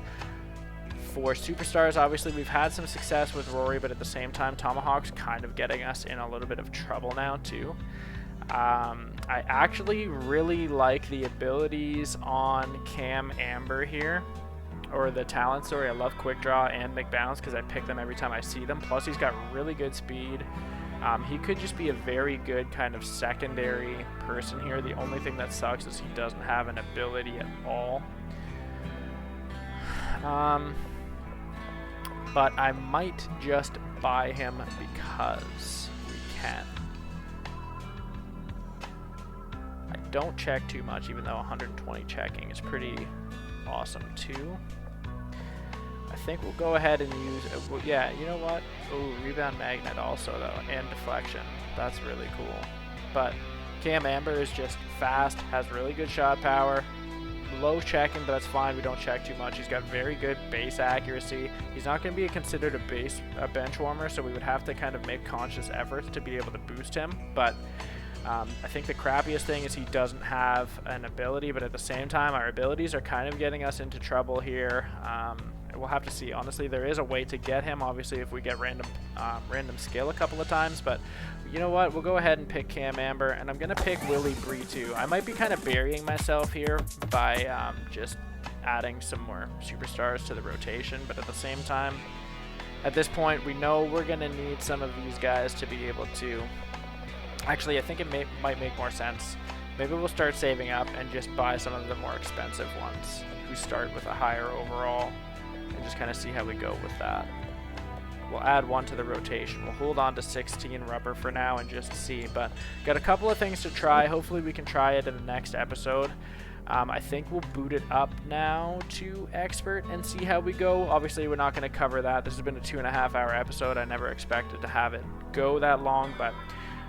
For superstars, obviously we've had some success with Rory, but at the same time Tomahawk's kind of getting us in a little bit of trouble now too. I actually really like the abilities on Cam Amber here, or the talent, sorry. I love Quick Draw and McBounce because I pick them every time I see them. Plus he's got really good speed. He could just be a very good kind of secondary person here. The only thing that sucks is he doesn't have an ability at all. But I might just buy him because we can. I don't check too much, even though 120 checking is pretty awesome too. I think we'll go ahead and use, yeah, you know what? Ooh, rebound magnet also though, and deflection. That's really cool. But Cam Amber is just fast, has really good shot power. Low checking, but that's fine. We don't check too much. He's got very good base accuracy. He's not going to be considered a bench warmer, so we would have to kind of make conscious efforts to be able to boost him. But I think the crappiest thing is he doesn't have an ability, but at the same time, our abilities are kind of getting us into trouble here. We'll have to see. Honestly, there is a way to get him, obviously, if we get random skill a couple of times, but you know what? We'll go ahead and pick Cam Amber, and I'm going to pick Willie Bree too. I might be kind of burying myself here by just adding some more superstars to the rotation, but at the same time, at this point, we know we're going to need some of these guys to be able to... Actually, I think it might make more sense. Maybe we'll start saving up and just buy some of the more expensive ones who start with a higher overall and just kind of see how we go with that. We'll add one to the rotation. We'll hold on to 16 rubber for now and just see. But got a couple of things to try. Hopefully we can try it in the next episode. I think we'll boot it up now to expert and see how we go. Obviously, we're not going to cover that. This has been a 2.5-hour episode. I never expected to have it go that long, but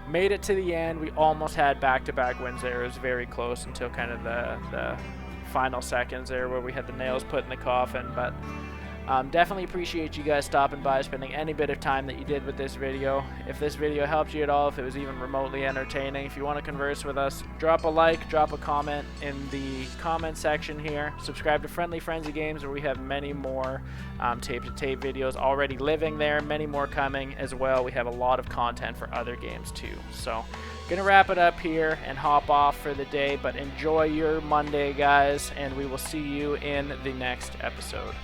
made it to the end. We almost had back-to-back wins there. It was very close until kind of the final seconds there where we had the nails put in the coffin. But definitely appreciate you guys stopping by, spending any bit of time that you did with this video. If this video helped you at all, if it was even remotely entertaining, if you want to converse with us, drop a like, drop a comment in the comment section here. Subscribe to Friendly Frenzy Games, where we have many more tape-to-tape videos already living there, many more coming as well. We have a lot of content for other games too. So gonna wrap it up here and hop off for the day, but enjoy your Monday, guys, and we will see you in the next episode.